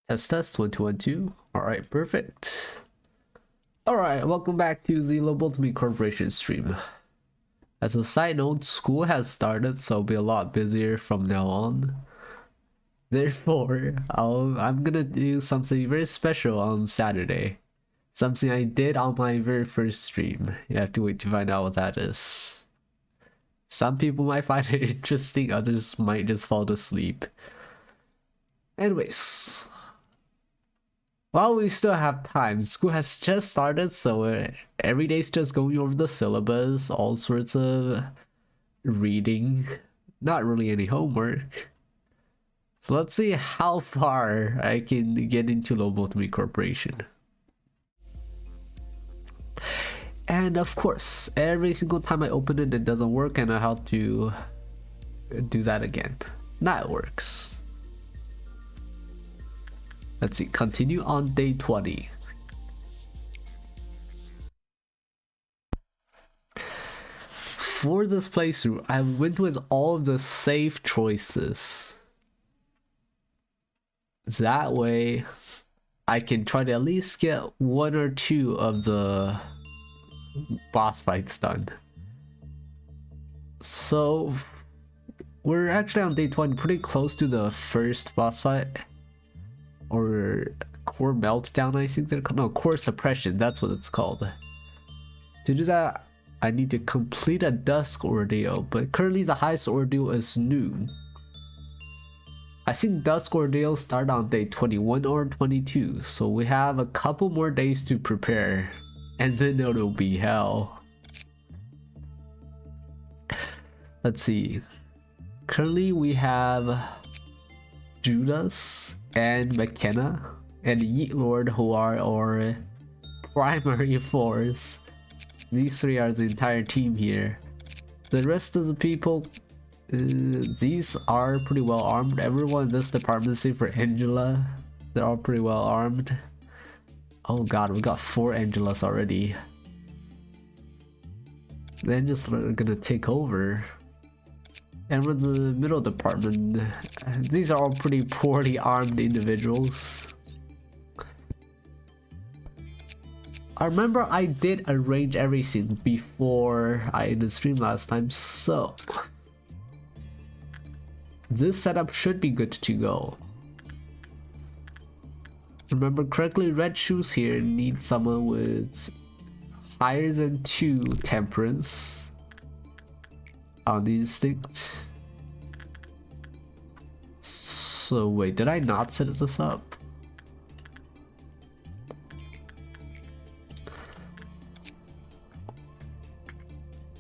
Test 1 2 1 2. Alright, perfect. Alright, welcome back to the Lobotomy Corporation stream. As a side note, school has started, so I'll be a lot busier from now on. Therefore, I'm gonna do something very special on Saturday. Something I did on my very first stream. You have to wait to find out what that is. Some people might find it interesting, others might just fall asleep. Anyways, while we still have time, school has just started, so every day's just going over the syllabus, all sorts of reading, not really any homework. So let's see how far I can get into Lobotomy Corporation. And of course, every single time I open it, it doesn't work, and I have to do that again. Now it works. Let's see, continue on day 20. For this playthrough, I went with all of the safe choices. That way, I can try to at least get one or two of the boss fights done. So, we're actually on day 20, pretty close to the first boss fight. Or core meltdown, I think they're called. No, core suppression, that's what it's called. To do that, I need to complete a dusk ordeal, but currently the highest ordeal is noon. I think dusk ordeals start on day 21 or 22, so we have a couple more days to prepare, and then it'll be hell. Let's see. Currently we have Judas and McKenna and Yeet Lord, who are our primary force. These three are the entire team here. The rest of the people, these are pretty well armed. Everyone in this department, save for Angela, they're all pretty well armed. Oh god, we got 4 Angelas already. The Angelas are gonna take over. And with the middle department, these are all pretty poorly armed individuals. I remember I did arrange everything before I ended the stream last time, so this setup should be good to go. Remember correctly, Red Shoes here needs someone with higher than 2 temperance on the instinct. So wait, did I not set this up?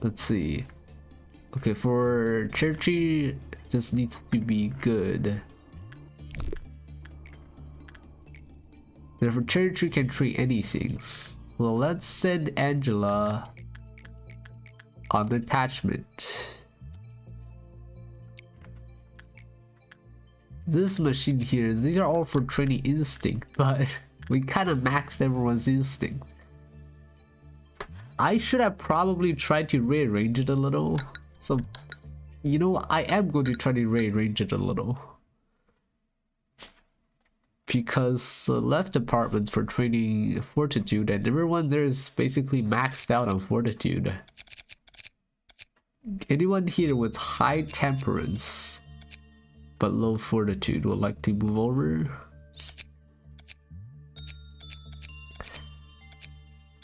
Let's see. Okay, for Churchy, just needs to be good. Therefore, Churchy can treat anything. Well, let's send Angela on attachment. This machine here, these are all for training instinct, but we kind of maxed everyone's instinct. I should have probably tried to rearrange it a little. So, you know, I am going to try to rearrange it a little. Because the left department's for training fortitude, and everyone there is basically maxed out on fortitude. Anyone here with high temperance but low fortitude would like to move over?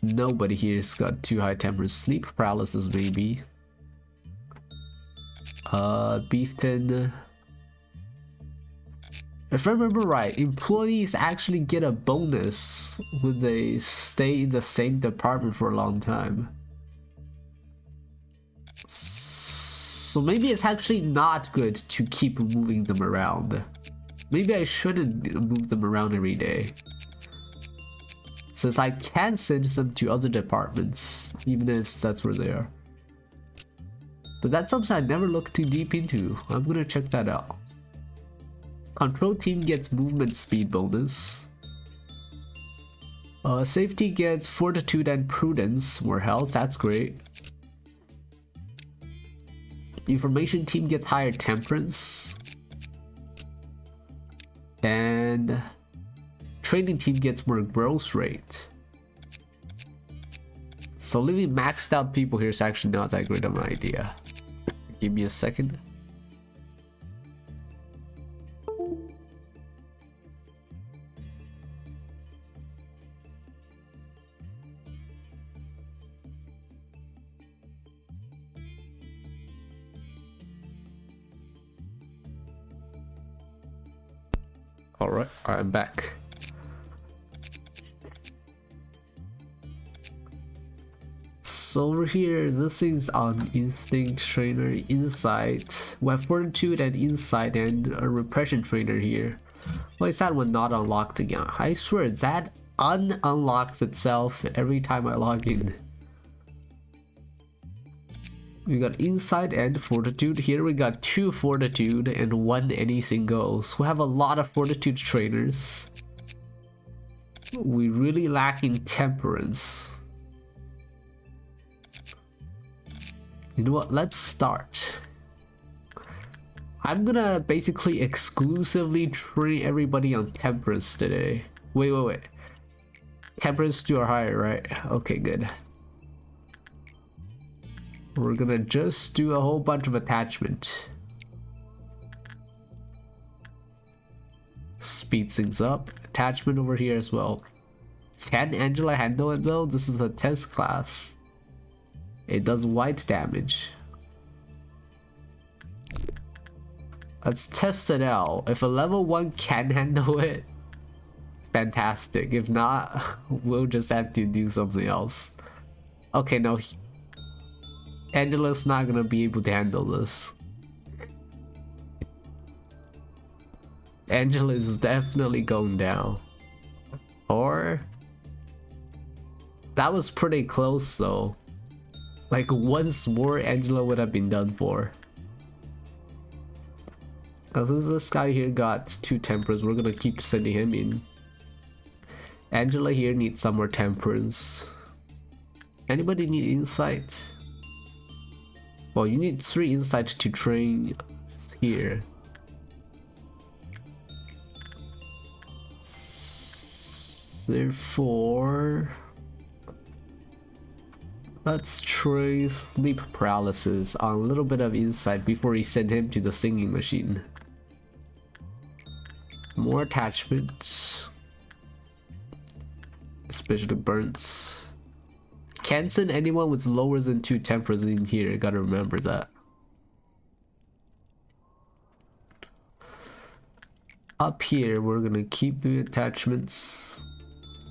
Nobody here's got too high temperance. Sleep paralysis maybe. Beefton. If I remember right, employees actually get a bonus when they stay in the same department for a long time. So maybe it's actually not good to keep moving them around. Maybe I shouldn't move them around every day, since I can send them to other departments, even if that's where they are. But that's something I never looked too deep into. I'm gonna check that out. Control team gets movement speed bonus. Safety gets fortitude and prudence, more health, that's great. Information team gets higher temperance. And training team gets more growth rate. So leaving maxed out people here is actually not that great of an idea. Give me a second. Alright, I'm back. So over here, this is on Instinct Trainer, Insight. We have Fortitude and Insight and a Repression Trainer here. Why is that one not unlocked again? I swear that unlocks itself every time I log in. We got Insight and Fortitude. Here we got 2 Fortitude and 1 Anything Goes. We have a lot of Fortitude trainers. We really lack in Temperance. You know what? Let's start. I'm gonna basically exclusively train everybody on Temperance today. Wait. Temperance 2 or higher, right? Okay, good. We're gonna just do a whole bunch of attachment. Speed things up. Attachment over here as well. Can Angela handle it though? This is a test class. It does white damage. Let's test it out. If a level 1 can handle it, fantastic. If not, we'll just have to do something else. Okay, no. Angela's not gonna be able to handle this. Angela is definitely going down. Or... that was pretty close though. Like once more Angela would have been done for. Since this guy here got 2 Temperance, we're gonna keep sending him in. Angela here needs some more Temperance. Anybody need Insight? Well, you need 3 Insight to train here. Therefore... let's try Sleep Paralysis on a little bit of Insight before we send him to the singing machine. More attachments. Especially burns. Can't send anyone with lower than 2 Temperance in here, gotta remember that. Up here, we're gonna keep the attachments.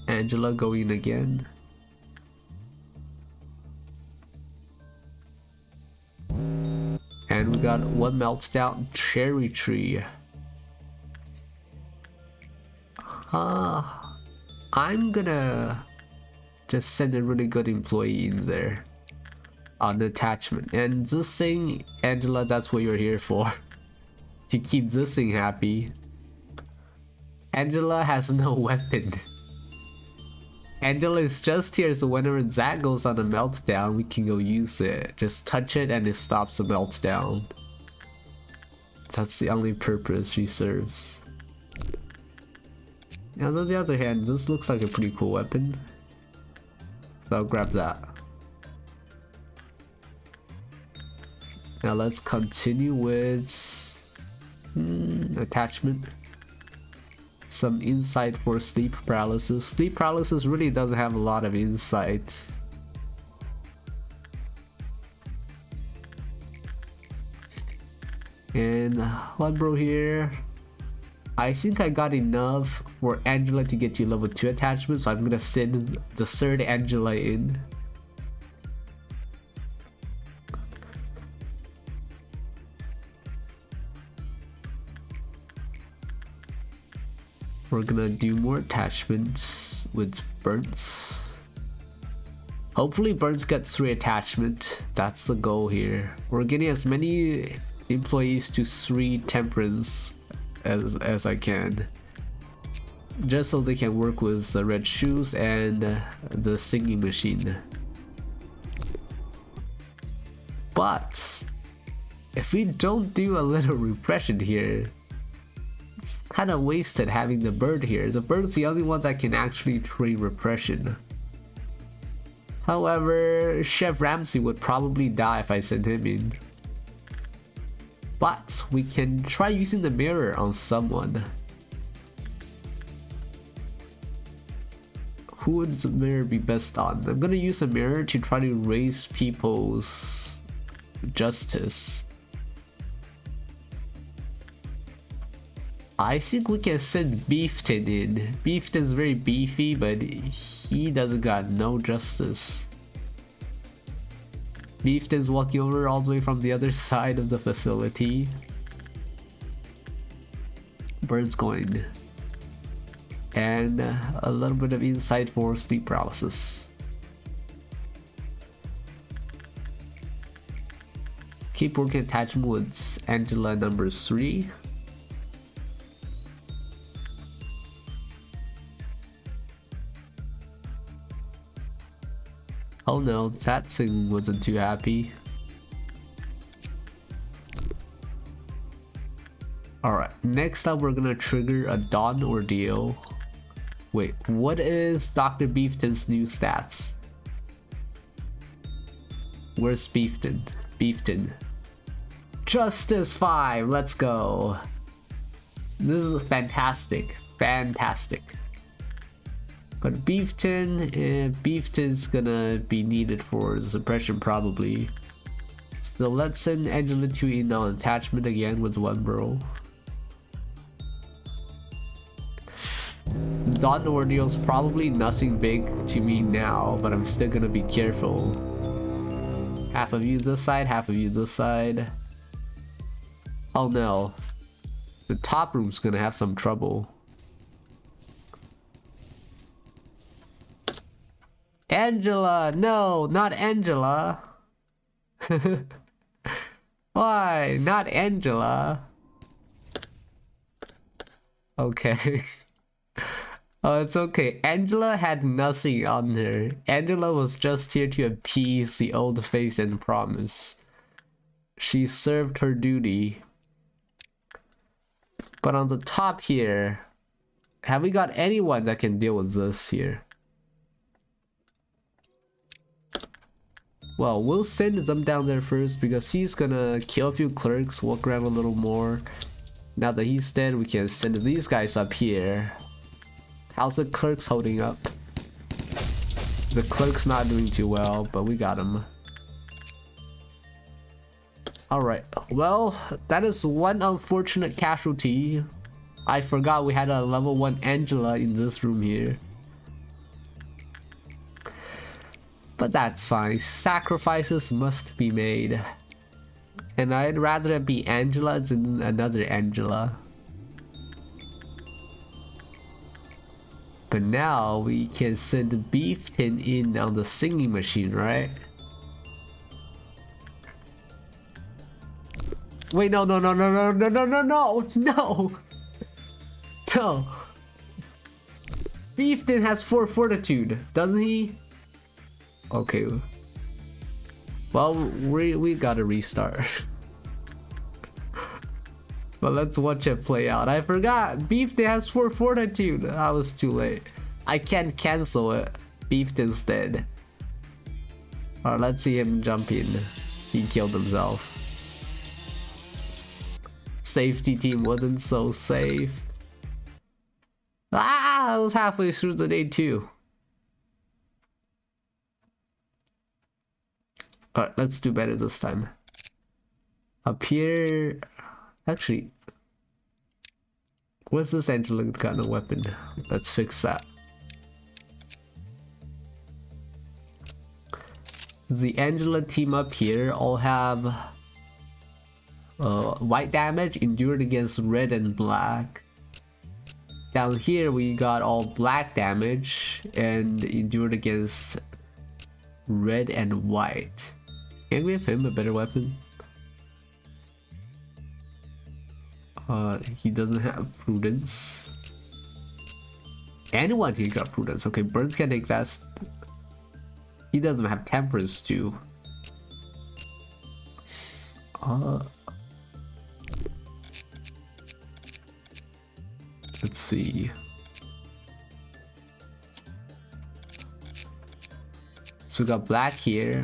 Angela going again. And we got 1 Meltdown Cherry Tree. I'm gonna just send a really good employee in there on the attachment. And this thing, Angela, that's what you're here for. To keep this thing happy. Angela has no weapon. Angela is just here, so whenever that goes on a meltdown, we can go use it. Just touch it and it stops the meltdown. That's the only purpose she serves. Now on the other hand, this looks like a pretty cool weapon. So I'll grab that. Now let's continue with attachment. Some insight for sleep paralysis. Sleep paralysis really doesn't have a lot of insight. And one bro here. I think I got enough for Angela to get to level 2 attachment, so I'm gonna send the 3rd Angela in. We're gonna do more attachments with Burns. Hopefully Burns gets 3 attachment. That's the goal here. We're getting as many employees to 3 Temperance as I can. Just so they can work with the red shoes and the singing machine. But if we don't do a little repression here, kind of wasted having the bird here. The bird's the only one that can actually train repression. However, Chef Ramsay would probably die if I sent him in. But we can try using the mirror on someone. Who would the mirror be best on? I'm gonna use the mirror to try to raise people's justice. I think we can send Beefton in. Beefton's very beefy, but he doesn't got no justice. Beefton's walking over all the way from the other side of the facility. Bird's going. And a little bit of insight for sleep paralysis. Keep working attachment with Angela number 3. Oh no, Tatsun wasn't too happy. Alright, next up we're gonna trigger a Dawn Ordeal. Wait, what is Dr. Beefton's new stats? Where's Beefton? Beefton. Justice 5, let's go. This is fantastic. Fantastic. But Beefton's gonna be needed for the suppression probably. So let's send Angela 2 in on attachment again with 1 bro. The Dawn Ordeal's probably nothing big to me now, but I'm still gonna be careful. Half of you this side, half of you this side. Oh no. The top room's gonna have some trouble. Angela! No, not Angela! Why? Not Angela? Okay. Oh, it's okay. Angela had nothing on her. Angela was just here to appease the old face and promise. She served her duty. But on the top here, have we got anyone that can deal with this here? Well, we'll send them down there first because he's gonna kill a few clerks, walk around a little more. Now that he's dead, we can send these guys up here. How's the clerks holding up? The clerk's not doing too well, but we got him. Alright, well, that is one unfortunate casualty. I forgot we had a level 1 Angela in this room here. But that's fine, sacrifices must be made. And I'd rather it be Angela than another Angela. But now we can send Beefton in on the singing machine, right? Wait, no. Beefton has 4 fortitude, doesn't he? Okay. Well, we gotta restart. But let's watch it play out. I forgot, Beefton has 4 fortitude. I was too late. I can't cancel it. Beefton's dead. Alright, let's see him jump in. He killed himself. Safety team wasn't so safe. Ah, I was halfway through the day too. Alright, let's do better this time. Up here... Actually... Where's this Angela got no weapon? Let's fix that. The Angela team up here all have... white damage endured against red and black. Down here we got all black damage and endured against red and white. Can we give him a better weapon? He doesn't have prudence. Anyone here got prudence. Okay, Burns can take that. He doesn't have temperance too. Let's see. So we got black here.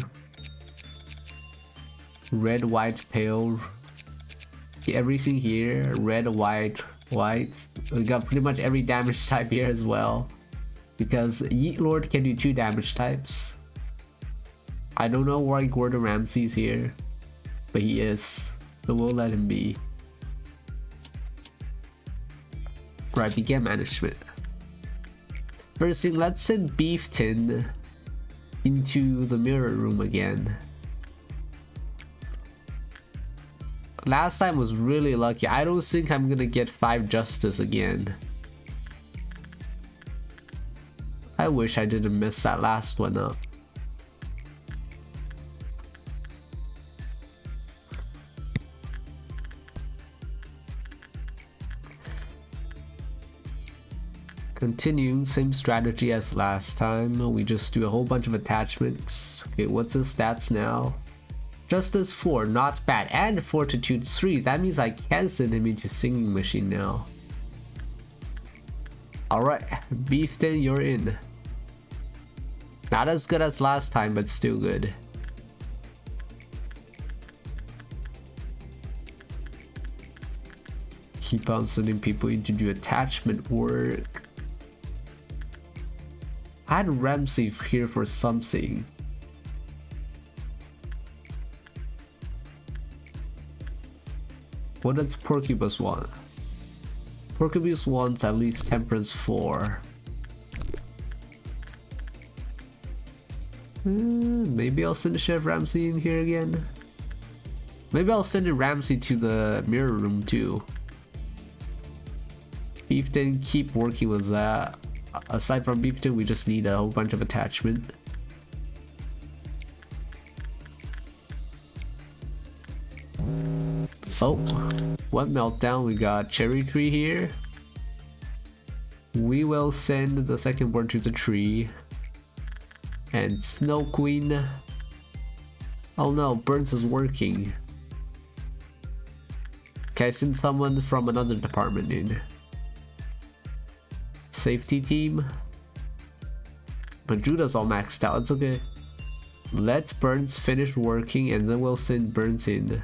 Red, white, pale. Everything here. Red, white, white. We got pretty much every damage type here as well. Because Yeet Lord can do 2 damage types. I don't know why Gordon Ramsay's here. But he is. So we'll let him be. Right, begin management. First thing, let's send Beefton into the mirror room again. Last time was really lucky. I don't think I'm gonna get 5 justice again. I wish I didn't miss that last one up. Continuing, same strategy as last time. We just do a whole bunch of attachments. Okay, what's his stats now? Justice 4, not bad. And Fortitude 3. That means I can send him into Singing Machine now. Alright, Beefton, you're in. Not as good as last time, but still good. Keep on sending people in to do attachment work. I had Ramsay here for something. What does Porcupus want? Porcupus wants at least Temperance 4. Maybe I'll send Chef Ramsay in here again. Maybe I'll send Ramsay to the mirror room too. Beefton, keep working with that. Aside from Beefton, we just need a whole bunch of attachment. Oh, what meltdown? We got Cherry Tree here. We will send the second board to the tree. And Snow Queen. Oh no, Burns is working. Okay, I send someone from another department in. Safety team. But Judah's all maxed out, it's okay. Let Burns finish working and then we'll send Burns in.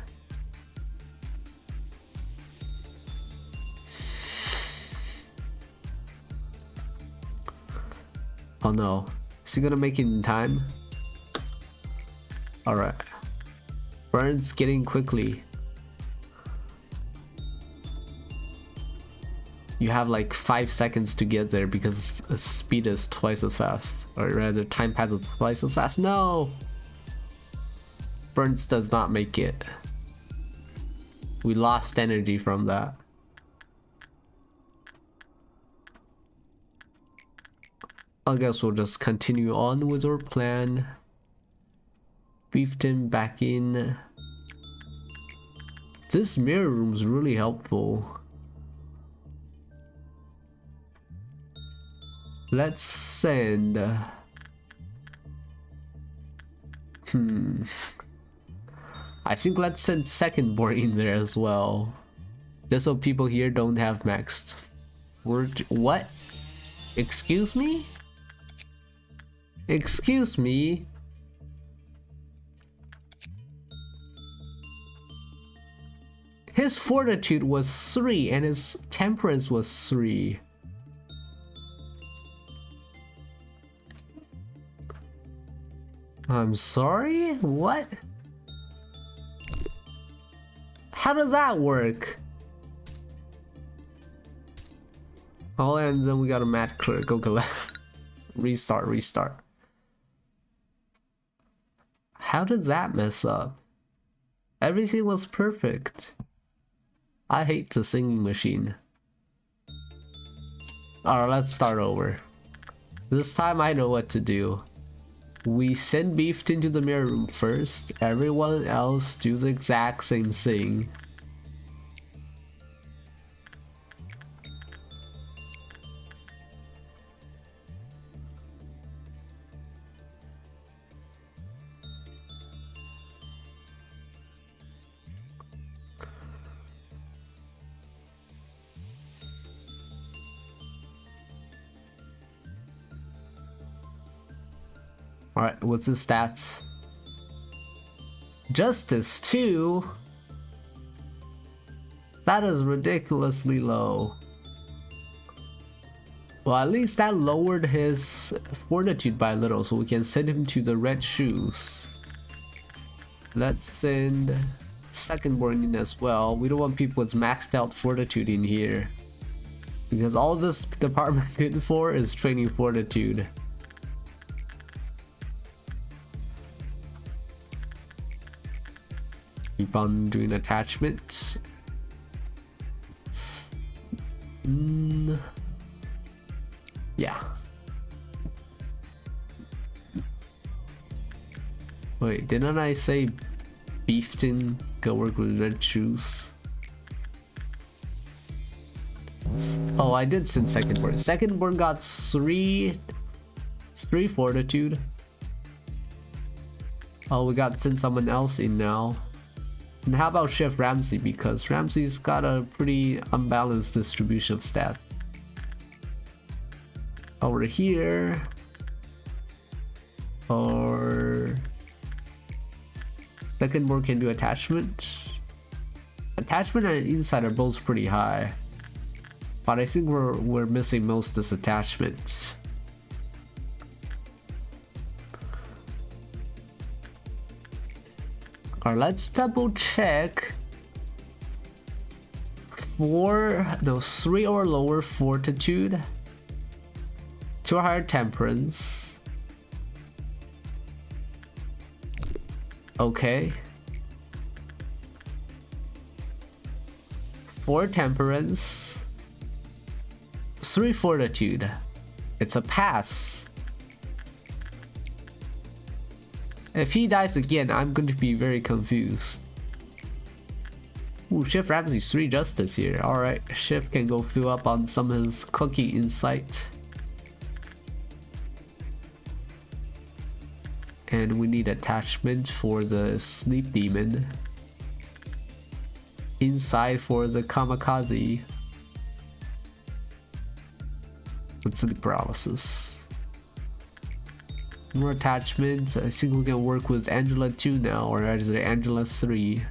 Oh no. Is he gonna make it in time? Alright. Burns getting quickly. You have like 5 seconds to get there because speed is twice as fast. Or rather, time passes twice as fast. No! Burns does not make it. We lost energy from that. I guess we'll just continue on with our plan. Beefton back in. This mirror room is really helpful. Let's send. I think let's send second board in there as well. Just so people here don't have maxed. What? Excuse me? Excuse me? His fortitude was 3 and his temperance was 3. I'm sorry? What? How does that work? Oh, and then we got a mad clerk. Go collect. Restart. How did that mess up? Everything was perfect. I hate the singing machine. Alright, let's start over. This time I know what to do. We send Beefton to the mirror room first. Everyone else do the exact same thing. Alright, what's his stats? Justice 2? That is ridiculously low. Well, at least that lowered his fortitude by a little, so we can send him to the red shoes. Let's send secondborn in as well. We don't want people with maxed out fortitude in here, because all this department good for is training fortitude. Keep on doing attachments. Yeah. Wait, didn't I say Beefton go work with red shoes? Oh, I did send secondborn. Secondborn got three fortitude. Oh, we got to send someone else in now. And how about Chef Ramsey? Because Ramsey's got a pretty unbalanced distribution of stats. Over here, or secondborn can do attachment. Attachment and inside are both pretty high, but I think we're missing most of this attachment. Alright, let's double check. 3 or lower fortitude. 2 higher temperance. Okay. 4 temperance. 3 fortitude. It's a pass. If he dies again, I'm going to be very confused. Ooh, Chef Ramsey's 3 justice here. Alright, Chef can go fill up on some of his cooking insight. And we need attachment for the sleep demon. Inside for the kamikaze. With sleep paralysis. More attachments. I think we can work with Angela 2 now, or actually Angela 3.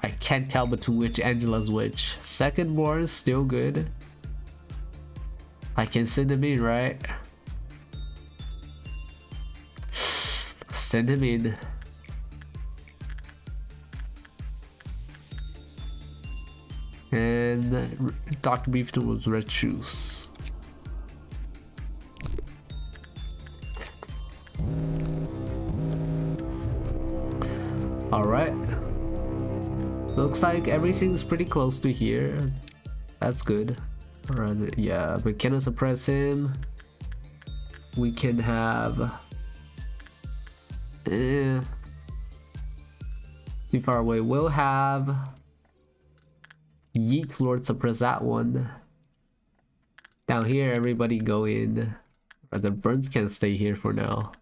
I can't tell between which Angela's which. Secondborn is still good. I can send him in, right? Send him in. And Dr. Beefton was red shoes. Alright. Looks like everything's pretty close to here. That's good. Alright, yeah, but can I suppress him? We can have... too far away. We'll have Yeet Lord suppress that one. Down here, everybody go in. Or the Burns can stay here for now.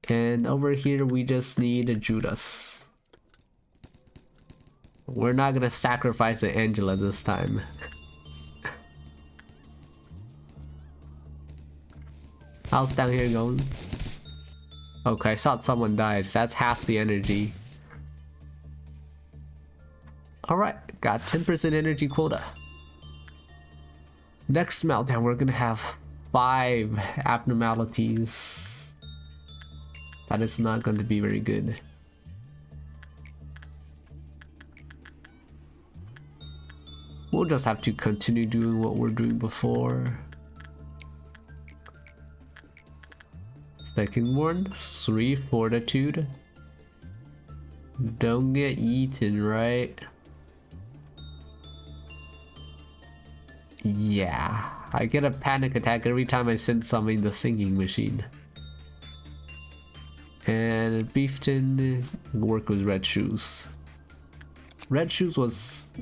And over here, we just need a Judas. We're not gonna sacrifice an Angela this time. How's down here going? Okay, I thought someone died. So that's half the energy. Alright, got 10% energy quota. Next meltdown, we're gonna have 5 abnormalities. That is not going to be very good. We'll just have to continue doing what we're doing before. Second one, 3 fortitude. Don't get eaten, right? Yeah, I get a panic attack every time I send something in the singing machine. And Beefton work with red shoes. Red shoes was...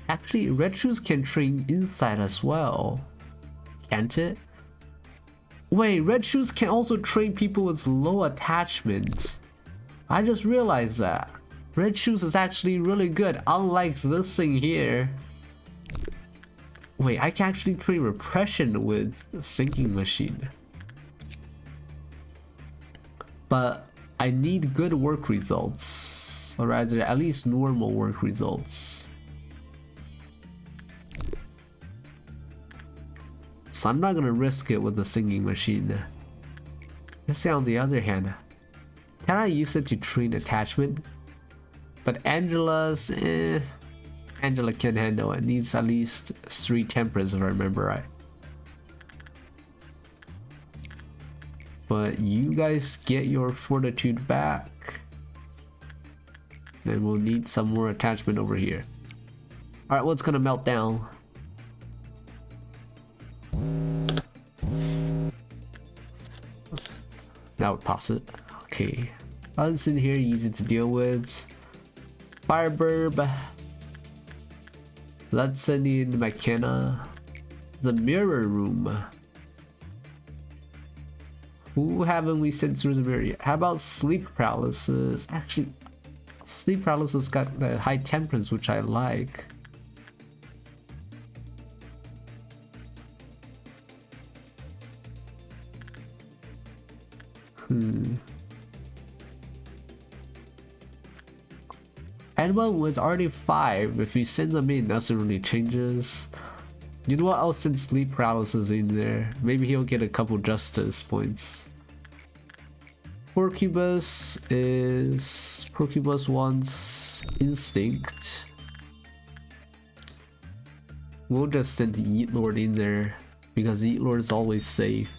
Actually, red shoes can train inside as well. Can't it? Wait, red shoes can also train people with low attachment. I just realized that. Red shoes is actually really good, unlike this thing here. Wait, I can actually train repression with a sinking machine. But I need good work results, or rather at least normal work results. So I'm not gonna risk it with the singing machine. Let's say on the other hand, can I use it to train attachment? But Angela's, Angela can handle it. Needs at least 3 temperance if I remember right. But you guys get your fortitude back. Then we'll need some more attachment over here. Alright, what's gonna melt down? Now we pass it. Okay. Others in here, easy to deal with. Fireburb. Let's send in McKenna. The mirror room. Who haven't we sent through the mirror yet? How about sleep paralysis? Actually, sleep paralysis got a high temperance, which I like. Animal was already 5. If we send them in, nothing really changes. You know what? I'll send sleep paralysis in there. Maybe he'll get a couple justice points. Porcubus wants instinct. We'll just send the Eat Lord in there because Eat Lord is always safe.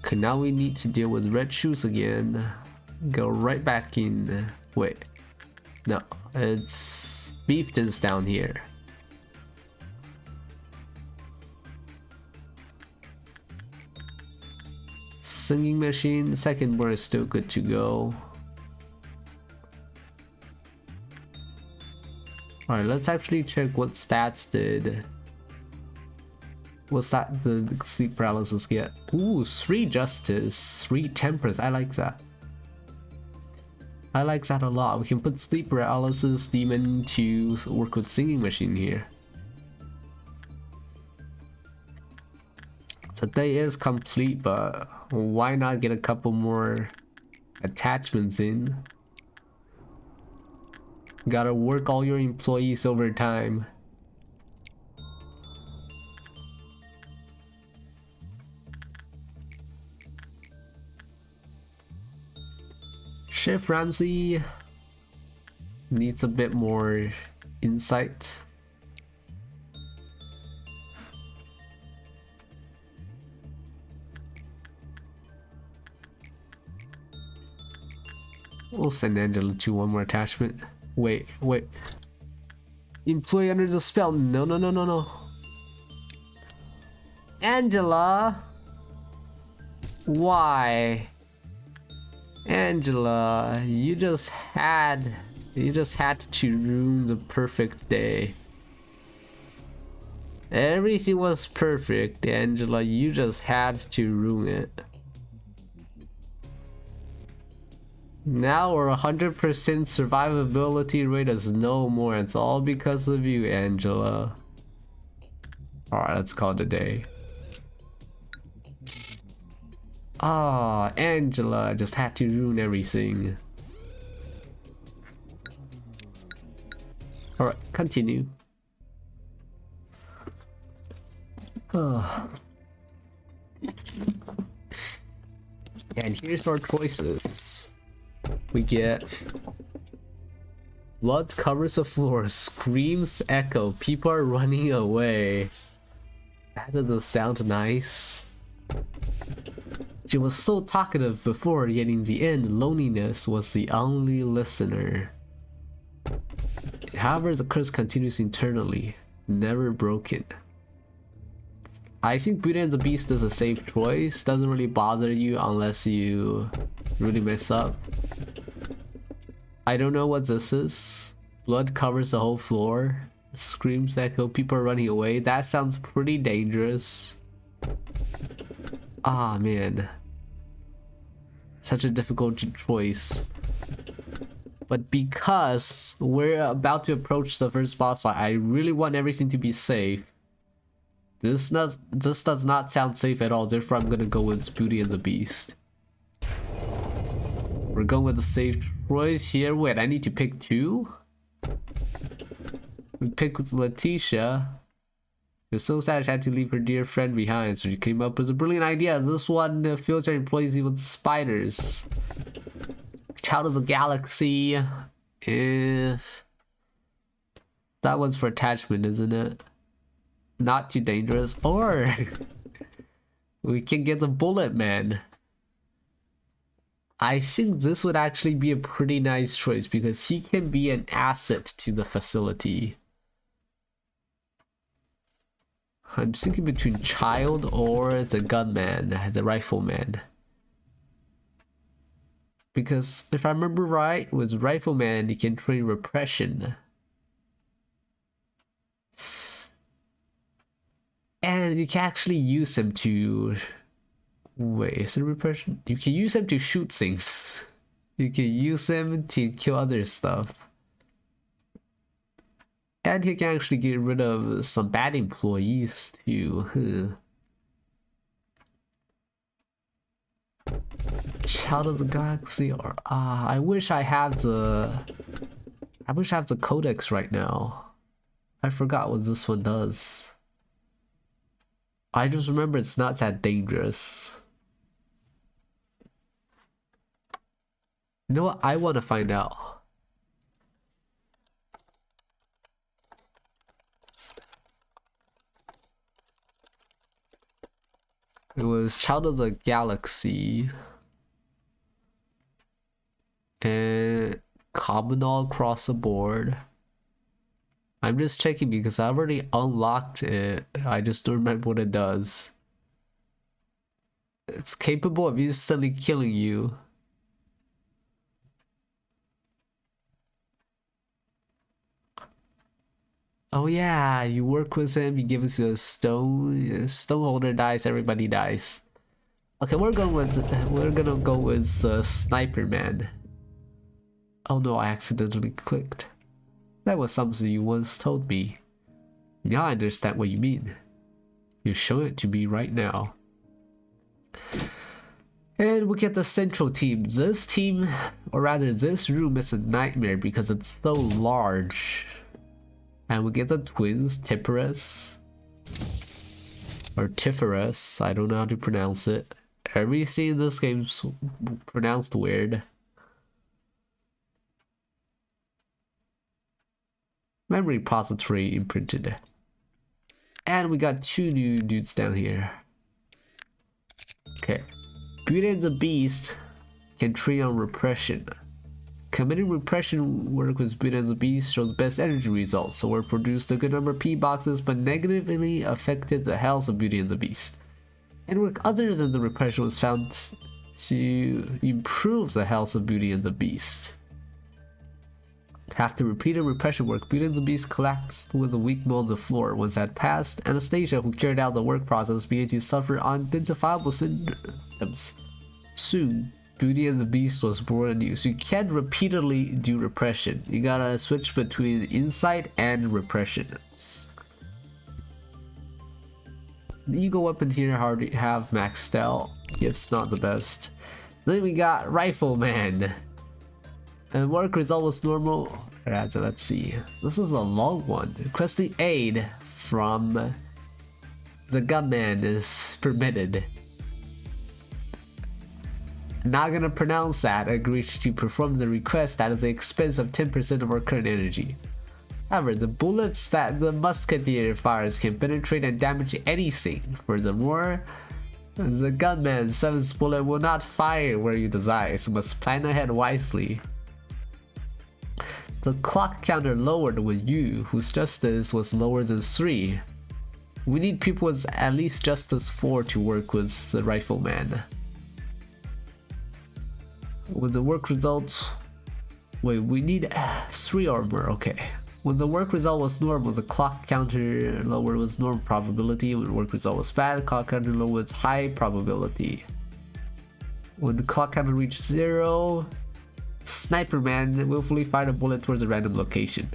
Okay, now we need to deal with red shoes again. Go right back in. Wait, no, it's Beefton's down here. Singing machine, second bar is still good to go. Alright, let's actually check what stats did. What's that the sleep paralysis get? Ooh, 3 justice, 3 temperance. I like that. I like that a lot. We can put sleep paralysis demon to work with singing machine here. So day is complete, but why not get a couple more attachments in? Gotta work all your employees overtime. Chef Ramsay needs a bit more insight. We'll send Angela to one more attachment. Wait. Employee under the spell. No. Angela! Why? Angela, you just had to ruin the perfect day. Everything was perfect, Angela. You just had to ruin it. Now our 100% survivability rate is no more. It's all because of you, Angela. Alright, let's call it a day. Ah, Angela just had to ruin everything. Alright, continue. And here's our choices. We get blood covers the floor, screams echo, people are running away. That doesn't sound nice. She was so talkative before, yet in the end, loneliness was the only listener. However, the curse continues internally, never broken. I think Beauty and the Beast is a safe choice. Doesn't really bother you unless you really mess up. I don't know what this is. Blood covers the whole floor. Screams echo, people are running away. That sounds pretty dangerous. Ah, man. Such a difficult choice. But because we're about to approach the first boss fight, I really want everything to be safe. This does not sound safe at all, therefore I'm gonna go with Beauty and the Beast. We're going with the safe choice here. Wait, I need to pick two? We picked Letitia. You're so sad she had to leave her dear friend behind, so she came up with a brilliant idea. This one fills her employees with spiders. Child of the Galaxy. That one's for attachment, isn't it? Not too dangerous. Or we can get the Bullet Man. I think this would actually be a pretty nice choice because he can be an asset to the facility. I'm thinking between Child or the Gunman, the Rifleman. Because if I remember right, with Rifleman, you can train repression. And you can actually use him to... Wait, is it repression? You can use him to shoot things. You can use him to kill other stuff. And he can actually get rid of some bad employees too. Child of the Galaxy, or I wish I have the codex right now. I forgot what this one does. I just remember it's not that dangerous. You know what? I want to find out. It was Child of the Galaxy. And common all across the board. I'm just checking because I already unlocked it. I just don't remember what it does. It's capable of instantly killing you. Oh yeah, you work with him, you give us a stone. Stone holder dies, everybody dies. Okay, we're gonna go with Sniper Man. Oh no, I accidentally clicked. That was something you once told me. Now I understand what you mean. You're showing it to me right now. And we get the central team. This team, or rather this room, is a nightmare because it's so large. And we get the twins, Tipperus. Or Tiferus, I don't know how to pronounce it. Everything in this game's pronounced weird. Memory repository imprinted. And we got two new dudes down here. Okay. Beauty and the Beast can train on repression. Committing repression work with Beauty and the Beast shows best energy results, so it produced a good number of P boxes but negatively affected the health of Beauty and the Beast. And work other than the repression was found to improve the health of Beauty and the Beast. After repeated repression work, Beauty and the Beast collapsed with a weak mold on the floor. Once that passed, Anastasia, who carried out the work process, began to suffer unidentifiable symptoms. Soon, Beauty and the Beast was born anew. So you can't repeatedly do repression. You gotta switch between insight and repression. The Eagle weapon here hardly have maxed out. Gift's not the best. Then we got Rifleman. And work result was normal. Right, let's see. This is a long one. Requesting aid from the gunman is permitted. Not gonna pronounce that. Agreed to perform the request at the expense of 10% of our current energy. However, the bullets that the musketeer fires can penetrate and damage anything. Furthermore, the gunman's 7th bullet will not fire where you desire, so must plan ahead wisely. The clock counter lowered with you, whose justice was lower than 3. We need people with at least justice 4 to work with the Rifleman. When the work results... Wait, we need 3 or more, okay. When the work result was normal, the clock counter lowered was normal probability. When the work result was bad, the clock counter lowered was high probability. When the clock counter reached 0, Sniper Man willfully fired a bullet towards a random location.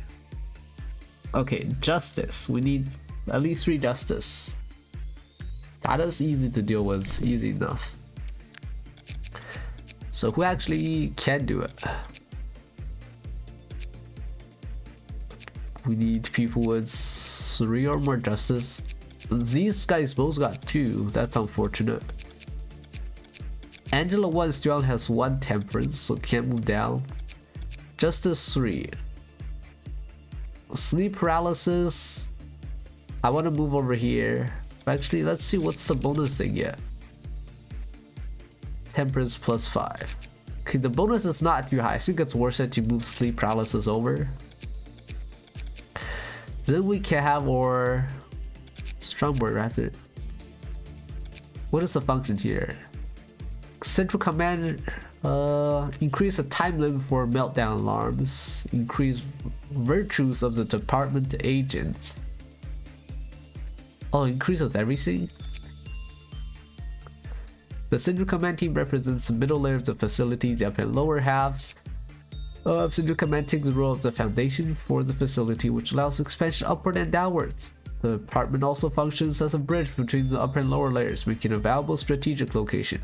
Okay, justice. We need at least 3 justice. That is easy to deal with, easy enough. So who actually can do it? We need people with 3 or more justice. These guys both got 2, that's unfortunate. Angela 1 still has 1 temperance, so can't move down. Justice 3. Sleep paralysis. I want to move over here. Actually, let's see what's the bonus they get. Temperance plus 5. Okay, the bonus is not too high. I think it's worth it to move sleep paralysis over. Then we can have our strongboard rather. What is the function here? Central command, increase the time limit for meltdown alarms, increase virtues of the department agents. Oh, increases everything? The central command team represents the middle layer of the facility. The upper and lower halves of central command takes the role of the foundation for the facility, which allows expansion upward and downwards. The department also functions as a bridge between the upper and lower layers, making a valuable strategic location.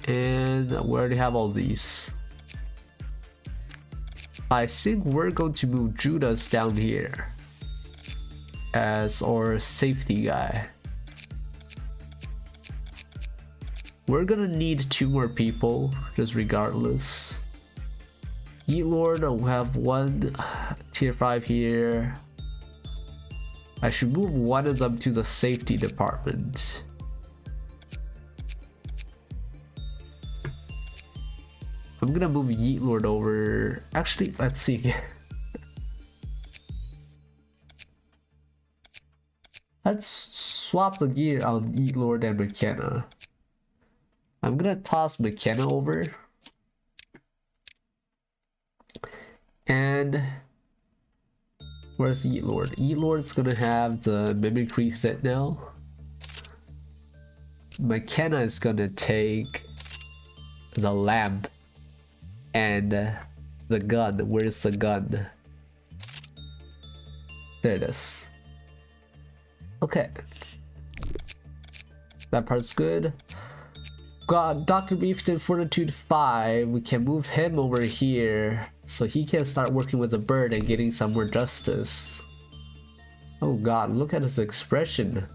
And we already have all these. I think we're going to move Judas down here as our safety guy. We're gonna need 2 more people, just regardless. Yeet Lord, we'll have 1 tier 5 here. I should move 1 of them to the safety department. I'm gonna move Yeet Lord over. Actually, let's see. Let's swap the gear on Yeet Lord and McKenna. I'm gonna toss McKenna over. And where's Yeet Lord? Yeet Lord's gonna have the mimicry set now. McKenna is gonna take the lamp and the gun. Where's the gun? There it is. Okay, that part's good. Got Dr. Beefton Fortitude 5. We can move him over here so he can start working with the bird and getting some more justice. Oh god, look at his expression.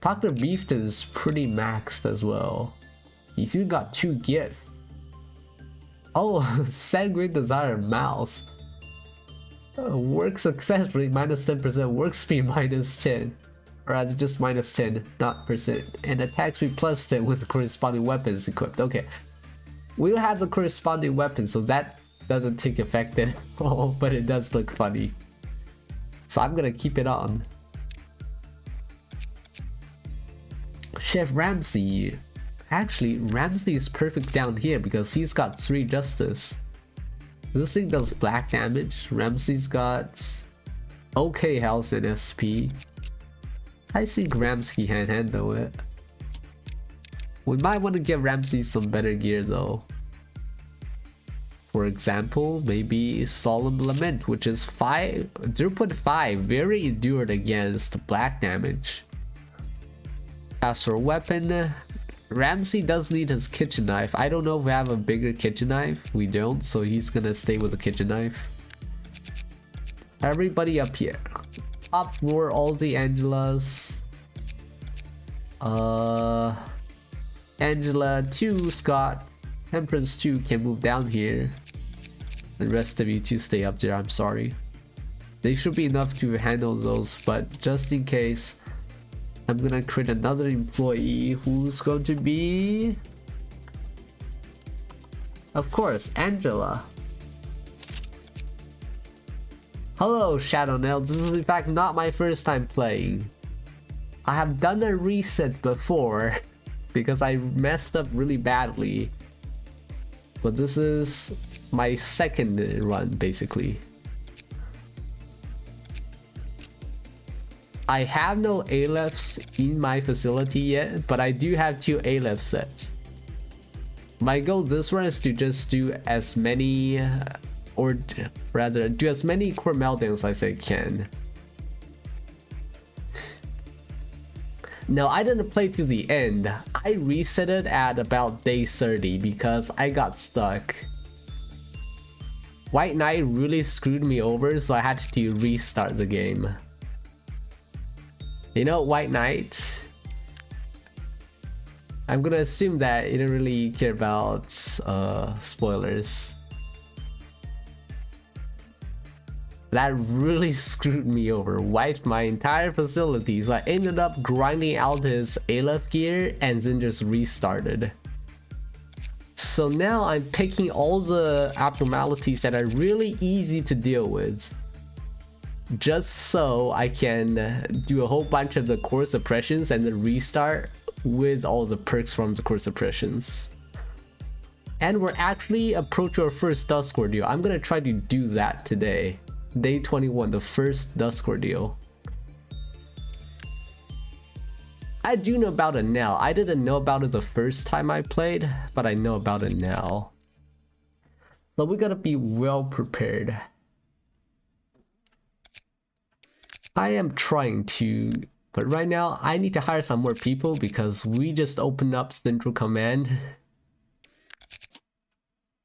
Dr. Beefton's pretty maxed as well. He's even got 2 gifts. Oh, Sanguine Desire Mouse. Work success rate minus 10%, work speed minus 10. Or rather just minus 10, not percent. And attack speed plus 10 with the corresponding weapons equipped. Okay. We don't have the corresponding weapon, so that doesn't take effect at all, but it does look funny. So I'm gonna keep it on. Chef Ramsey. Actually, Ramsey is perfect down here because he's got 3 justice. This thing does black damage. Ramsey's got okay health and SP. I think Ramsey can handle it. We might want to give Ramsey some better gear though. For example, maybe Solemn Lament, which is 0.5, very endured against black damage. As for weapon, Ramsey does need his kitchen knife. I don't know if we have a bigger kitchen knife. We don't, so he's gonna stay with the kitchen knife. Everybody up here. Top floor, all the Angelas. Angela 2, Scott, Temperance 2 can move down here. The rest of you 2 stay up there, I'm sorry. They should be enough to handle those, but just in case, I'm gonna create another employee who's going to be... of course, Angela. Hello, Shadow Nail. This is in fact not my first time playing. I have done a reset before because I messed up really badly. But this is my second run, basically. I have no Aleph in my facility yet, but I do have 2 Aleph sets. My goal this run is to just do as many or rather do as many core meltdowns as I can. No, I didn't play to the end. I reset it at about day 30 because I got stuck. White Knight really screwed me over, so I had to restart the game. You know, White Knight, I'm gonna assume that you don't really care about spoilers. That really screwed me over, wiped my entire facility, so I ended up grinding out his Aleph gear and then just restarted. So now I'm picking all the abnormalities that are really easy to deal with, just so I can do a whole bunch of the core suppressions and then restart with all the perks from the core suppressions. And we're actually approaching our first Dusk Ordeal. I'm gonna try to do that today. Day 21, the first Dusk Ordeal. I do know about it now. I didn't know about it the first time I played, but I know about it now. So we gotta be well prepared. I am trying to, but right now I need to hire some more people because we just opened up Central Command.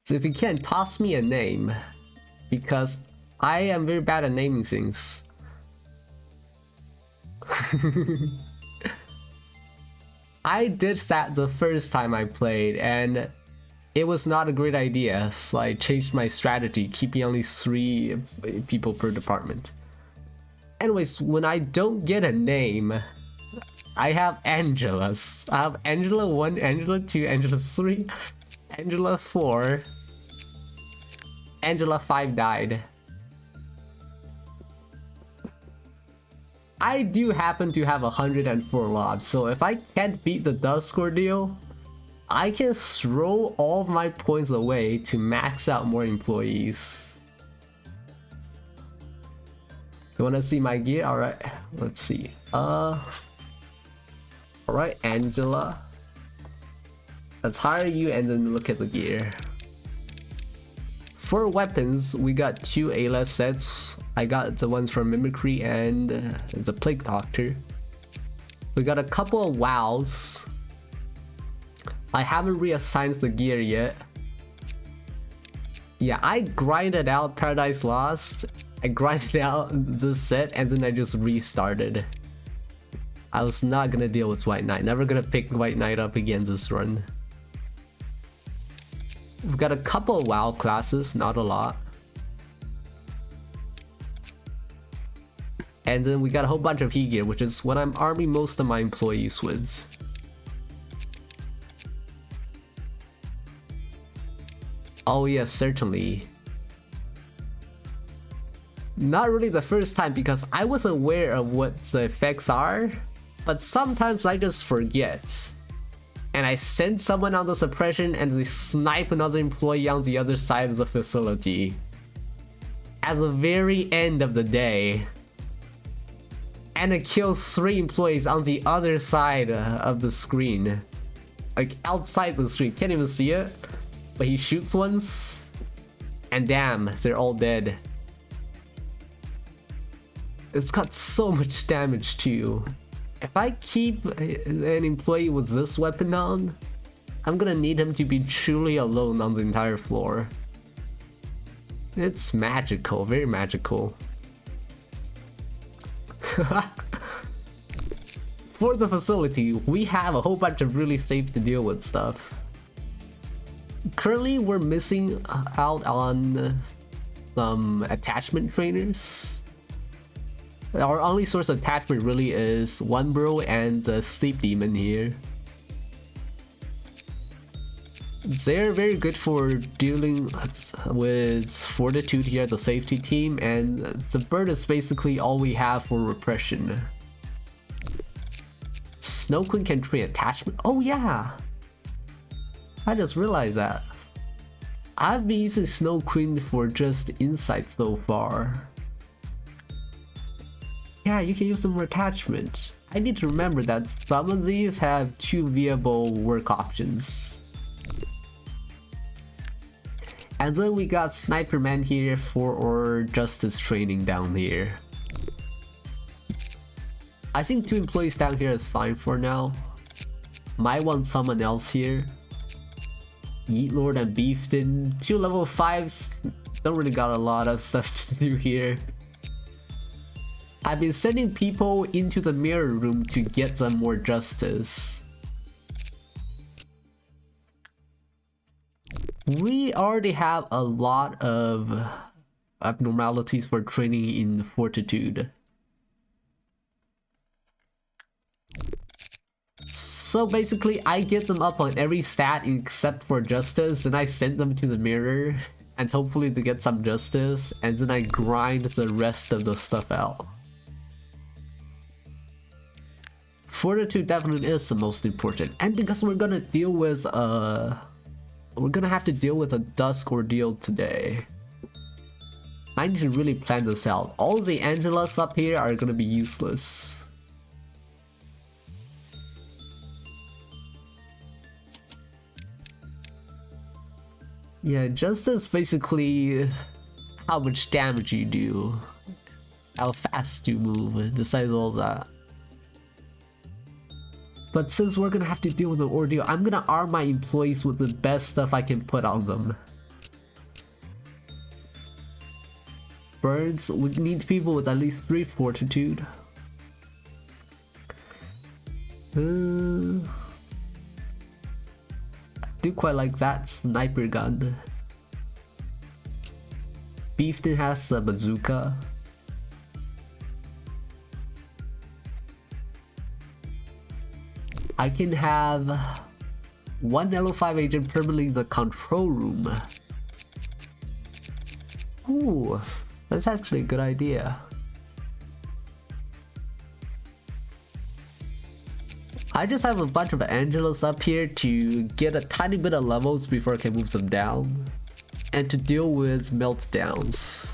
So if you can, toss me a name, because I am very bad at naming things. I did that the first time I played and it was not a great idea, so I changed my strategy, keeping only 3 people per department. Anyways, when I don't get a name, I have Angelas. I have Angela 1, Angela 2, Angela 3, Angela 4, Angela 5 died. I do happen to have 104 lobs, so if I can't beat the Dusk Ordeal, I can throw all of my points away to max out more employees. You wanna see my gear? Alright, let's see. Alright, Angela. Let's hire you and then look at the gear. For weapons, we got 2 Aleph sets. I got the ones from Mimicry and the Plague Doctor. We got a couple of wows. I haven't reassigned the gear yet. Yeah, I grinded out Paradise Lost. I grinded out this set and then I just restarted. I was not gonna deal with White Knight. Never gonna pick White Knight up again this run. We've got a couple of WoW classes, not a lot. And then we got a whole bunch of heat gear, which is what I'm arming most of my employees with. Oh yes, certainly. Not really the first time because I was aware of what the effects are, but sometimes I just forget. And I send someone on the suppression and they snipe another employee on the other side of the facility. At the very end of the day. And it kills 3 employees on the other side of the screen. Like outside the screen, can't even see it. But he shoots once. And damn, they're all dead. It's got so much damage too. If I keep an employee with this weapon on, I'm gonna need him to be truly alone on the entire floor. It's magical, very magical. For the facility, we have a whole bunch of really safe to deal with stuff. Currently, we're missing out on some attachment trainers. Our only source of attachment really is One Bro and the Sleep Demon here. They're very good for dealing with Fortitude here at the safety team, and the bird is basically all we have for repression. Snow Queen can train attachment. Oh yeah! I just realized that. I've been using Snow Queen for just insight so far. Yeah, you can use them for attachment. I need to remember that some of these have 2 viable work options. And then we got Sniper Man here for our justice training down here. I think 2 employees down here is fine for now. Might want someone else here. Yeet Lord and Beefton. 2 level 5s. Don't really got a lot of stuff to do here. I've been sending people into the mirror room to get them more justice. We already have a lot of abnormalities for training in Fortitude. So basically, I get them up on every stat except for justice, and I send them to the mirror, and hopefully to get some justice, and then I grind the rest of the stuff out. Fortitude definitely is the most important, and because we're gonna deal with we're gonna have to deal with a dusk ordeal today. I need to really plan this out. All the Angelas up here are gonna be useless. Yeah, justice basically how much damage you do, how fast you move, besides all that. But since we're gonna have to deal with an ordeal, I'm gonna arm my employees with the best stuff I can put on them. Birds, we need people with at least 3 fortitude. I do quite like that sniper gun. Beefton has a bazooka. I can have 1 level 5 agent permanently in the control room. Ooh, that's actually a good idea. I just have a bunch of Angelas up here to get a tiny bit of levels before I can move them down, and to deal with meltdowns.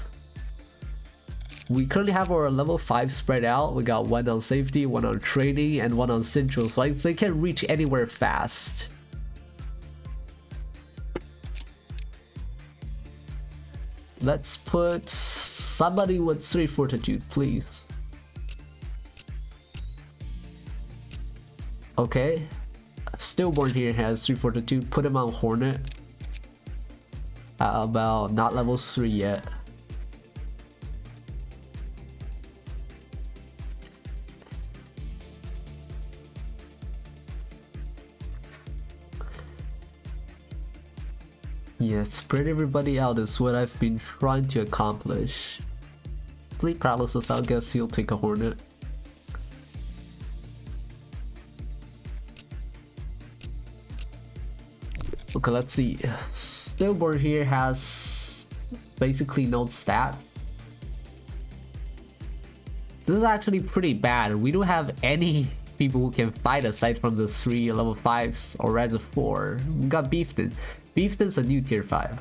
We currently have our level 5 spread out. We got 1 on safety, 1 on training, and 1 on central, so they can reach anywhere fast. Let's put somebody with 3 fortitude, please. Okay, Stillborn here has 3 fortitude. Put him on Hornet. About not level 3 yet. Yeah, spread everybody out is what I've been trying to accomplish. Sleep paralysis, I guess he'll take a Hornet. Okay, let's see. Stillborn here has basically no stats. This is actually pretty bad. We don't have any people who can fight aside from the 3 level 5s or rather 4. We got Beefton. Beefton's a new tier 5.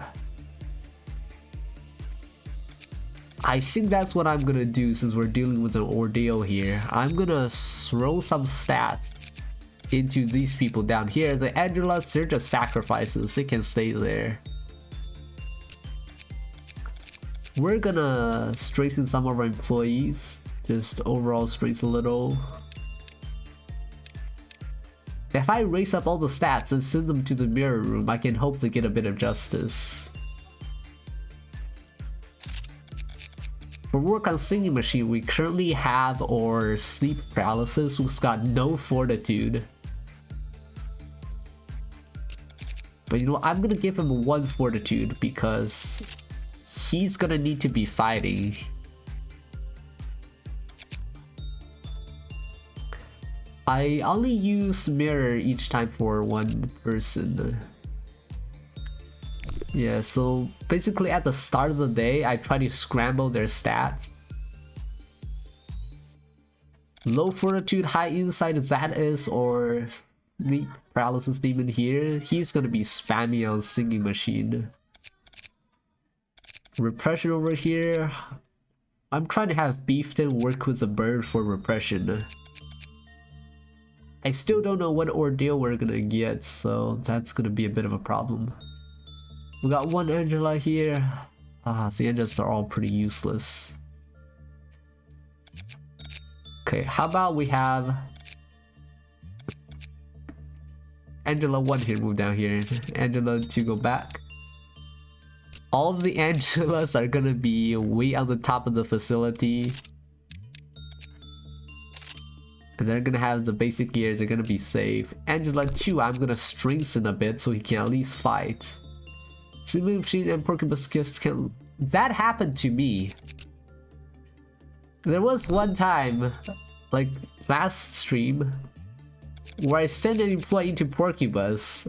I think that's what I'm gonna do since we're dealing with an ordeal here. I'm gonna throw some stats into these people down here. The Angelas, they're just sacrifices. They can stay there. We're gonna strengthen some of our employees. Just overall strength a little. If I raise up all the stats and send them to the mirror room, I can hope to get a bit of justice. For work on singing machine, we currently have our sleep paralysis who's got no fortitude. But you know what? I'm gonna give him 1 fortitude because he's gonna need to be fighting. I only use mirror each time for 1 person. Yeah, so basically at the start of the day, I try to scramble their stats. Low fortitude, high insight, that is, or sleep paralysis demon here. He's gonna be spammy on singing machine. Repression over here. I'm trying to have Beefton work with the bird for repression. I still don't know what ordeal we're gonna get, so that's gonna be a bit of a problem. We got one Angela here. The Angelas are all pretty useless. Okay, how about we have Angela 1 here, move down here. Angela 2 go back. All of the Angelas are gonna be way on the top of the facility. And they're gonna have the basic gears, they're gonna be safe. Angela 2, I'm gonna strengthen a bit so he can at least fight. Swimming machine and Porcupus gifts can... That happened to me. There was one time, like last stream, where I sent an employee to Porcupus,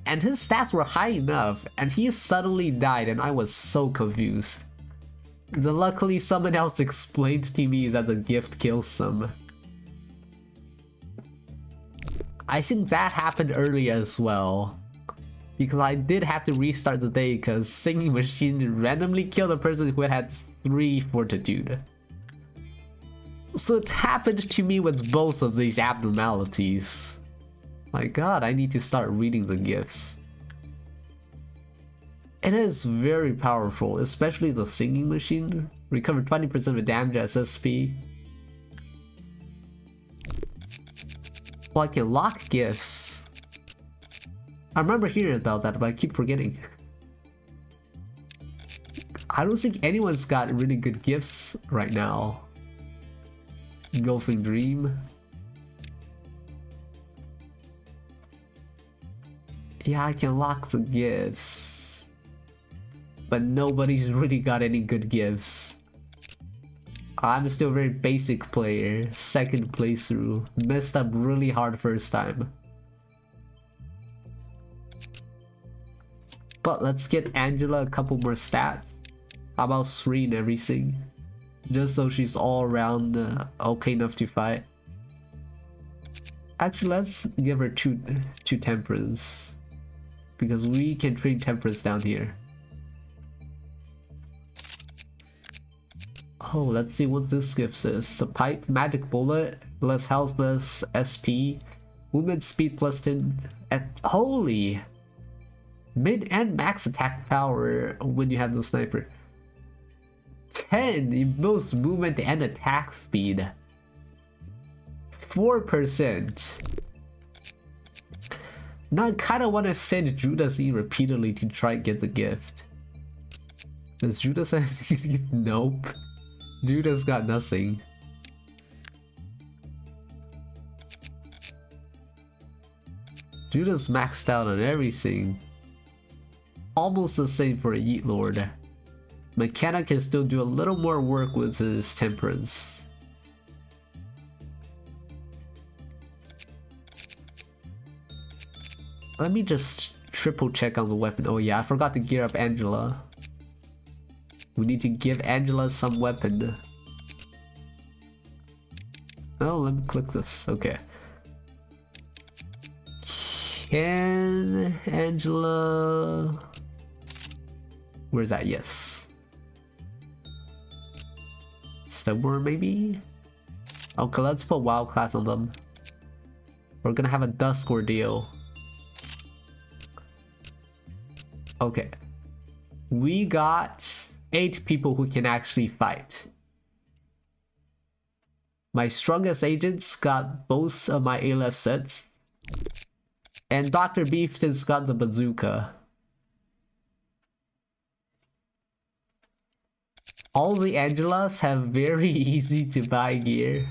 and his stats were high enough, and he suddenly died, and I was so confused. Then luckily someone else explained to me that the gift kills them. I think that happened earlier as well. Because I did have to restart the day because Singing Machine randomly killed a person who had 3 fortitude. So it's happened to me with both of these abnormalities. My god, I need to start reading the gifts. It is very powerful, especially the Singing Machine. Recover 20% of damage as SP. Well, I can lock gifts. I remember hearing about that, but I keep forgetting. I don't think anyone's got really good gifts right now. Engulfing Dream. Yeah, I can lock the gifts. But nobody's really got any good gifts. I'm still a very basic player. Second playthrough. Messed up really hard first time. But let's get Angela a couple more stats. How about 3 and everything? Just so she's all around okay enough to fight. Actually, let's give her two temperance. Because we can train temperance down here. Oh, let's see what this gives us. The pipe, magic bullet, less health, less SP, movement speed plus 10. Holy! Mid and max attack power when you have the sniper. 10 in both movement and attack speed. 4%. Now I kinda wanna send Judas E repeatedly to try and get the gift. Does Judas have anything? Nope. Judas got nothing. Judas maxed out on everything. Almost the same for a Yeet Lord. Mechanic can still do a little more work with his temperance. Let me just triple check on the weapon. Oh yeah, I forgot to gear up Angela. We need to give Angela some weapon. Oh, let me click this. Okay. Can Angela... Where's that? Yes. Stubborn maybe? Okay, let's put wild class on them. We're gonna have a dusk ordeal. Okay. We got 8 people who can actually fight. My strongest agents got both of my A-left sets. And Dr. Beefton's got the bazooka. All the Angelas have very easy to buy gear.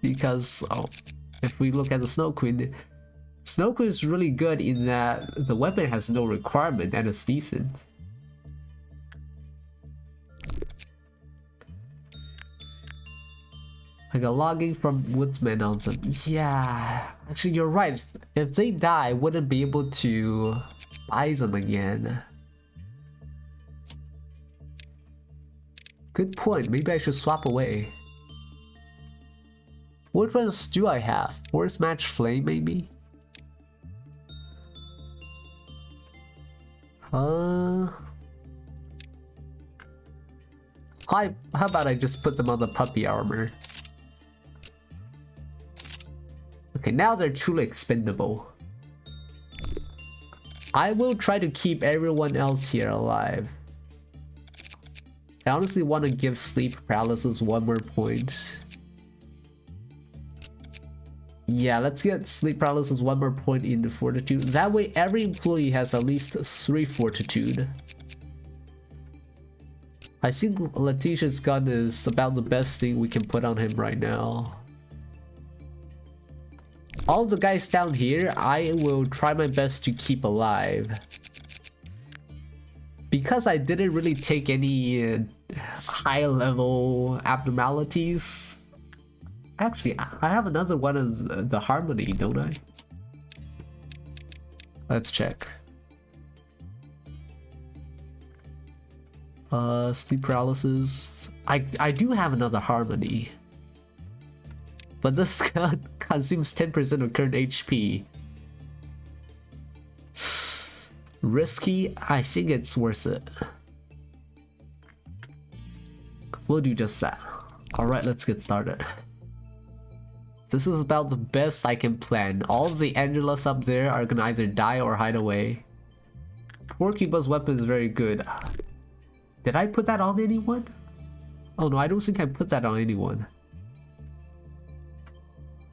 Because, oh, if we look at the Snow Queen is really good in that the weapon has no requirement and it's decent. I got logging from Woodsman on some. Yeah, actually you're right. If they die, I wouldn't be able to buy them again. Good point. Maybe I should swap away. What ones do I have? Force Match Flame, maybe? How about I just put them on the puppy armor? Okay, now they're truly expendable. I will try to keep everyone else here alive. I honestly want to give sleep paralysis 1 more point. Yeah, let's get sleep paralysis 1 more point in the fortitude. That way every employee has at least 3 fortitude. I think Letitia's gun is about the best thing we can put on him right now. All the guys down here, I will try my best to keep alive. Because I didn't really take any high level abnormalities. Actually, I have another one of the harmony, don't I? Let's check. Sleep paralysis. I do have another harmony. But this gun consumes 10% of current HP. Risky? I think it's worth it. We'll do just that. Alright, let's get started. This is about the best I can plan. All of the Angelas up there are gonna either die or hide away. Porcuba's weapon is very good. Did I put that on anyone? Oh no, I don't think I put that on anyone.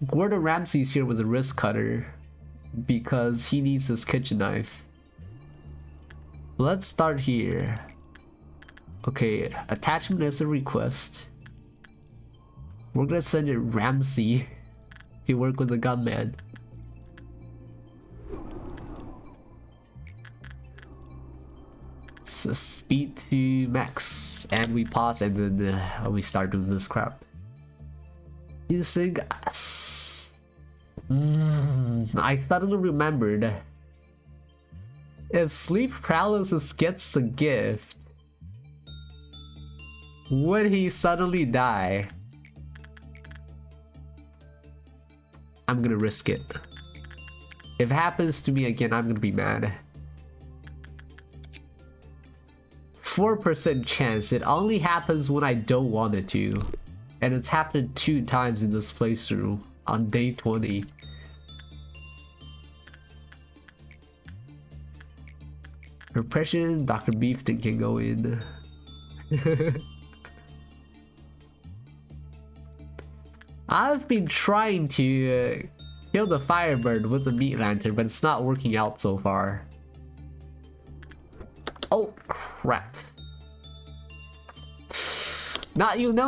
Gordon Ramsay's here with a wrist cutter because he needs his kitchen knife. Let's start here. Okay, attachment is a request. We're gonna send it Ramsay to work with the gunman. So speed to max, and we pause, and then we start doing this crap. Using I suddenly remembered. If sleep paralysis gets a gift, would he suddenly die? I'm gonna risk it. If it happens to me again, I'm gonna be mad. 4% chance. It only happens when I don't want it to. And it's happened 2 times in this playthrough on day 20. Repression, Dr. Beefton can go in. I've been trying to kill the Firebird with the meat lantern, but it's not working out so far. Oh crap. Not you. No.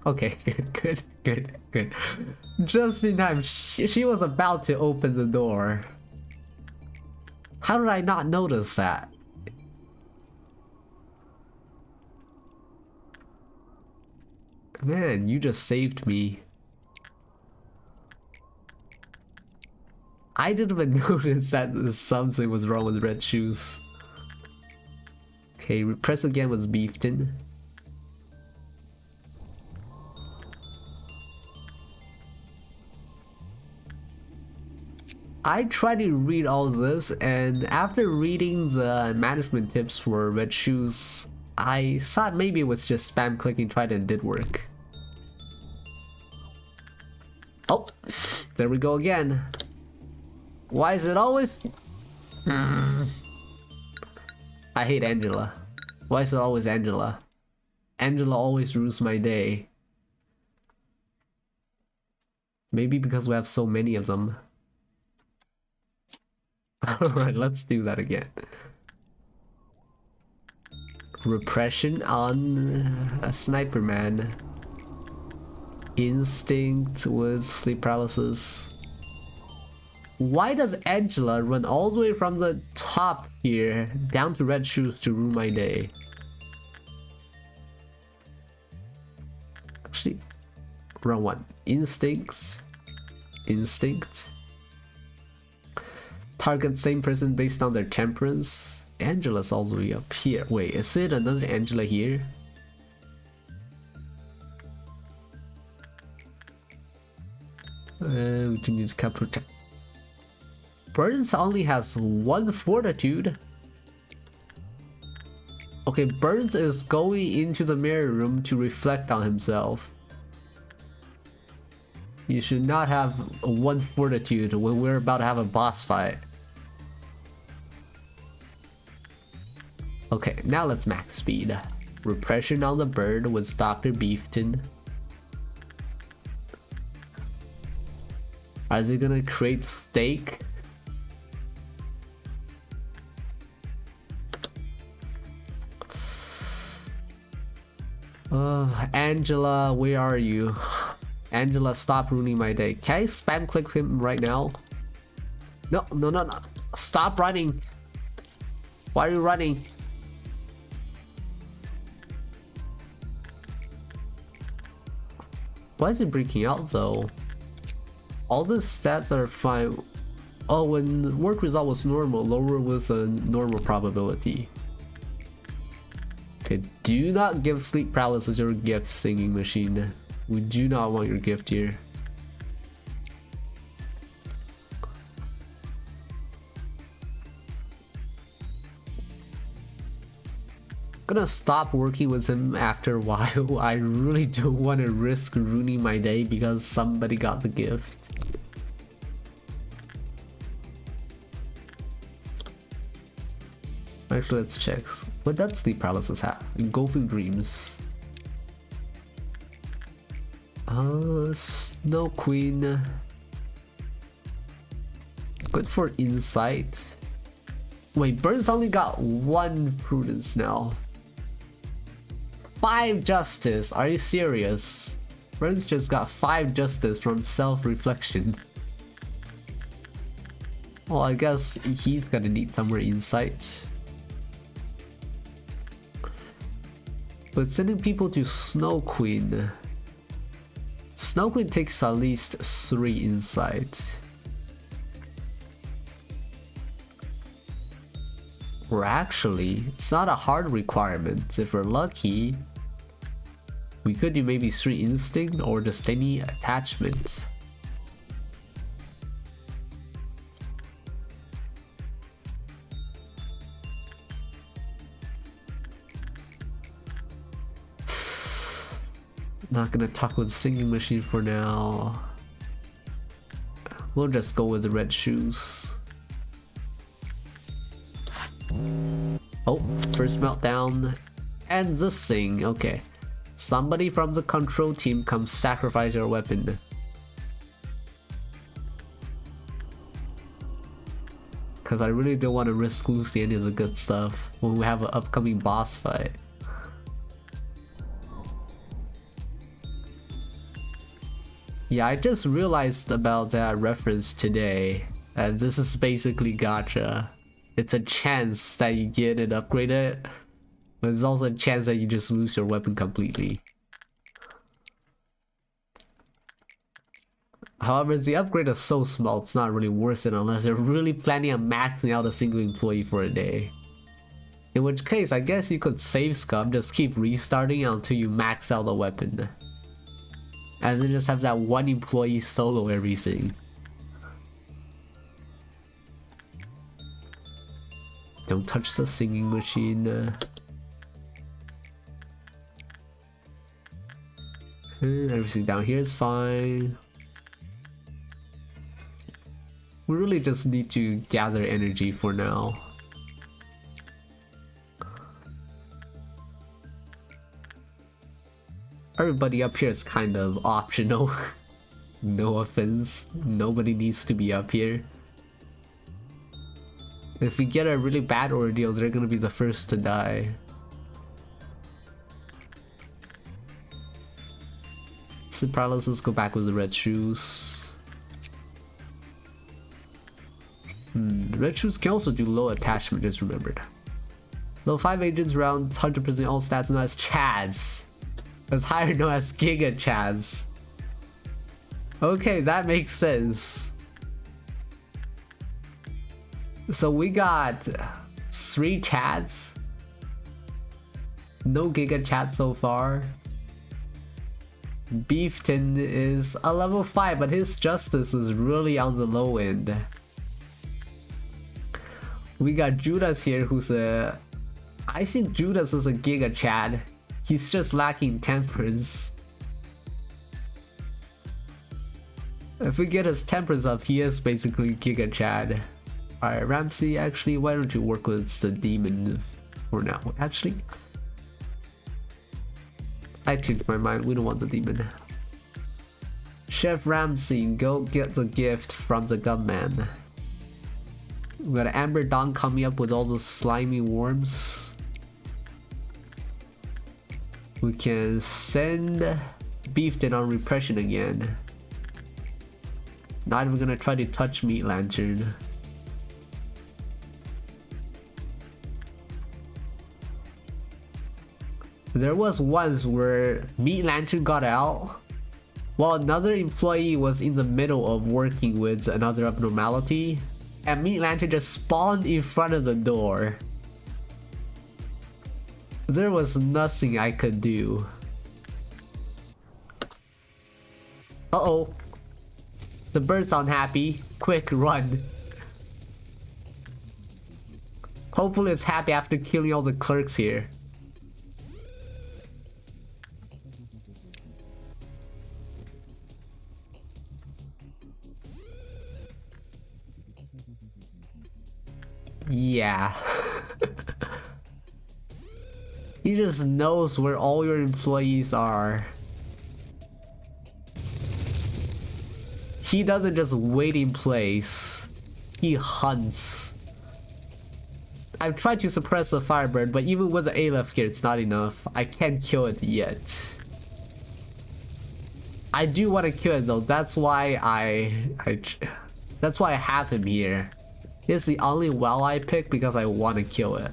Okay, good. Just in time. She was about to open the door. How did I not notice that? Man, you just saved me. I didn't even notice that something was wrong with Red Shoes. Okay, repress again was Beefton. I tried to read all this, and after reading the management tips for Red Shoes, I thought maybe it was just spam clicking tried and it did work. Oh, there we go again. Why is it always... I hate Angela. Why is it always Angela? Angela always ruins my day. Maybe because we have so many of them. Alright, let's do that again. Repression on a sniper man. Instinct with sleep paralysis. Why does Angela run all the way from the top here down to Red Shoes to ruin my day? Actually, wrong one. Instinct. Target same person based on their temperance. Angela's all the way up here. Wait, is it another Angela here? We do need to protect. Burns only has 1 fortitude. Okay, Burns is going into the mirror room to reflect on himself. You should not have 1 fortitude when we're about to have a boss fight. Okay, now let's max speed. Repression on the bird with Dr. Beefton. Is it gonna create steak? Angela, where are you? Angela, stop ruining my day. Can I spam click him right now? No, no, no, no. Stop running. Why are you running? Why is it breaking out though? All the stats are fine. Oh, when work result was normal, lower was a normal probability. Okay, do not give sleep paralysis your gift, singing machine. We do not want your gift here. Gonna stop working with him after a while. I really don't want to risk ruining my day because somebody got the gift. Actually, let's check. What does sleep paralysis have? Engulfing dreams. Snow Queen. Good for insight. Wait, Burns only got 1 prudence now. 5 justice. Are you serious? Burns just got 5 justice from self-reflection. Well, I guess he's gonna need some more insight. But sending people to Snow Queen. Snow Queen takes at least 3 insight. Or actually, it's not a hard requirement. If we're lucky, we could do maybe 3 instinct or just any attachment. Not gonna talk with singing machine for now. We'll just go with the red shoes. Oh, first meltdown ends the sing. Okay, somebody from the control team come sacrifice your weapon. Cause I really don't want to risk losing any of the good stuff when we have an upcoming boss fight. Yeah, I just realized about that reference today, and this is basically gacha. It's a chance that you get it upgraded, but it's also a chance that you just lose your weapon completely. However, the upgrade is so small, it's not really worth it unless you're really planning on maxing out a single employee for a day. In which case, I guess you could save scum, just keep restarting until you max out the weapon. And then just have that one employee solo everything. Don't touch the singing machine. Everything down here is fine. We really just need to gather energy for now. Everybody up here is kind of optional. No offense, nobody needs to be up here. If we get a really bad ordeal, they're gonna be the first to die. Sleep paralysis, go back with the red shoes. Red shoes can also do low attachment, just remembered. Level 5 agents around 100% all stats known as Chads. It's higher known as Giga Chads. Okay, that makes sense. So we got 3 Chads. No Giga Chad so far. Beefton is a level 5, but his justice is really on the low end. We got Judas here, who's a... I think Judas is a Giga Chad. He's just lacking temperance. If we get his temperance up, he is basically Giga Chad. Alright, Ramsey, actually, why don't you work with the demon? for now. Actually, I changed my mind. We don't want the demon. Chef Ramsay, go get the gift from the gunman. We got an Amber Dawn coming up with all those slimy worms. We can send Beefton on repression again. Not even gonna try to touch Meat Lantern. There was once where Meat Lantern got out while another employee was in the middle of working with another abnormality, and Meat Lantern just spawned in front of the door. There was nothing I could do. Uh-oh. The bird's unhappy. Quick, run. Hopefully it's happy after killing all the clerks here. Yeah. He just knows where all your employees are. He doesn't just wait in place. He hunts. I've tried to suppress the Firebird, but even with the Aleph here, it's not enough. I can't kill it yet. I do want to kill it though. That's why that's why I have him here. It's the only well I pick because I want to kill it.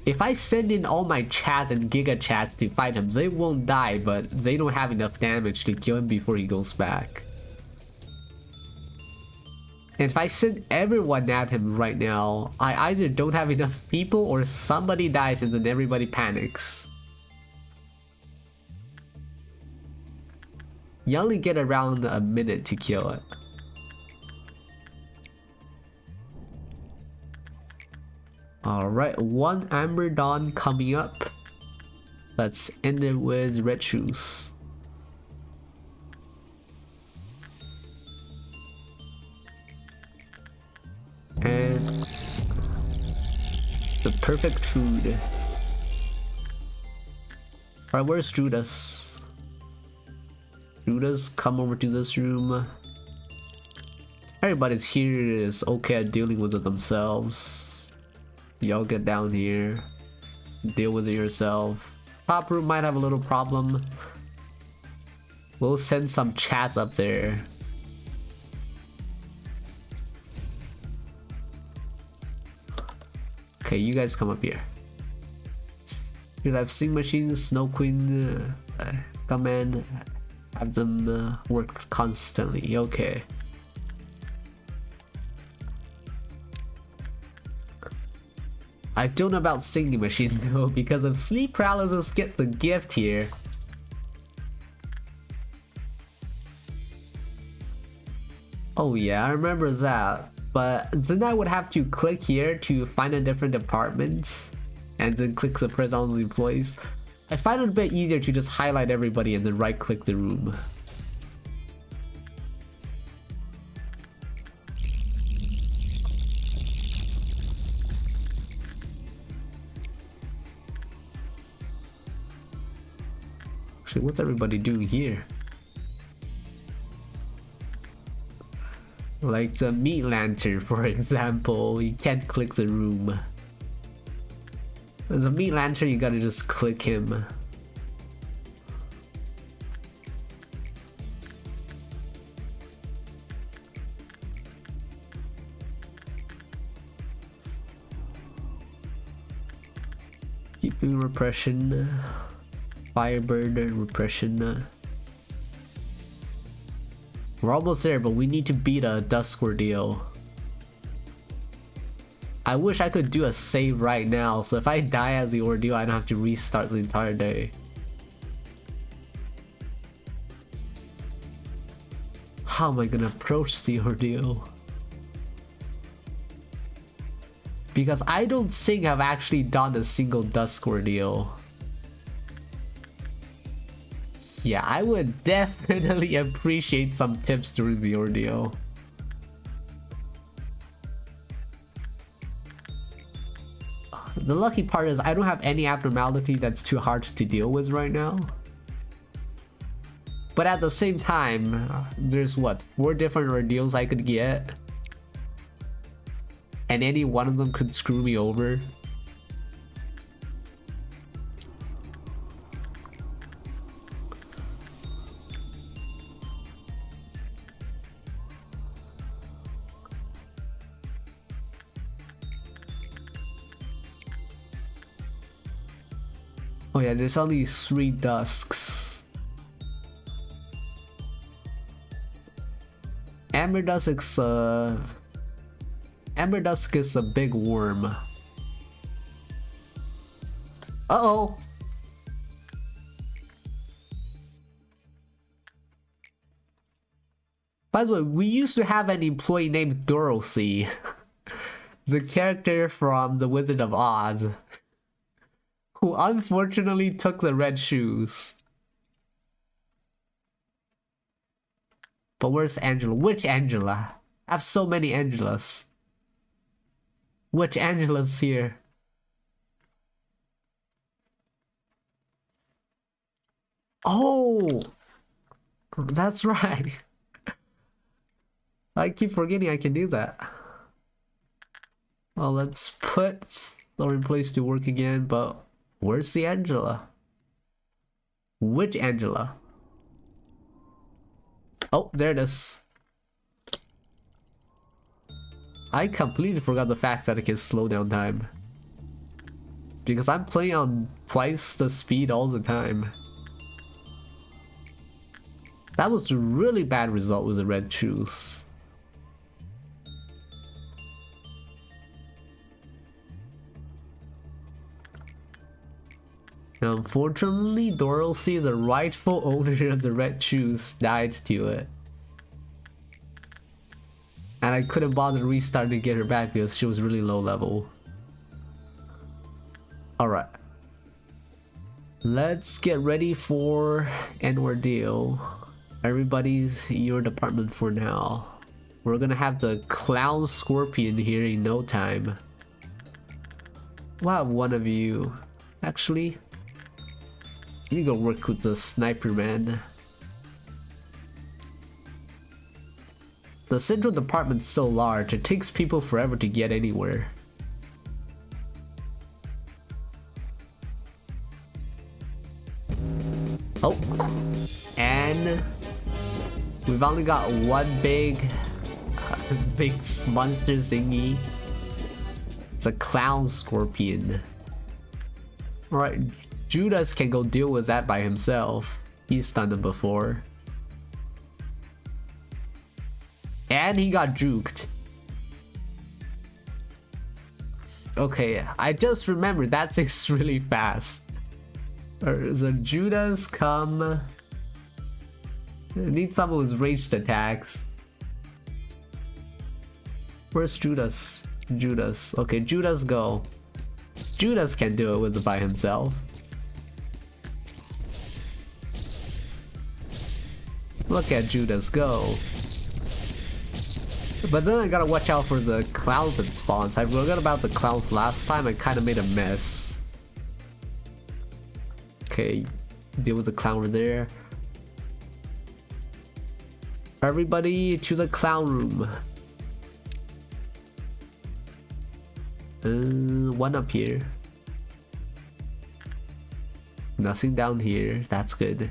If I send in all my chats and Giga chats to fight him, they won't die, but they don't have enough damage to kill him before he goes back. And if I send everyone at him right now, I either don't have enough people or somebody dies and then everybody panics. You only get around a minute to kill it. Alright, one Amber Dawn coming up. Let's end it with Red Shoes. And the perfect food. Alright, where's Judas? Judas, come over to this room. Everybody's here is okay at dealing with it themselves. Y'all get down here. Deal with it yourself. Top room might have a little problem. We'll send some chats up there. Okay, you guys come up here. You'll have Sing Machine, Snow Queen, Command. Have them work constantly. Okay. I don't know about Singing Machine though, because if Sleep Paralysis get the gift here. Oh yeah, I remember that. But then I would have to click here to find a different department and then click suppress on the employees. I find it a bit easier to just highlight everybody and then right click the room. Actually, what's everybody doing here? Like the Meat Lantern, for example, you can't click the room. There's a Meat Lantern, you gotta just click him. Keeping repression. Firebird repression. We're almost there, but we need to beat a Dusk Ordeal. I wish I could do a save right now, so if I die as the ordeal, I don't have to restart the entire day. How am I gonna approach the ordeal? Because I don't think I've actually done a single Dusk Ordeal. Yeah, I would definitely appreciate some tips during the ordeal. The lucky part is I don't have any abnormality that's too hard to deal with right now. But at the same time, there's what, 4 different ordeals I could get? And any one of them could screw me over. Oh yeah, there's only 3 dusks. Amber Dusk is a big worm. Uh-oh! By the way, we used to have an employee named Dorothy. The character from The Wizard of Oz. Who unfortunately took the red shoes. But where's Angela? Which Angela? I have so many Angelas. Which Angela's here? Oh! That's right. I keep forgetting I can do that. Well, let's put our employees to work again, but where's the Angela? Which Angela? Oh, there it is. I completely forgot the fact that it can slow down time. Because I'm playing on twice the speed all the time. That was a really bad result with the red shoes. Unfortunately, Dorothy, the rightful owner of the red shoes, died to it. And I couldn't bother restarting to get her back because she was really low level. Alright. Let's get ready for an ordeal. Everybody's in your department for now. We're gonna have the clown scorpion here in no time. Wow, one of you. Actually, you go work with the sniper man. The central department's so large, it takes people forever to get anywhere. Oh, and we've only got one big monster thingy. It's a clown scorpion. Alright, Judas can go deal with that by himself. He's done it before. And he got juked. Okay, I just remembered that thing's really fast. So Judas come. I need someone with ranged attacks. Where's Judas? Judas. Okay, Judas go. Judas can do it with it by himself. Look at Judas go. But then I gotta watch out for the clowns that spawns. I forgot about the clowns last time. I kind of made a mess. Okay, deal with the clown over there. Everybody to the clown room. One up here. Nothing down here. That's good.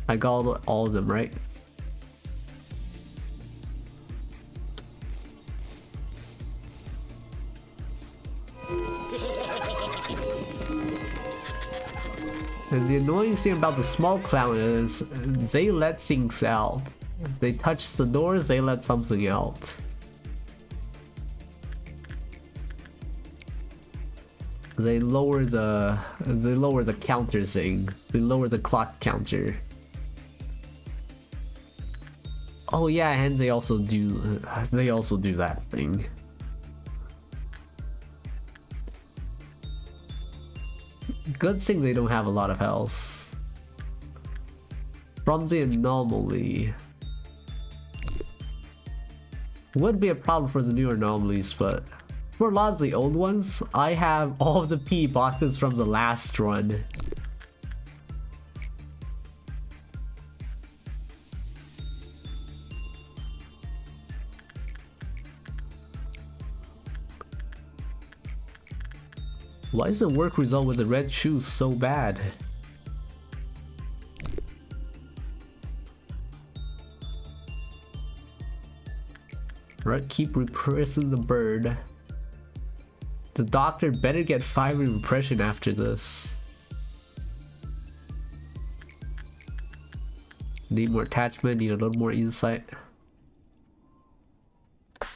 I got all of them, right? And the annoying thing about the small clown is they let things out. They touch the doors, they let something out. They lower the counter thing. They lower the clock counter. Oh yeah, and they also do that thing. Good thing they don't have a lot of health. From the anomaly. Would be a problem for the new anomalies, but For lots of the old ones, I have all of the PE boxes from the last run. Why is the work result with the red shoes so bad? Right, keep repressing the bird. The doctor better get 5 repression after this. Need more attachment, need a little more insight. So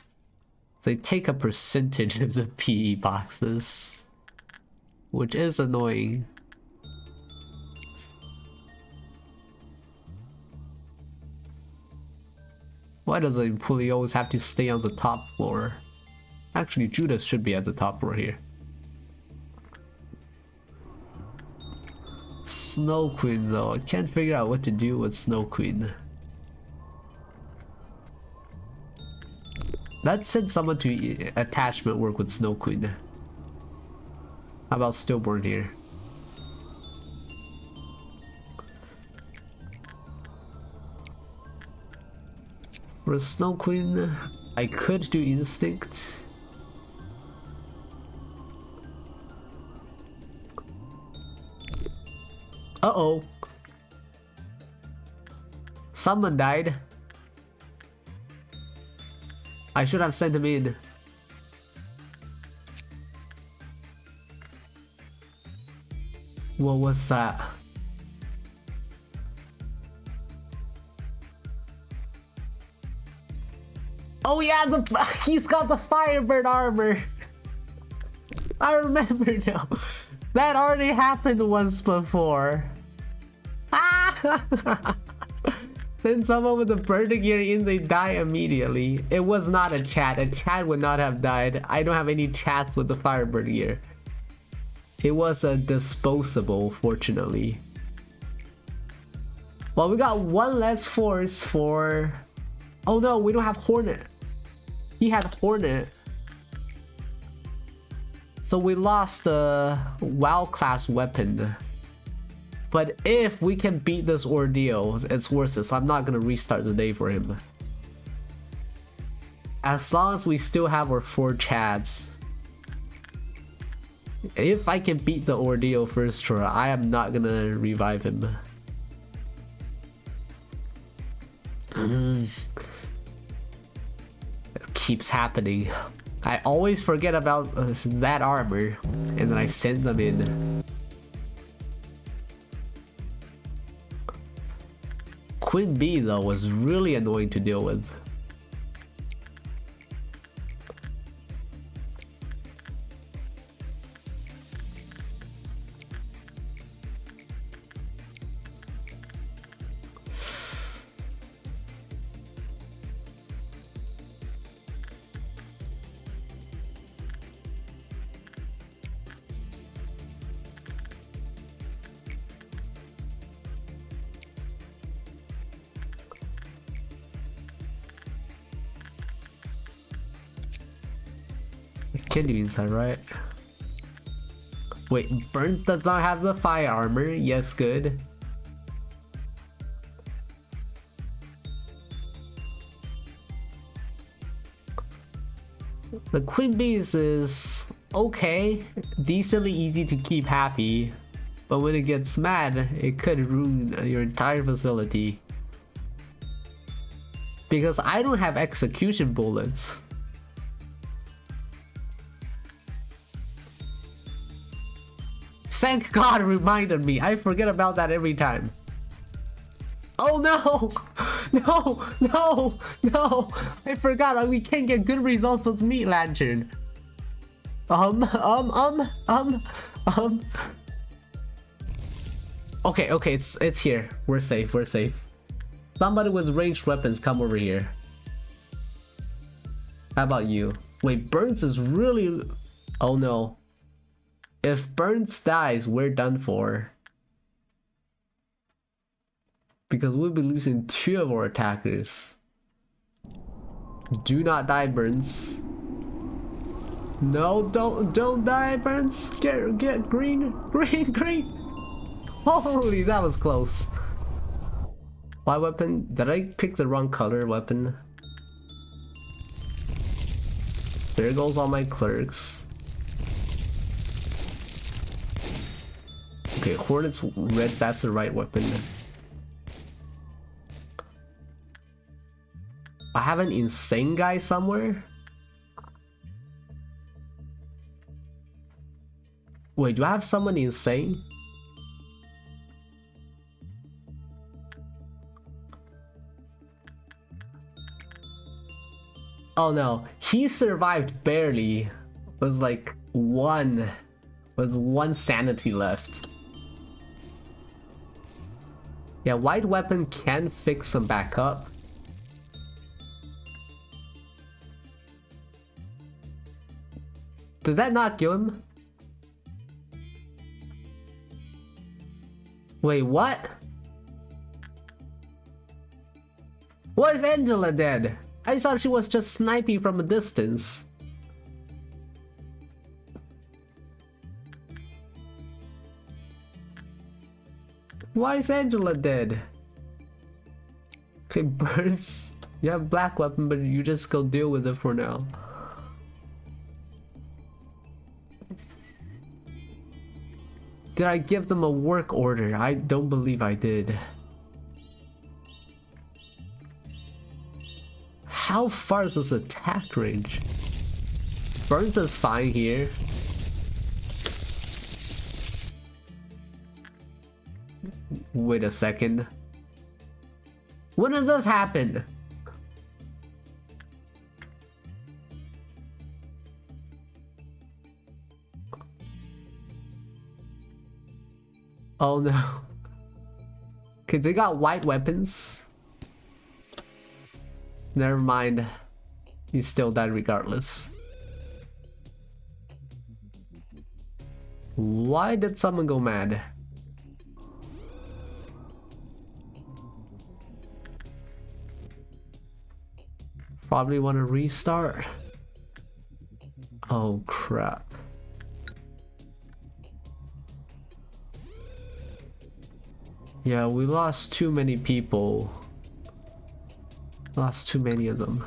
they take a percentage of the PE boxes, which is annoying. Why does the employee always have to stay on the top floor? Actually, Judas should be at the top floor here. Snow Queen though, I can't figure out what to do with Snow Queen. Let's send someone to attachment work with Snow Queen. How about Stillborn here? For Snow Queen, I could do Instinct. Uh-oh. Someone died. I should have sent him in. What was that? Oh yeah, he's got the Firebird armor. I remember now. That already happened once before. Ah! Send someone with the bird gear in, they die immediately. It was not a chat. A chat would not have died. I don't have any chats with the Firebird gear. It was a disposable, fortunately. Well, we got one less force for... Oh no, we don't have Hornet. He had Hornet. So we lost the WoW class weapon. But if we can beat this ordeal, it's worth it. So I'm not gonna restart the day for him. As long as we still have our 4 chads. If I can beat the ordeal first try, I am not gonna revive him. It keeps happening. I always forget about that armor, and then I send them in. Queen Bee though was really annoying to deal with. Can do inside, right? Wait, Burns does not have the fire armor. Yes, good. The Queen Bees is okay, decently easy to keep happy, but when it gets mad, it could ruin your entire facility. Because I don't have execution bullets. Thank God it reminded me. I forget about that every time. Oh no! No! No! No! I forgot we can't get good results with Meat Lantern. Okay, it's here. We're safe, we're safe. Somebody with ranged weapons, come over here. How about you? Wait, Burns is really... Oh no. If Burns dies, we're done for. Because we'll be losing 2 of our attackers. Do not die, Burns. No, don't die, Prince. Get green. Holy, that was close. Why weapon? Did I pick the wrong color weapon? There goes all my clerks. Okay, Hornet's red, that's the right weapon. I have an insane guy somewhere? Wait, do I have someone insane? Oh no, he survived barely. Was like one sanity left. Yeah, white weapon can fix him back up. Does that not kill him? Wait, what? Why is Angela dead? I thought she was just sniping from a distance. Why is Angela dead? Okay, birds. You have black weapon, but you just go deal with it for now. Did I give them a work order? I don't believe I did. How far is this attack range? Burns is fine here. Wait a second. When does this happen? Oh no. Okay, they got white weapons. Never mind. He still died regardless. Why did someone go mad? Probably want to restart. Oh crap. Yeah, we lost too many people. Lost too many of them.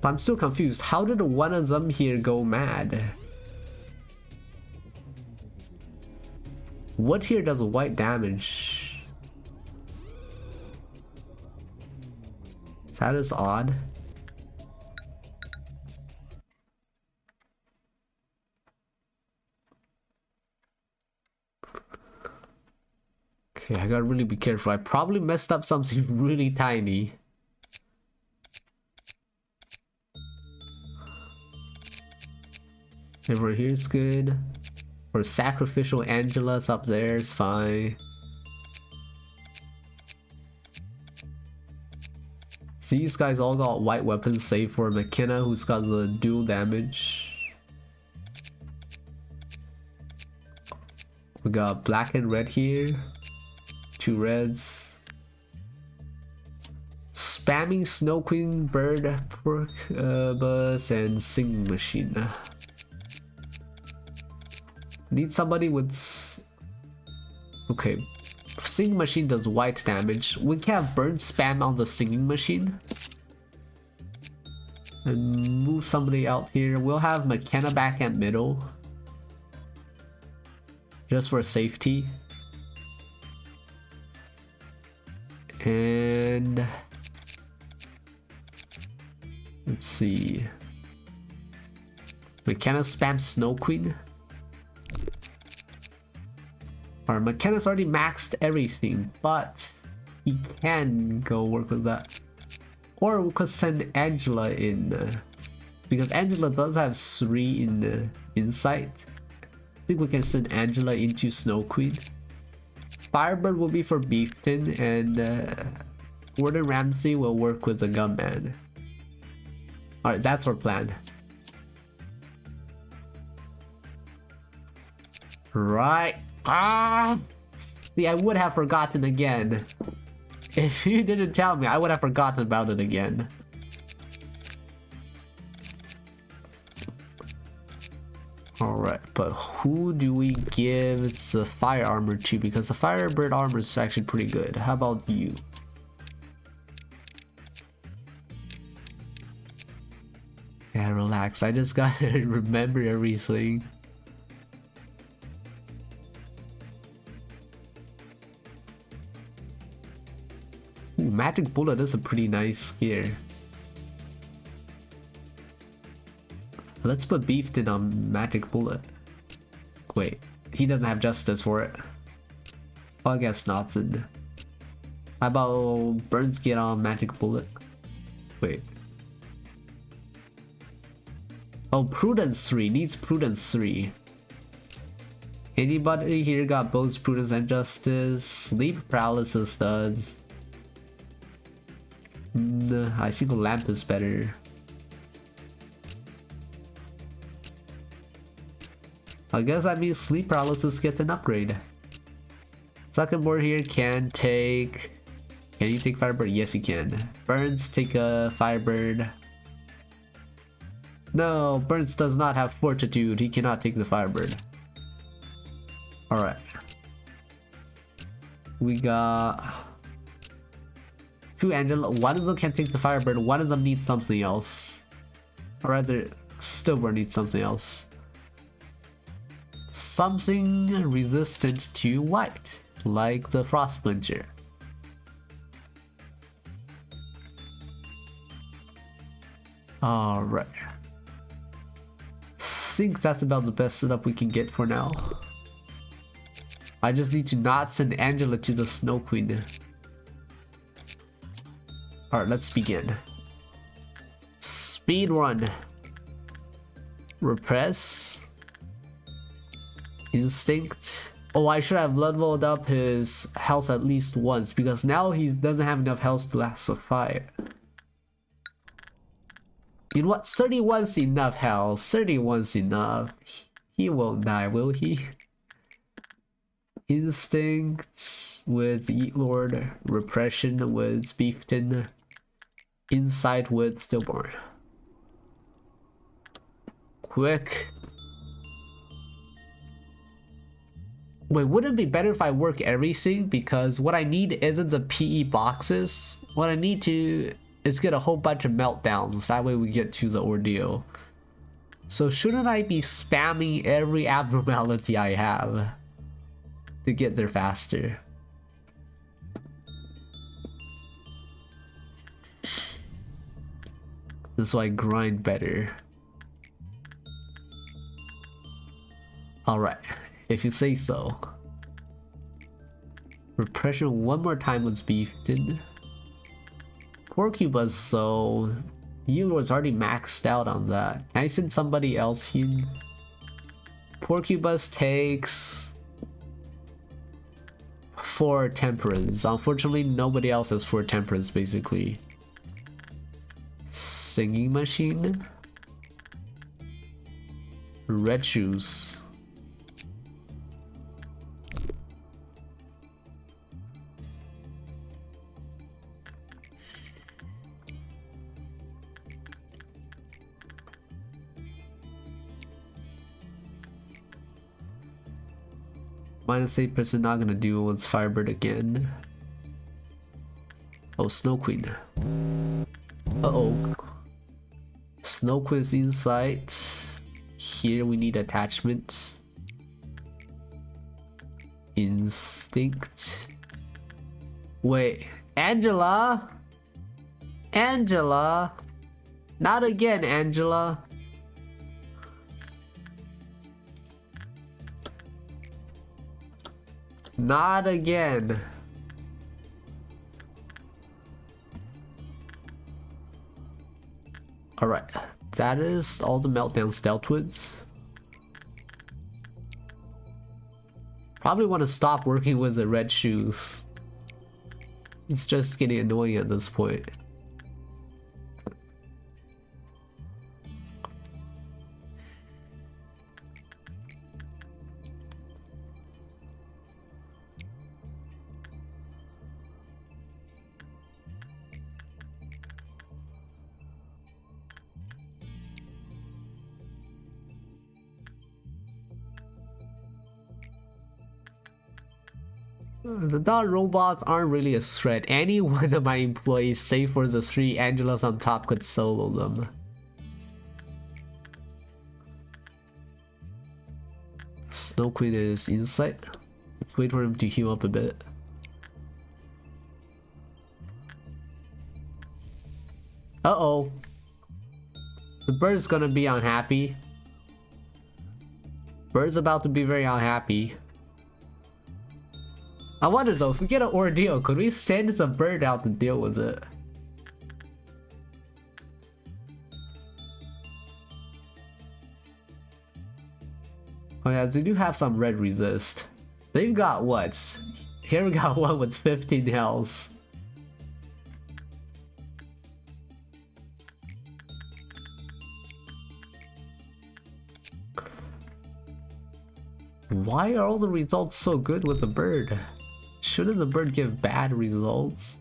But I'm still confused. How did one of them here go mad? What here does white damage? That is odd. Okay, I gotta really be careful. I probably messed up something really tiny. Over here's good. Or sacrificial Angela's up there is fine. These guys all got white weapons save for McKenna, who's got the dual damage. We got black and red here. 2 reds. Spamming Snow Queen, Bird, Pork, Bus, and Sing Machine. Need somebody with... Okay. Singing Machine does white damage. We can have Burn spam on the Singing Machine. And move somebody out here. We'll have McKenna back at middle. Just for safety. And... let's see. McKenna spam Snow Queen. Or McKenna's already maxed everything, but he can go work with that. Or we could send Angela in. Because Angela does have 3 in insight. I think we can send Angela into Snow Queen. Firebird will be for Beefton, and Gordon Ramsay will work with the Gunman. Alright, that's our plan. Right. See, I would have forgotten again. If you didn't tell me, I would have forgotten about it again. Alright, but who do we give the fire armor to? Because the firebird armor is actually pretty good. How about you? Yeah, relax. I just gotta remember everything. Ooh, magic bullet is a pretty nice gear. Let's put Beefton on magic bullet. Wait, he doesn't have justice for it. Well, I guess not then. How about Burns get on magic bullet? Wait. Oh, Prudence 3. Needs Prudence 3. Anybody here got both Prudence and Justice? Sleep Paralysis does. I think Lamp is better. I guess that means Sleep Paralysis gets an upgrade. Second board here can take... Can you take Firebird? Yes, you can. Burns, take a Firebird. No, Burns does not have Fortitude. He cannot take the Firebird. Alright. We got... 2 Angela. One of them can take the Firebird. One of them needs something else. Or rather, Stillborn needs something else. Something resistant to white, like the Frost Splinter. Alright. Think that's about the best setup we can get for now. I just need to not send Angela to the Snow Queen. Alright, let's begin. Speed run. Repress. Instinct. Oh, I should have leveled up his health at least once because now he doesn't have enough health to last a fire. You know what? 31's enough health. 31's enough. He won't die, will he? Instinct with Eat Lord. Repression with Beefton. Insight with Stillborn. Quick. Wait, wouldn't it be better if I work everything? Because what I need isn't the PE boxes. What I need to is get a whole bunch of meltdowns. That way we get to the ordeal. So shouldn't I be spamming every abnormality I have to get there faster? So I grind better. Alright, if you say so. Repression one more time was Beefton. Porcubus, so Yulor's already maxed out on that. Can I send somebody else in? Porcubus takes 4 temperance. Unfortunately, nobody else has 4 temperance basically. Singing machine. Red shoes. -8% not gonna do once Firebird again. Oh, Snow Queen. Uh-oh. Snow Queen's Insight. Here we need attachment. Instinct. Wait, Angela? Angela? Not again, Angela. Not again. Alright, that is all the meltdowns dealt with. Probably want to stop working with the red shoes. It's just getting annoying at this point. The dog robots aren't really a threat. Any one of my employees, save for the 3 Angelas on top, could solo them. Snow Queen is inside. Let's wait for him to heal up a bit. Uh-oh. The bird's gonna be unhappy. Bird's about to be very unhappy. I wonder though, if we get an ordeal, could we send the bird out to deal with it? Oh yeah, they do have some red resist. They've got what? Here we got one with 15 health. Why are all the results so good with the bird? Shouldn't the bird give bad results?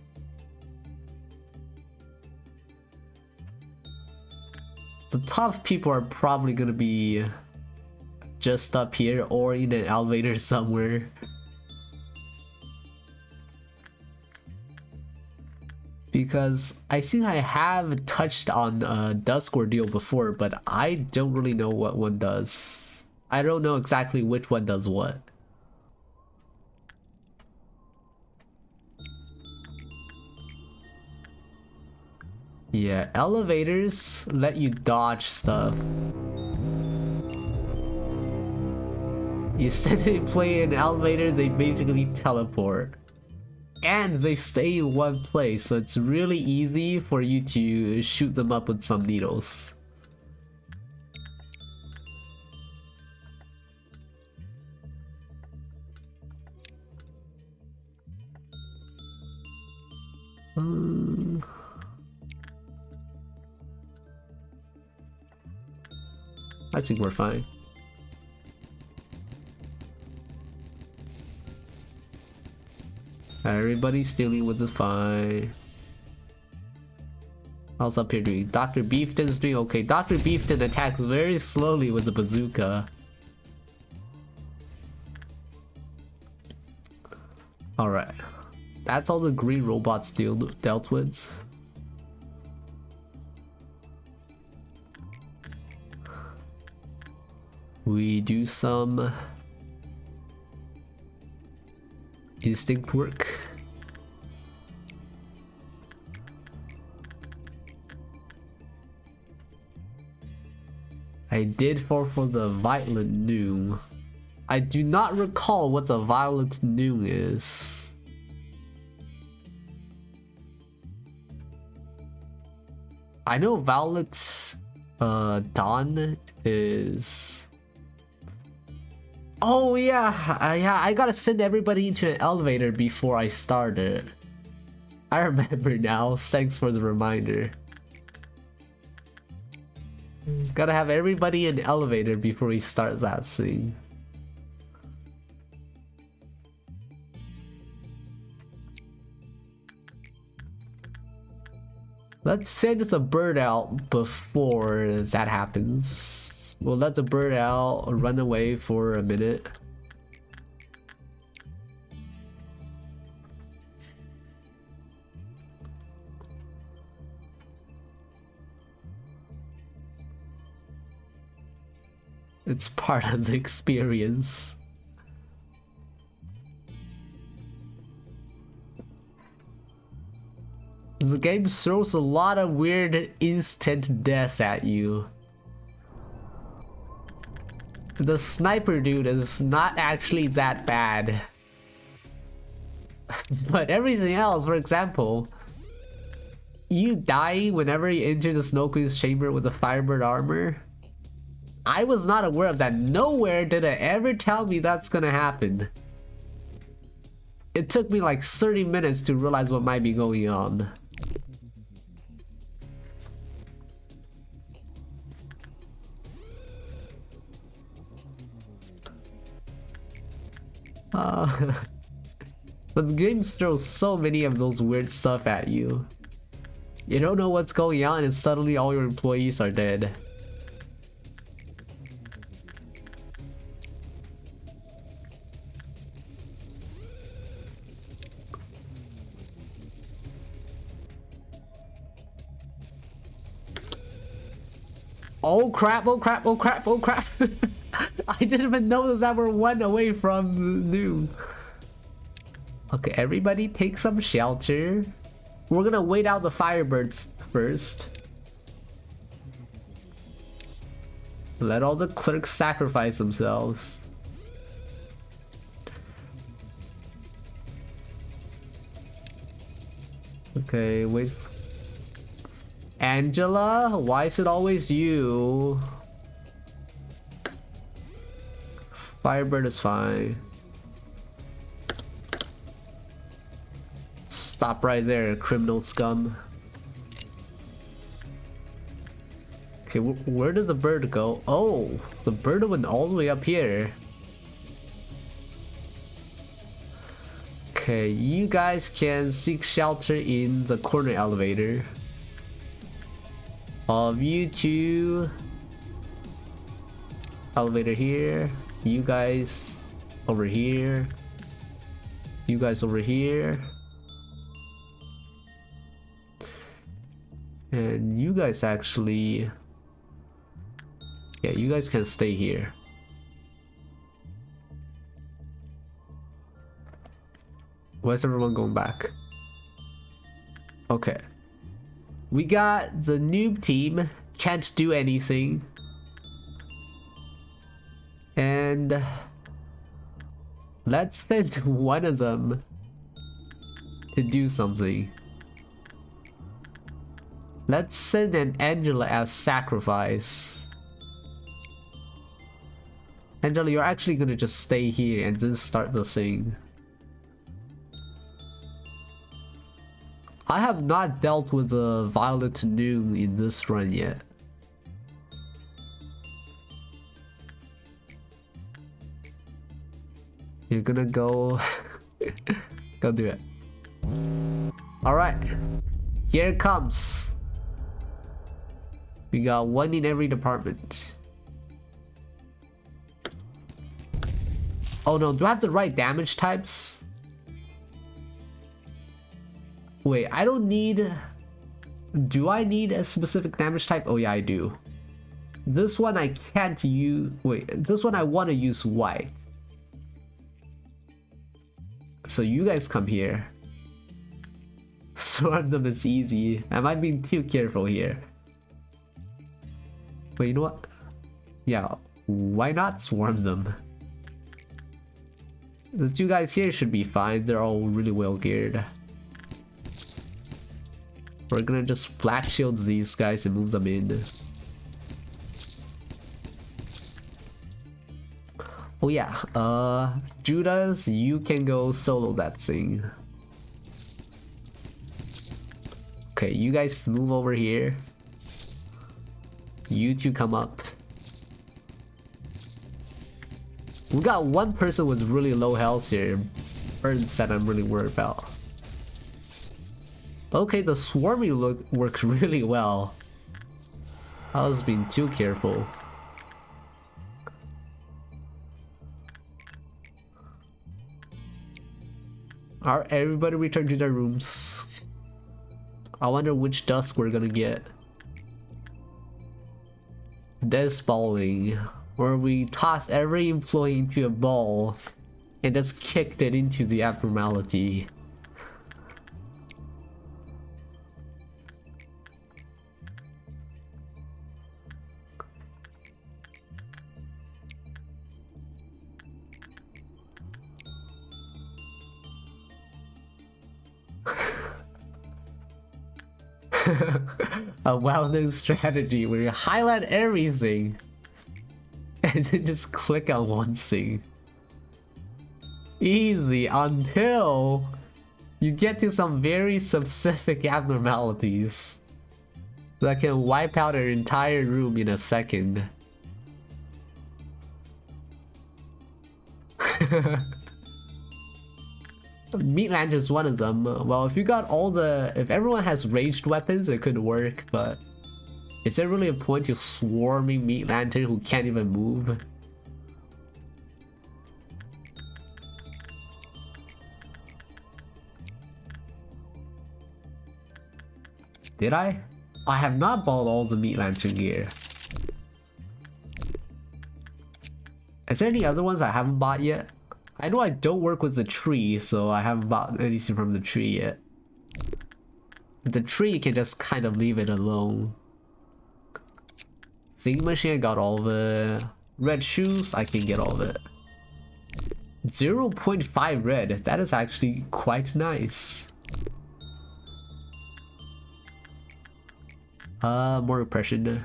The top people are probably gonna be just up here or in an elevator somewhere. Because I think I have touched on Dusk Ordeal before, but I don't really know what one does. I don't know exactly which one does what. Yeah, elevators let you dodge stuff. You send a play in elevators, they basically teleport. And they stay in one place, so it's really easy for you to shoot them up with some needles. I think we're fine. Everybody's dealing with this fine. How's up here doing? Dr. Beefton's doing okay. Dr. Beefton attacks very slowly with the bazooka. Alright. That's all the green robots dealt with. We do some instinct work. I did fall for the violent noon. I do not recall what the violent noon is. I know Violet Dawn is... Oh yeah, I gotta send everybody into an elevator before I start it. I remember now, thanks for the reminder. Gotta have everybody in the elevator before we start that thing. Let's send a bird out before that happens. We'll let the bird out, run away for a minute. It's part of the experience. The game throws a lot of weird instant deaths at you. The sniper dude is not actually that bad. But everything else, for example, you die whenever you enter the Snow Queen's chamber with the Firebird armor. I was not aware of that. Nowhere did it ever tell me that's gonna happen. It took me like 30 minutes to realize what might be going on. But the game throws so many of those weird stuff at you. You don't know what's going on and suddenly all your employees are dead. Oh crap, oh crap, oh crap, oh crap. I didn't even notice that we're one away from new. Okay, everybody take some shelter. We're gonna wait out the firebirds first. Let all the clerks sacrifice themselves. Okay, wait. Angela, why is it always you? Firebird is fine. Stop right there, criminal scum. Okay, where did the bird go? Oh, the bird went all the way up here. Okay, you guys can seek shelter in the corner elevator. All of you two. Elevator here. You guys over here. You guys over here. And you guys actually... Yeah, you guys can stay here. Where's everyone going back? Okay. We got the noob team. Can't do anything. And... let's send one of them to do something. Let's send an Angela as sacrifice. Angela, you're actually gonna just stay here and then start the thing. I have not dealt with the Violet Noon in this run yet. You're gonna go... go do it. Alright. Here it comes. We got one in every department. Oh no, do I have the right damage types? Wait, I don't need... Do I need a specific damage type? Oh yeah, I do. This one I can't use... Wait, this one I want to use white. So you guys come here. Swarm them is easy. Am I being too careful here? Wait, you know what? Yeah, why not swarm them? The two guys here should be fine. They're all really well geared. We're gonna just black shield these guys and move them in. Oh yeah, Judas, you can go solo that thing. Okay, you guys move over here. You two come up. We got one person with really low health here. Burns that I'm really worried about. Okay, the swarming look works really well. I was being too careful. Alright, everybody return to their rooms. I wonder which dusk we're gonna get. Death balling, where we toss every employee into a ball and just kicked it into the abnormality. A well-known strategy where you highlight everything and then just click on one thing. Easy until you get to some very specific abnormalities that can wipe out an entire room in a second. Meat Lantern is one of them. Well, if you got all the... If everyone has ranged weapons, it could work, but... Is there really a point to swarming Meat Lantern who can't even move? Did I? I have not bought all the Meat Lantern gear. Is there any other ones I haven't bought yet? I know I don't work with the tree, so I haven't bought anything from the tree yet. The tree, you can just kind of leave it alone. Singing machine, I got all of it. Red shoes, I can get all of it. 0.5 red, that is actually quite nice. More repression.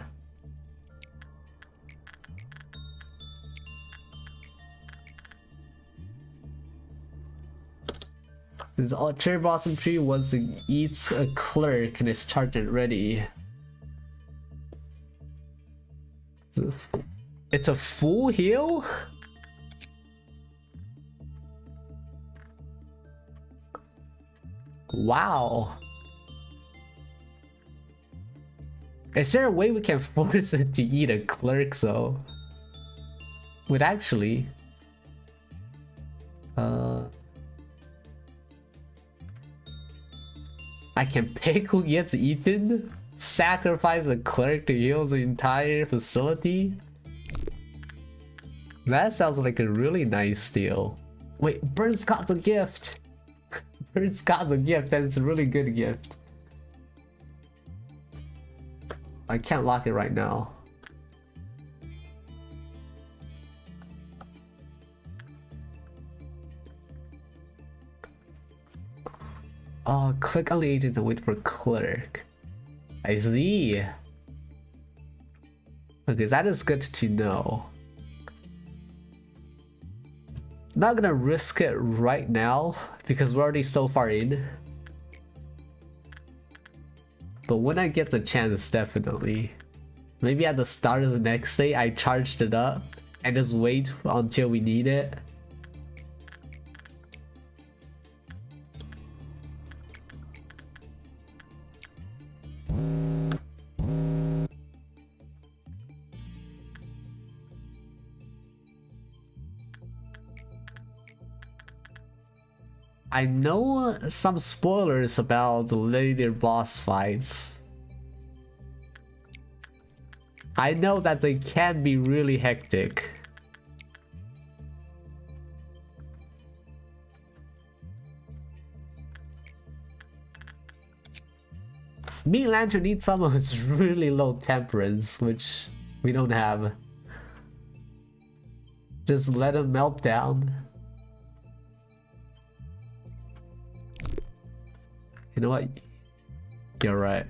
This cherry blossom tree once it eats a clerk and is charged and ready. It's a full heal? Wow. Is there a way we can force it to eat a clerk though? Would actually. I can pick who gets eaten? Sacrifice a clerk to heal the entire facility? That sounds like a really nice deal. Wait, Bird's got the gift! Bird's got the gift, and it's a really good gift. I can't lock it right now. Oh, click on the agent and wait for clerk. I see. Okay, that is good to know. Not gonna risk it right now because we're already so far in. But when I get the chance, definitely. Maybe at the start of the next day, I charged it up and just wait until we need it. I know some spoilers about the later boss fights. I know that they can be really hectic. Meat Lantern needs someone who's really low temperance, which we don't have. Just let him melt down. You know what? You're right.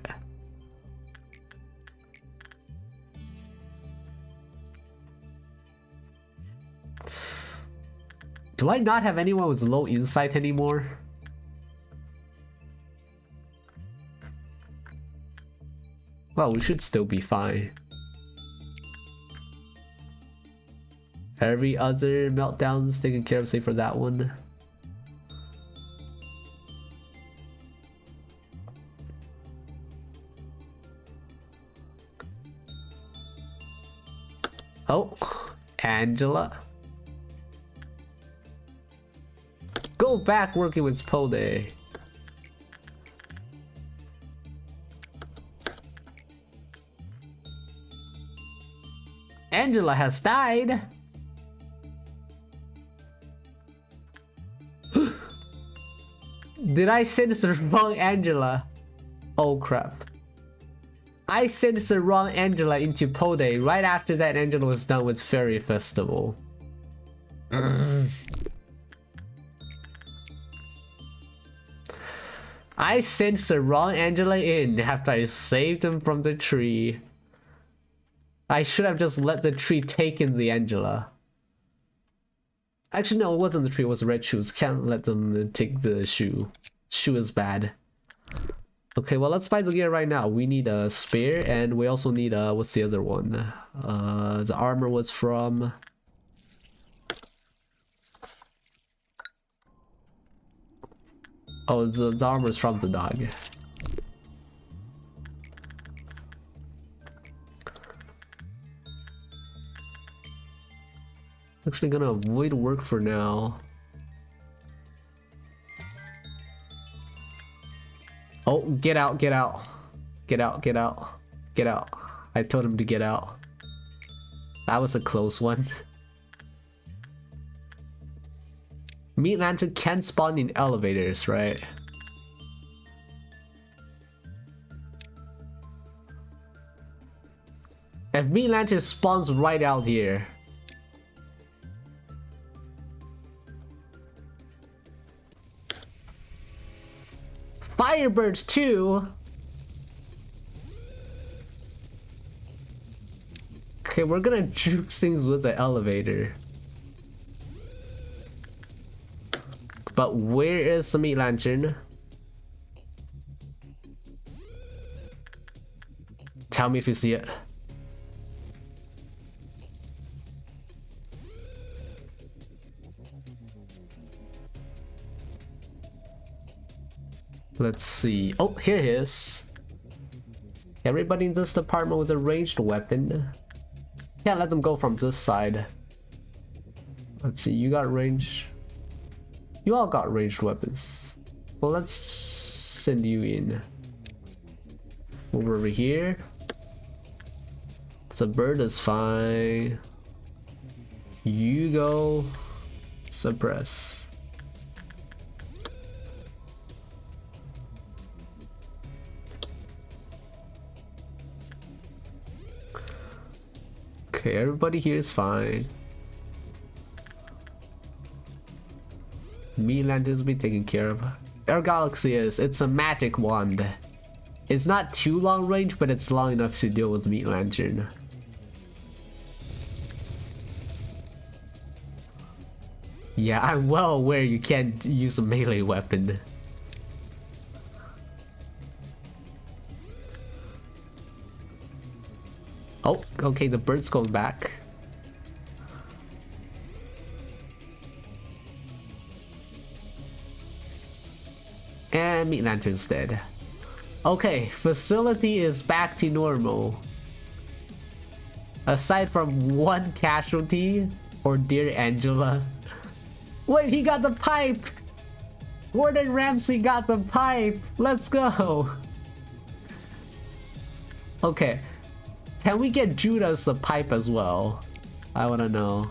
Do I not have anyone with low insight anymore? Well, we should still be fine. Every other meltdown's taken care of, save for that one. Oh, Angela. Go back working with Pode. Angela has died. Did I send the wrong Angela? Oh crap. I sent the wrong Angela into Pode right after that Angela was done with Fairy Festival. I sent the wrong Angela in after I saved him from the tree. I should have just let the tree take in the Angela. Actually, no, it wasn't the tree, it was the red shoes. Can't let them take the shoe. Shoe is bad. Okay, well, let's buy the gear right now. We need a spear, and we also need what's the other one? The armor was from... Oh, the armor is from the dog. Actually gonna avoid work for now. Oh, get out, get out. Get out, get out. Get out. I told him to get out. That was a close one. Meat lantern can spawn in elevators, right? If meat lantern spawns right out here. Firebirds too. Okay, we're gonna juke things with the elevator. But where is the meat lantern? Tell me if you see it. Let's see. Oh, here he is. Everybody in this department with a ranged weapon. Yeah, let them go from this side. Let's see, you got range. You all got ranged weapons. Well, let's send you in. Over here. The bird is fine. You go. Suppress. Okay, everybody here is fine. Me lanterns be taken care of. Our galaxy it's a magic wand. It's not too long range, but it's long enough to deal with meat lantern. Yeah, I'm well aware you can't use a melee weapon. Oh, okay, the bird's going back. And meat lantern's dead. Okay, facility is back to normal. Aside from one casualty, or dear Angela. Wait, he got the pipe! Gordon Ramsay got the pipe! Let's go! Okay. Can we get Judas the pipe as well? I wanna know.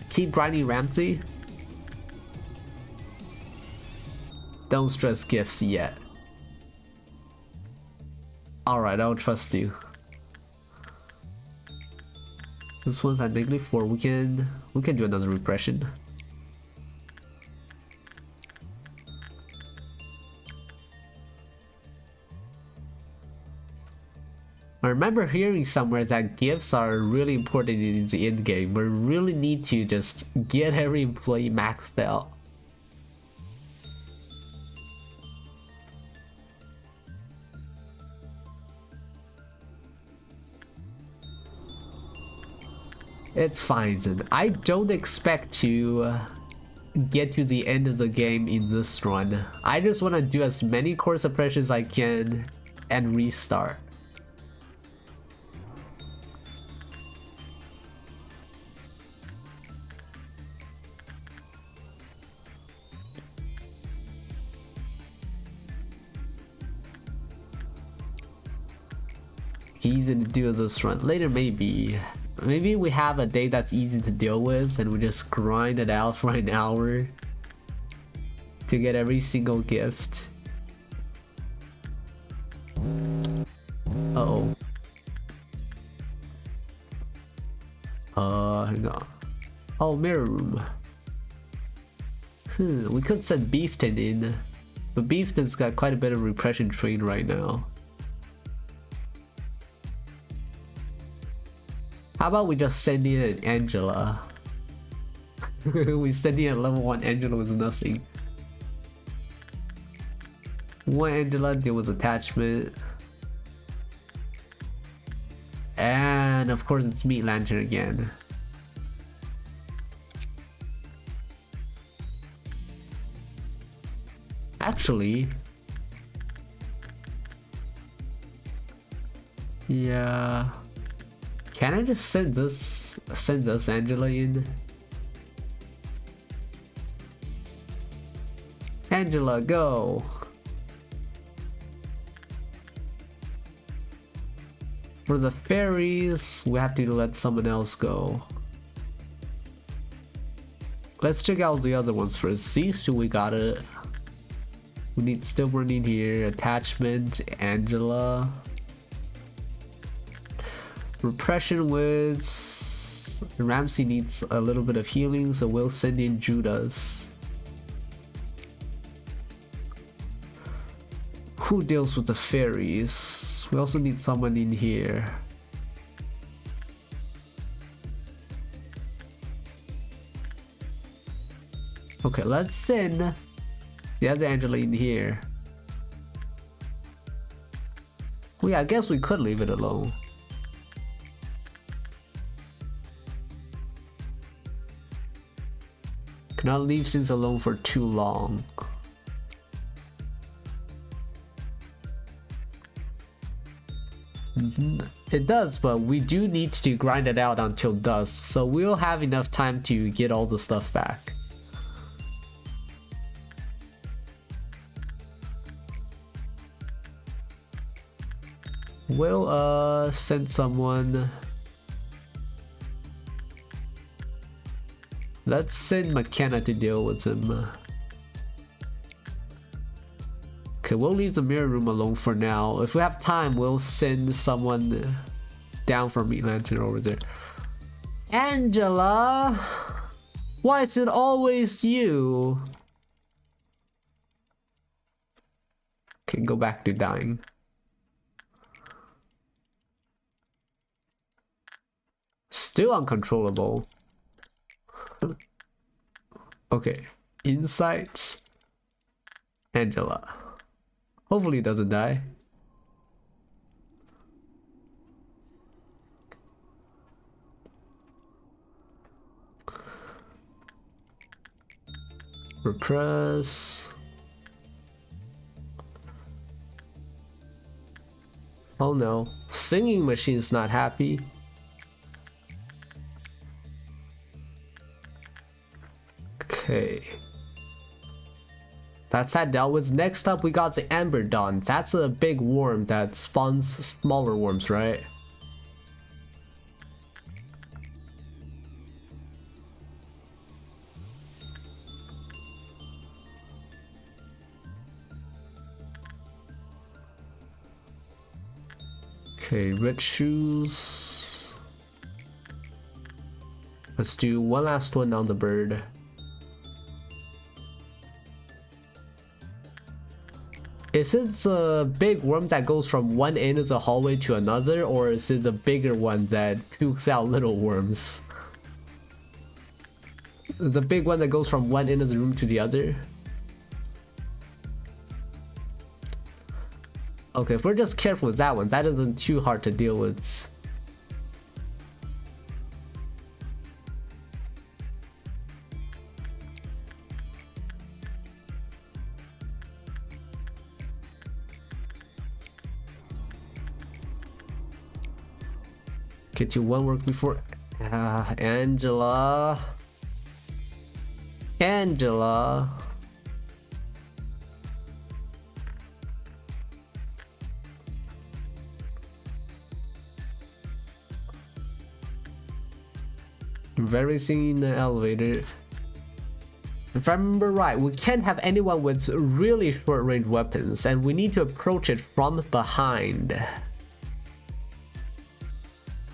Keep grinding Ramsay? Don't stress gifts yet. Alright, I'll trust you. This one's at -4. We can do another repression. I remember hearing somewhere that gifts are really important in the end game. We really need to just get every employee maxed out. It's fine then. I don't expect to get to the end of the game in this run. I just want to do as many core suppressions as I can and restart. Easy to do this run. Later maybe. Maybe we have a day that's easy to deal with and we just grind it out for an hour to get every single gift. Uh-oh. Hang on. Oh, mirror room. We could send Beefton in, but Beefton's got quite a bit of repression train right now. How about we just send in an Angela? We send in a level 1 Angela with nothing. One Angela, deal with attachment. And of course it's Meat Lantern again. Actually... yeah... Can I just send this Angela in? Angela, go! For the fairies, we have to let someone else go. Let's check out the other ones first. These two we got it. We need still running here. Attachment, Angela. Repression with Ramsey needs a little bit of healing, so we'll send in Judas. Who deals with the fairies? We also need someone in here. Okay, let's send the other Angela in here. Well, yeah, I guess we could leave it alone. Cannot leave things alone for too long. It does, but we do need to grind it out until dusk, so we'll have enough time to get all the stuff back. We'll send someone. Let's send McKenna to deal with him. Okay, we'll leave the mirror room alone for now. If we have time, we'll send someone down from Meat Lantern over there. Angela! Why is it always you? Okay, go back to dying. Still uncontrollable. Okay, Insight. Angela. Hopefully it doesn't die. Repress. Oh no, singing machine's not happy. Okay. That's that dealt with. Next up we got the Amber Dawn. That's a big worm that spawns smaller worms, right? Okay, red shoes. Let's do one last one on the bird. Is it the big worm that goes from one end of the hallway to another, or is it the bigger one that pukes out little worms? The big one that goes from one end of the room to the other? Okay, if we're just careful with that one, that isn't too hard to deal with. Get to one work before Angela. Very seen in the elevator. If I remember right, we can't have anyone with really short range weapons, and we need to approach it from behind.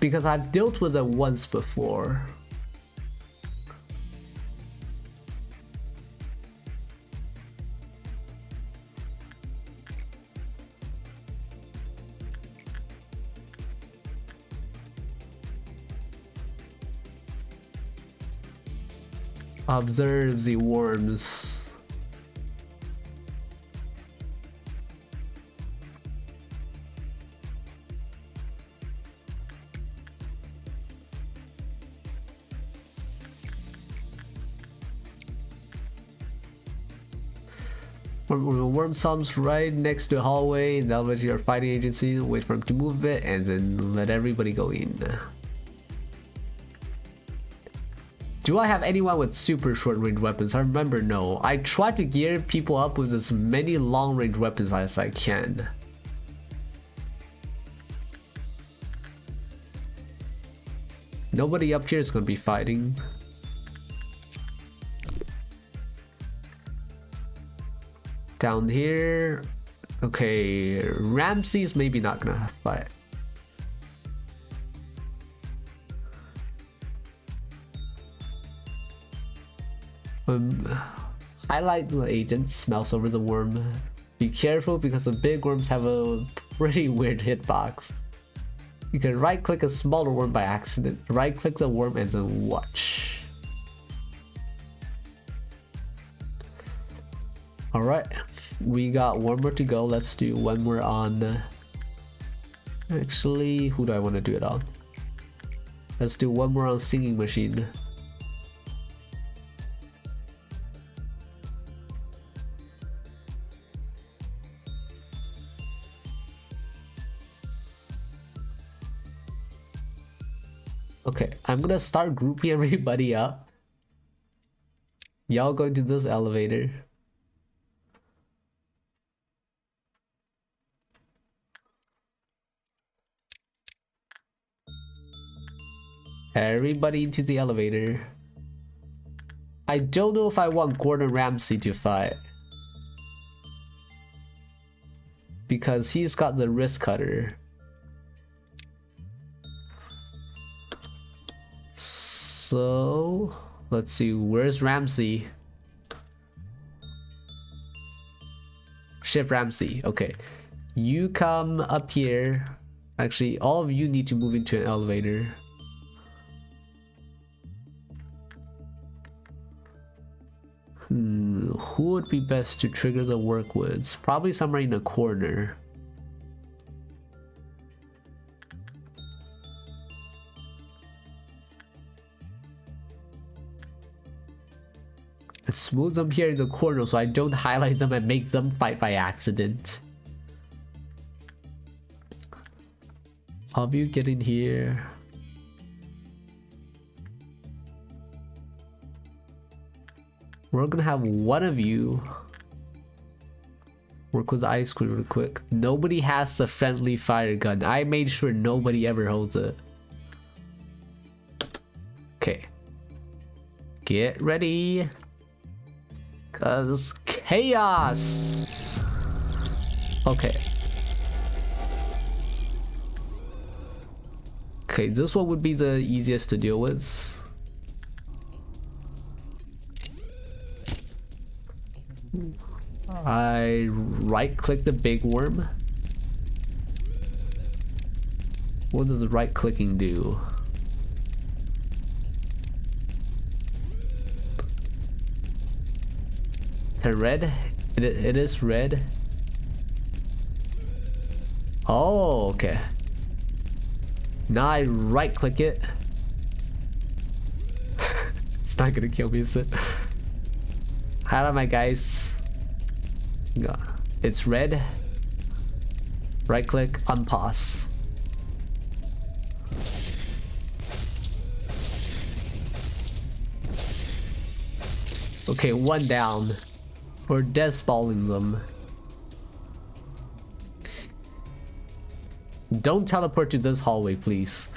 Because I've dealt with it once before. Observe the worms. Worm sums right next to the hallway, now let your fighting agency, wait for him to move a bit, and then let everybody go in. Do I have anyone with super short range weapons? I remember no. I try to gear people up with as many long range weapons as I can. Nobody up here is gonna be fighting. Down here. Okay, Ramsey's maybe not gonna fight. Highlight the agent smells over the worm. Be careful because the big worms have a pretty weird hitbox. You can right click a smaller worm by accident. Right click the worm and then watch. Alright, we got one more to go. Let's do one more on... Actually, who do I want to do it on? Let's do one more on Singing Machine. Okay, I'm gonna start grouping everybody up. Y'all go into this elevator. Everybody into the elevator. I don't know if I want Gordon Ramsay to fight, because he's got the wrist cutter. So let's see, where's Ramsey? Shift Ramsey. Okay, you come up here. Actually, all of you need to move into an elevator. Who would be best to trigger the work with? Probably somewhere in the corner. Let's move them here in the corner so I don't highlight them and make them fight by accident. All of you get in here. We're gonna have one of you work with the ice cream real quick. Nobody has the friendly fire gun. I made sure nobody ever holds it. Okay. Get ready. Cause chaos! Okay. Okay, this one would be the easiest to deal with. I right click the big worm. What does the right clicking do? Turn red? It is red. Oh, okay. Now I right click it. It's not gonna kill me, is it? Highlight my guys. It's red. Right click, unpause. Okay, one down. We're deathballing them. Don't teleport to this hallway, please.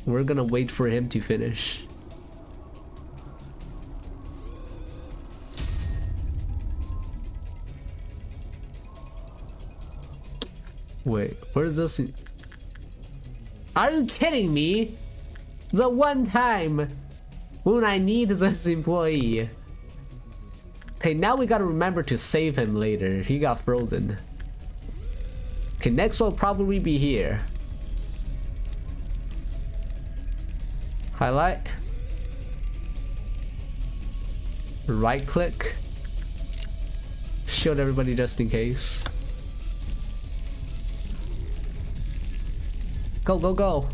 We're gonna wait for him to finish. Wait, where's this? Are you kidding me? The one time when I need this employee. Okay, now we gotta remember to save him later. He got frozen. Okay, next one will probably be here. Highlight. Right click. Shield everybody just in case. Go, go, go.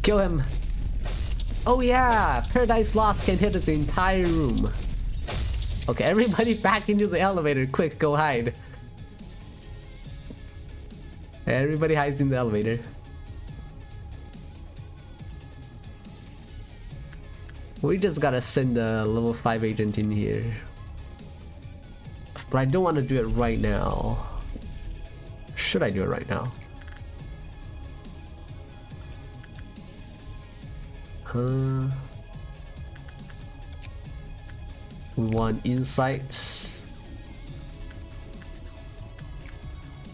Kill him. Oh yeah, Paradise Lost can hit the entire room. Okay, everybody back into the elevator. Quick, go hide. Everybody hides in the elevator. We just gotta send a level 5 agent in here. But I don't want to do it right now. Should I do it right now? We want insight.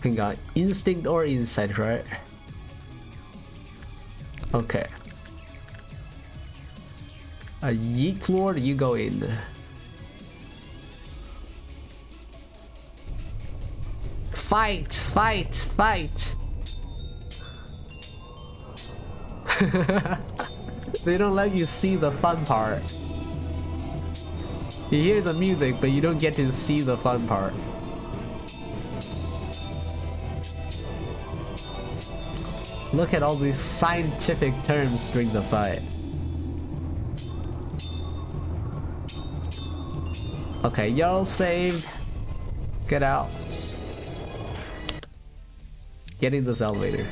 Hang on, instinct or insight, right? Okay. A yeet floor, you go in. Fight, fight, fight. They don't let you see the fun part. You hear the music, but you don't get to see the fun part. Look at all these scientific terms during the fight. Okay, you're all saved. Get out. Get in this elevator.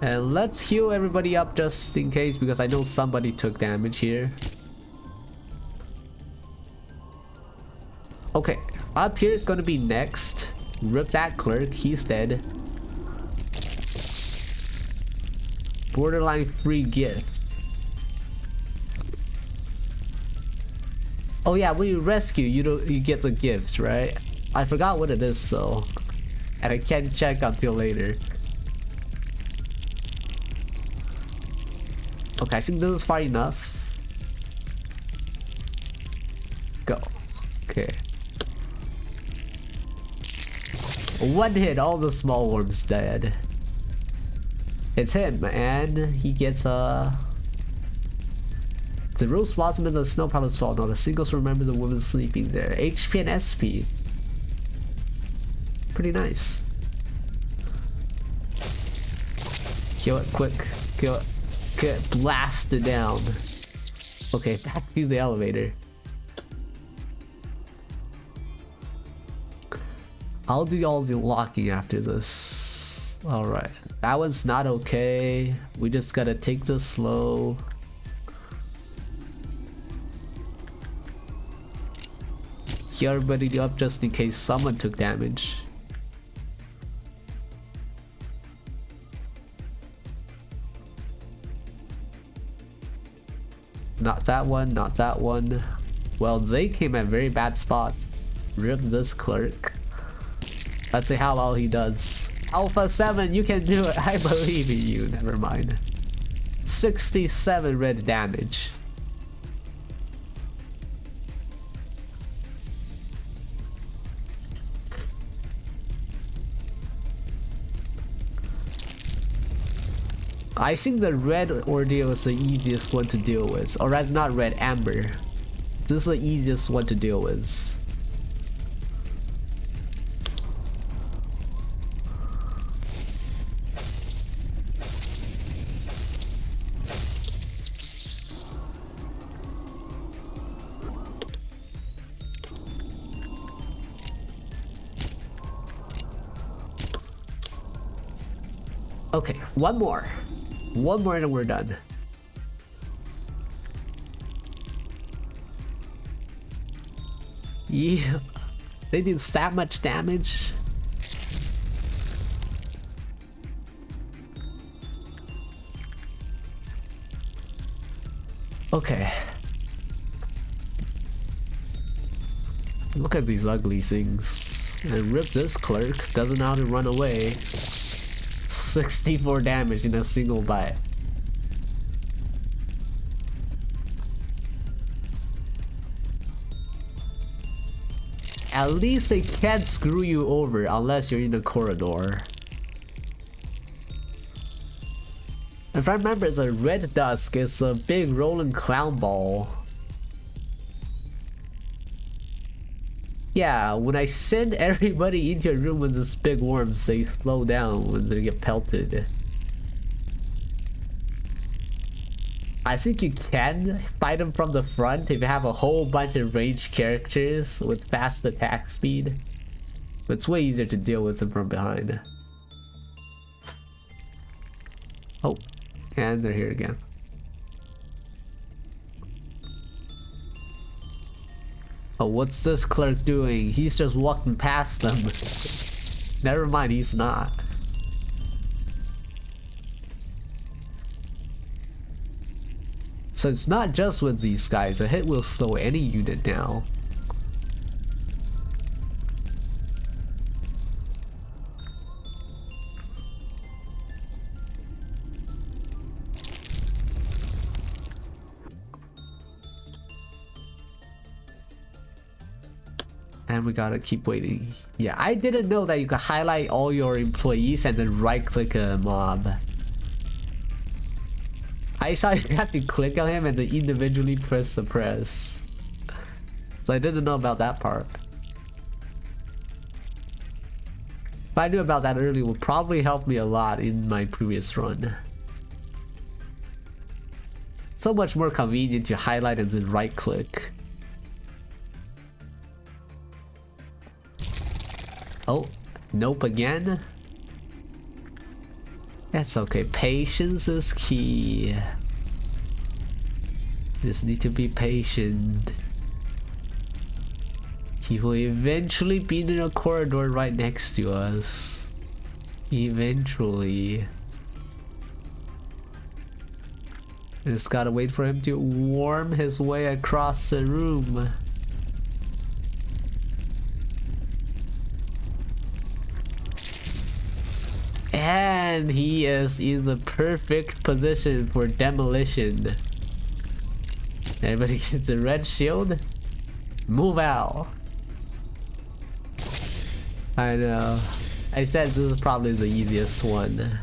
And let's heal everybody up just in case, because I know somebody took damage here. Okay, up here is gonna be next. Rip that clerk, he's dead. Borderline free gift. Oh yeah, when you rescue, you get the gift, right? I forgot what it is, so, and I can't check until later. Okay, I think this is far enough. Go. Okay. One hit, all the small worms dead. It's him, and he gets the rose blossom and the snow palace fall. Not a single soul remembers the woman sleeping there. HP and SP. Pretty nice. Kill it quick. Kill it. Get blasted down. Okay, back to the elevator. I'll do all the locking after this. Alright, that one's not okay. We just gotta take this slow. Heal everybody up just in case someone took damage. Not that one, not that one. Well, they came at very bad spots. Rip this clerk. Let's see how well he does. Alpha 7, you can do it. I believe in you. Never mind. 67 red damage. I think the red ordeal is the easiest one to deal with. Or that's not red, amber. This is the easiest one to deal with. Okay, one more. One more and we're done. Yeah, they did that much damage. Okay. Look at these ugly things. And rip this clerk, doesn't know how to run away. 64 damage in a single bite. At least they can't screw you over unless you're in a corridor. If I remember, it's a red dusk, it's a big rolling clown ball. Yeah, when I send everybody into a room with this big worms, they slow down when they get pelted. I think you can fight them from the front if you have a whole bunch of ranged characters with fast attack speed. But it's way easier to deal with them from behind. Oh, and they're here again. Oh, what's this clerk doing? He's just walking past them. Never mind, he's not. So it's not just with these guys, a hit will slow any unit down. And we gotta keep waiting. Yeah, I didn't know that you could highlight all your employees and then right click a mob. I saw you have to click on him and then individually press suppress. So I didn't know about that part. If I knew about that earlier, it would probably help me a lot in my previous run. So much more convenient to highlight and then right click. Oh, nope again. That's okay. Patience is key. Just need to be patient. He will eventually be in a corridor right next to us. Eventually. Just gotta wait for him to worm his way across the room. And he is in the perfect position for demolition. Everybody gets a red shield. Move out. I know. I said this is probably the easiest one.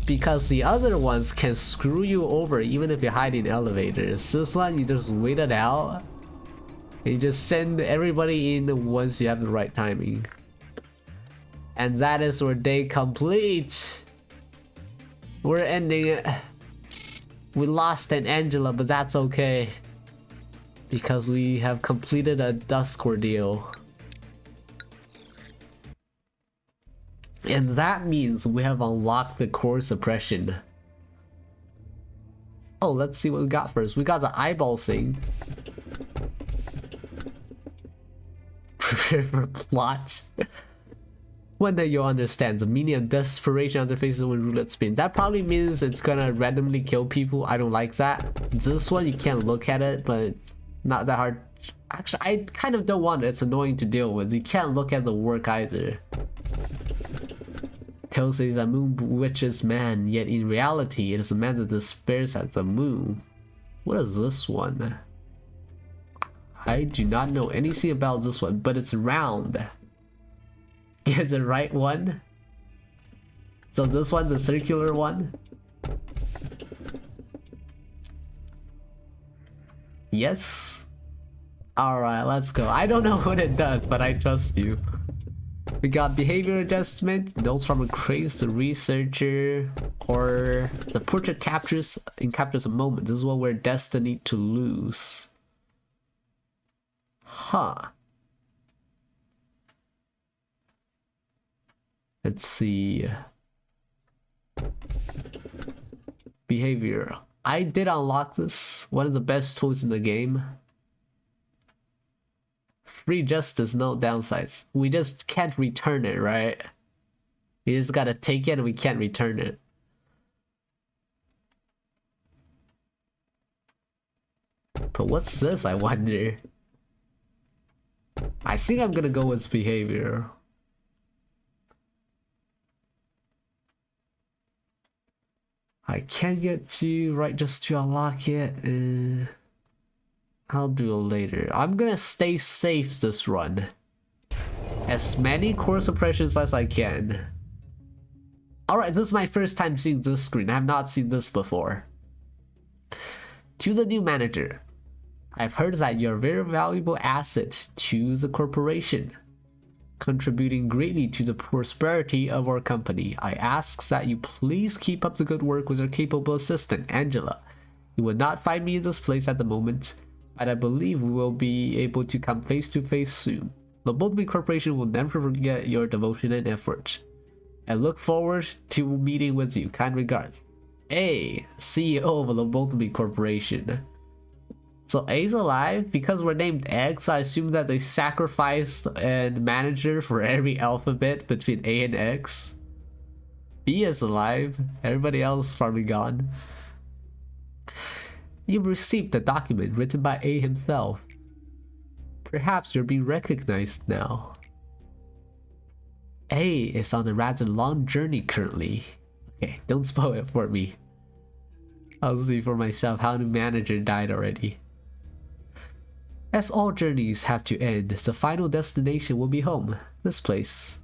Because the other ones can screw you over even if you hide in elevators. This one you just wait it out. You just send everybody in once you have the right timing. And that is our day complete. We're ending it. We lost an Angela, but that's okay. Because we have completed a dusk ordeal. And that means we have unlocked the core suppression. Oh, let's see what we got first. We got the eyeball thing. For plot. One day you'll understand the meaning of desperation on their faces when roulette spin. That probably means it's gonna randomly kill people. I don't like that. This one you can't look at it, but it's not that hard. Actually, I kind of don't want it. It's annoying to deal with. You can't look at the work either. Tales says a moon bewitches man, yet in reality it is a man that despairs at the moon. What is this one? I do not know anything about this one, but it's round. Get the right one. So this one, the circular one. Yes. Alright, let's go. I don't know what it does, but I trust you. We got behavior adjustment, notes from a crazed researcher, or the portrait captures a moment. This is what we're destined to lose. Huh. Let's see. Behavior. I did unlock this. One of the best tools in the game. Free justice, no downsides. We just can't return it, right? We just gotta take it and we can't return it. But what's this, I wonder? I think I'm gonna go with behavior. I can't get to right just to unlock it. I'll do it later. I'm gonna stay safe this run. As many core suppressions as I can. Alright, this is my first time seeing this screen. I have not seen this before. To the new manager. I've heard that you're a very valuable asset to the corporation, contributing greatly to the prosperity of our company. I ask that you please keep up the good work with your capable assistant, Angela. You will not find me in this place at the moment, but I believe we will be able to come face to face soon. Lobotomy Corporation will never forget your devotion and effort. I look forward to meeting with you. Kind regards. A, CEO of Lobotomy Corporation. So A's alive? Because we're named X, I assume that they sacrificed a manager for every alphabet between A and X. B is alive. Everybody else is probably gone. You've received a document written by A himself. Perhaps you're being recognized now. A is on a rather long journey currently. Okay, don't spoil it for me. I'll see for myself how the manager died already. As all journeys have to end, the final destination will be home, this place.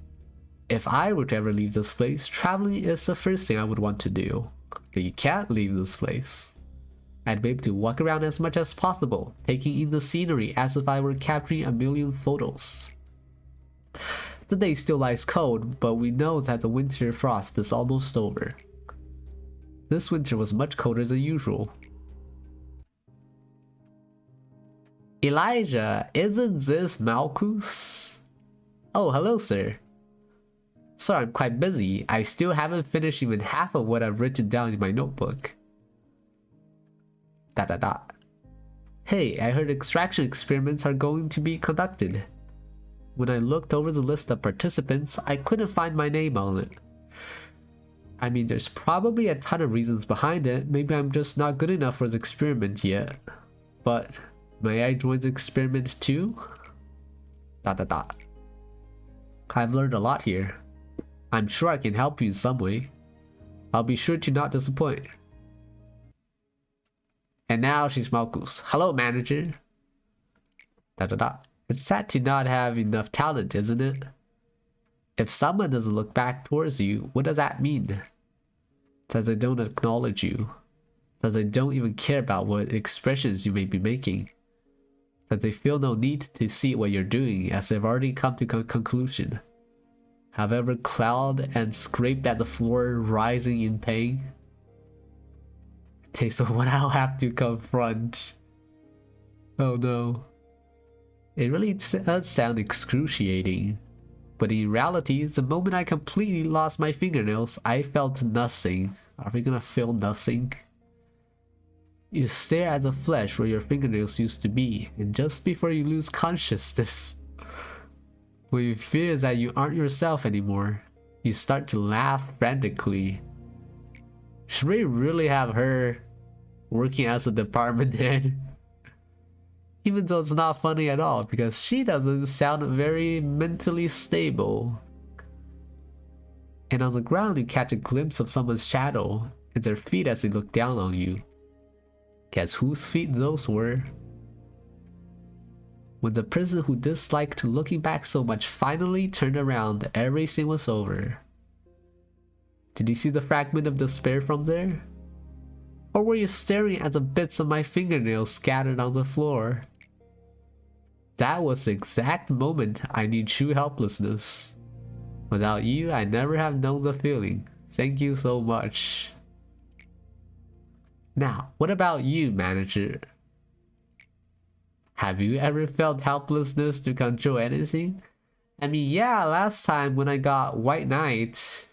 If I were to ever leave this place, traveling is the first thing I would want to do. But you can't leave this place. I'd be able to walk around as much as possible, taking in the scenery as if I were capturing a million photos. The day still lies cold, but we know that the winter frost is almost over. This winter was much colder than usual. Elijah, isn't this Malchus? Oh, hello, sir. Sorry, I'm quite busy. I still haven't finished even half of what I've written down in my notebook. Hey, I heard extraction experiments are going to be conducted. When I looked over the list of participants, I couldn't find my name on it. I mean, there's probably a ton of reasons behind it. Maybe I'm just not good enough for the experiment yet. But may I join the experiment too? I've learned a lot here. I'm sure I can help you in some way. I'll be sure to not disappoint. And now she's Malchus. Hello, manager. It's sad to not have enough talent, isn't it? If someone doesn't look back towards you, what does that mean? That they don't acknowledge you. That they don't even care about what expressions you may be making. That they feel no need to see what you're doing as they've already come to a conclusion. However clawed and scraped at the floor, rising in pain. Okay, so what I'll have to confront. Oh no. It really does sound excruciating. But in reality, the moment I completely lost my fingernails, I felt nothing. Are we gonna feel nothing? You stare at the flesh where your fingernails used to be, and just before you lose consciousness, when you fear that you aren't yourself anymore, you start to laugh frantically. Should we really have her working as a department head? Even though it's not funny at all, because she doesn't sound very mentally stable. And on the ground you catch a glimpse of someone's shadow, and their feet as they look down on you. Guess whose feet those were? When the person who disliked looking back so much finally turned around, everything was over. Did you see the fragment of despair from there? Or were you staring at the bits of my fingernails scattered on the floor? That was the exact moment I knew true helplessness. Without you, I never have known the feeling. Thank you so much. Now, what about you, manager? Have you ever felt helplessness to control anything? I mean, yeah, last time when I got White Knight.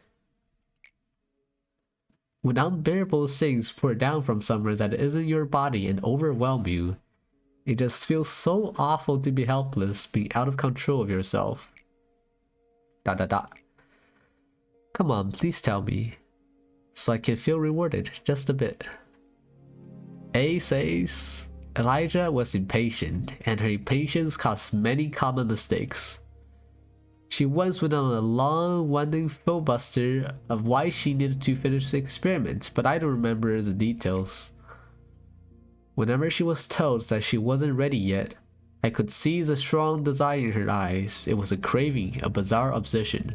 When unbearable things pour down from somewhere that isn't your body and overwhelm you, it just feels so awful to be helpless, being out of control of yourself. Come on, please tell me, so I can feel rewarded just a bit. A says Elijah was impatient, and her impatience caused many common mistakes. She once went on a long-winding filibuster of why she needed to finish the experiment, but I don't remember the details. Whenever she was told that she wasn't ready yet, I could see the strong desire in her eyes. It was a craving, a bizarre obsession.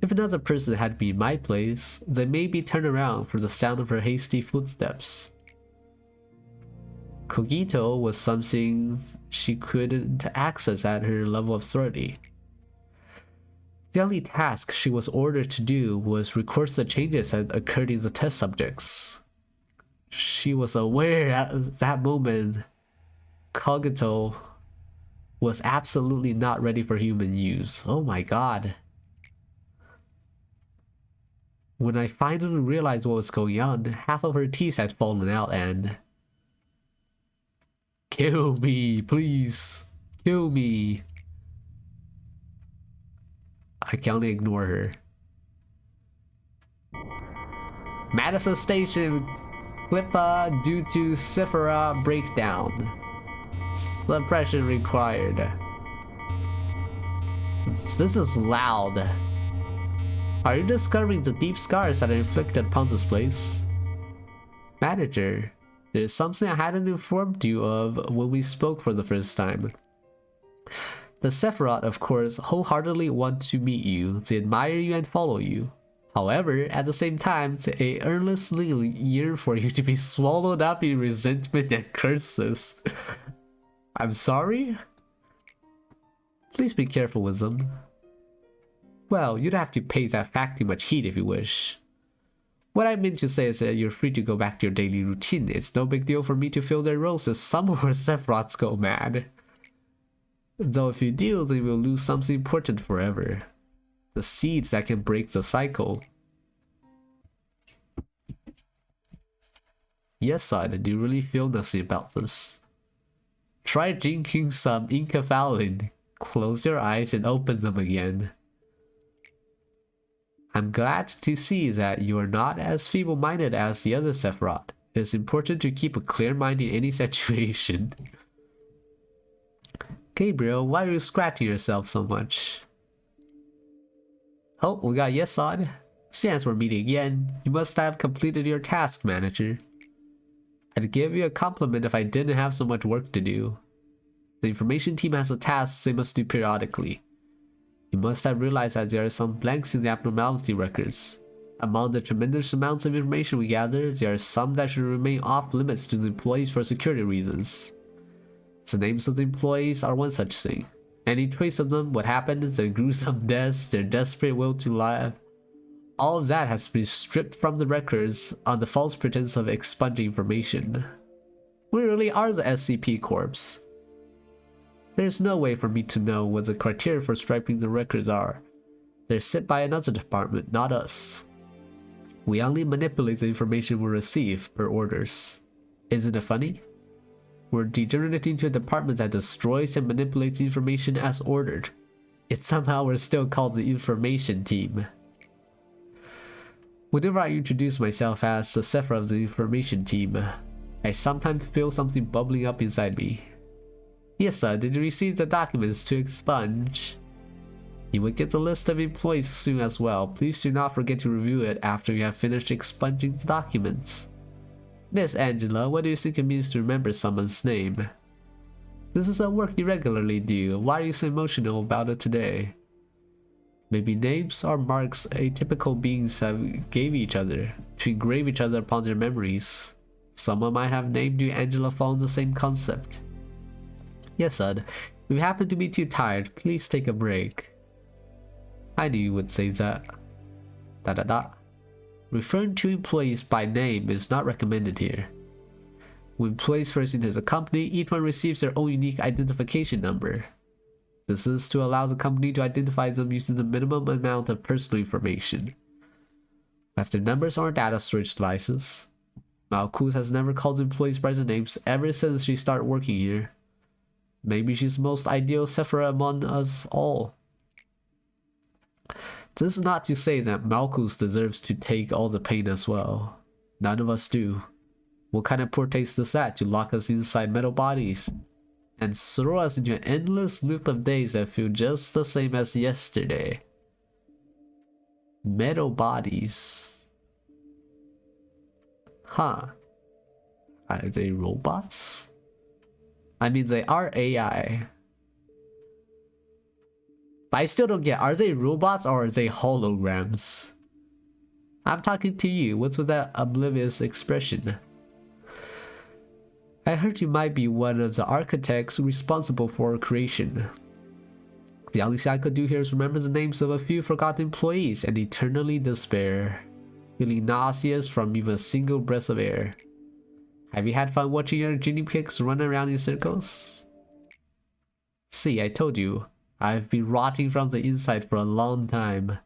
If another person had been in my place, they may be turned around for the sound of her hasty footsteps. Cogito was something she couldn't access at her level of authority. The only task she was ordered to do was record the changes that occurred in the test subjects. She was aware at that moment Cogito was absolutely not ready for human use. Oh my god. When I finally realized what was going on, half of her teeth had fallen out and... Kill me, please. Kill me. I can only ignore her. Manifestation Clippa due to Sephora breakdown. Suppression required. This is loud. Are you discovering the deep scars that are inflicted upon this place? Manager, there's something I hadn't informed you of when we spoke for the first time. The Sephiroth, of course, wholeheartedly want to meet you. They admire you and follow you. However, at the same time, they earnestly yearn for you to be swallowed up in resentment and curses. I'm sorry? Please be careful with them. Well, you don't have to pay that fact too much heed if you wish. What I meant to say is that you're free to go back to your daily routine. It's no big deal for me to fill their roles if some of our Sephiroths go mad. Though if you do, they will lose something important forever. The seeds that can break the cycle. Yes, son, do you really feel nothing about this? Try drinking some enkephalin. Close your eyes and open them again. I'm glad to see that you are not as feeble-minded as the other Sephiroth. It is important to keep a clear mind in any situation. Gabriel, why are you scratching yourself so much? Oh, we got Yesod. Since we're meeting again, you must have completed your task, manager. I'd give you a compliment if I didn't have so much work to do. The information team has a task they must do periodically. You must have realized that there are some blanks in the abnormality records. Among the tremendous amounts of information we gather, there are some that should remain off limits to the employees for security reasons. The names of the employees are one such thing. Any trace of them, what happened, their gruesome deaths, their desperate will to live, all of that has been stripped from the records on the false pretense of expunging information. We really are the SCP Corps. There's no way for me to know what the criteria for striping the records are. They're set by another department, not us. We only manipulate the information we receive per orders. Isn't it funny? We're degenerating into a department that destroys and manipulates information as ordered. Yet somehow we're still called the information team. Whenever I introduce myself as the Sephiroth of the information team, I sometimes feel something bubbling up inside me. Yes, sir, did you receive the documents to expunge? You will get the list of employees soon as well. Please do not forget to review it after you have finished expunging the documents. Miss Angela, what do you think it means to remember someone's name? This is a work you regularly do. Why are you so emotional about it today? Maybe names are marks atypical beings have gave each other, to engrave each other upon their memories. Someone might have named you Angela following the same concept. Yes, Ed. If you happen to be too tired, please take a break. I knew you would say that. Referring to employees by name is not recommended here. When employees first enter the company, each one receives their own unique identification number. This is to allow the company to identify them using the minimum amount of personal information. After numbers on data storage devices, Malkuth has never called employees by their names ever since she started working here. Maybe she's the most ideal Sephiroth among us all. This is not to say that Malkuth deserves to take all the pain as well. None of us do. What kind of poor taste is that to lock us inside metal bodies and throw us into an endless loop of days that feel just the same as yesterday? Metal bodies. Huh. Are they robots? I mean, they are AI. But I still don't get, are they robots or are they holograms? I'm talking to you, what's with that oblivious expression? I heard you might be one of the architects responsible for creation. The only thing I could do here is remember the names of a few forgotten employees and eternally despair, feeling nauseous from even a single breath of air. Have you had fun watching your guinea pigs run around in circles? See, I told you, I've been rotting from the inside for a long time.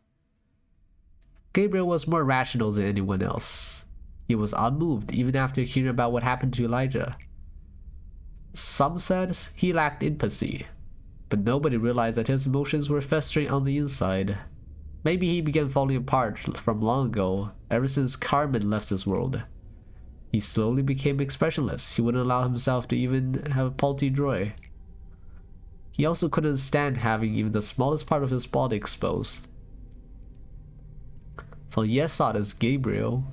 Gabriel was more rational than anyone else. He was unmoved even after hearing about what happened to Elijah. Some said he lacked empathy, but nobody realized that his emotions were festering on the inside. Maybe he began falling apart from long ago, ever since Carmen left this world. He slowly became expressionless. He wouldn't allow himself to even have a paltry joy. He also couldn't stand having even the smallest part of his body exposed. So Yesod is Gabriel.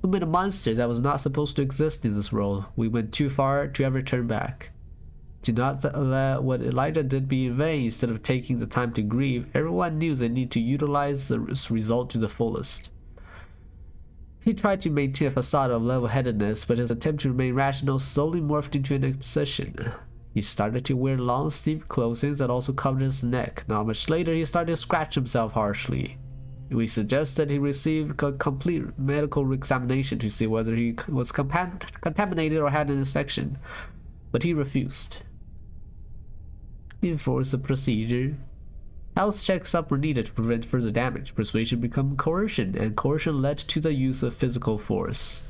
We made a monster that was not supposed to exist in this world. We went too far to ever turn back. Do not let what Elijah did be in vain. Instead of taking the time to grieve, everyone knew they need to utilize the result to the fullest. He tried to maintain a facade of level-headedness, but his attempt to remain rational slowly morphed into an obsession. He started to wear long sleeve clothing that also covered his neck. Not much later, he started to scratch himself harshly. We suggested he receive a complete medical examination to see whether he was contaminated or had an infection, but he refused. He enforced a procedure. Health checks-up were needed to prevent further damage. Persuasion became coercion, and coercion led to the use of physical force.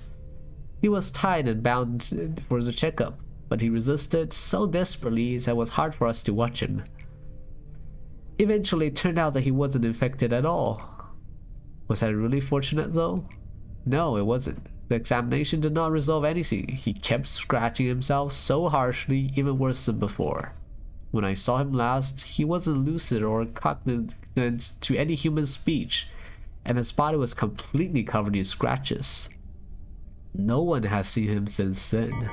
He was tied and bound for the checkup, but he resisted so desperately that it was hard for us to watch him. Eventually, it turned out that he wasn't infected at all. Was I really fortunate though? No, it wasn't. The examination did not resolve anything. He kept scratching himself so harshly, even worse than before. When I saw him last, he wasn't lucid or cognizant to any human speech, and his body was completely covered in scratches. No one has seen him since then.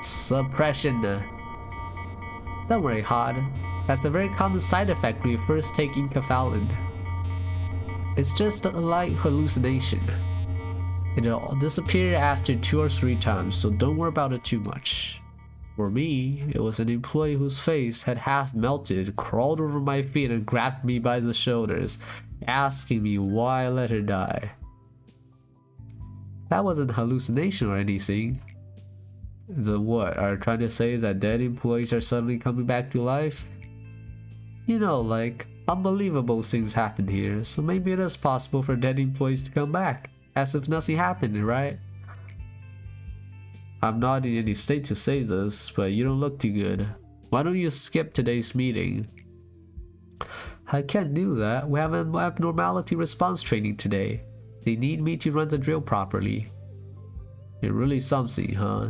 Suppression. Don't worry, Hod. That's a very common side effect when you first take enkephalin. It's just a light hallucination. It'll disappear after 2 or 3 times, so don't worry about it too much. For me, it was an employee whose face had half melted, crawled over my feet and grabbed me by the shoulders, asking me why I let her die. That wasn't hallucination or anything. Then what? Are you trying to say that dead employees are suddenly coming back to life? You know, like, unbelievable things happen here, so maybe it is possible for dead employees to come back, as if nothing happened, right? I'm not in any state to say this, but you don't look too good. Why don't you skip today's meeting? I can't do that. We have an abnormality response training today. They need me to run the drill properly. You're really something, huh?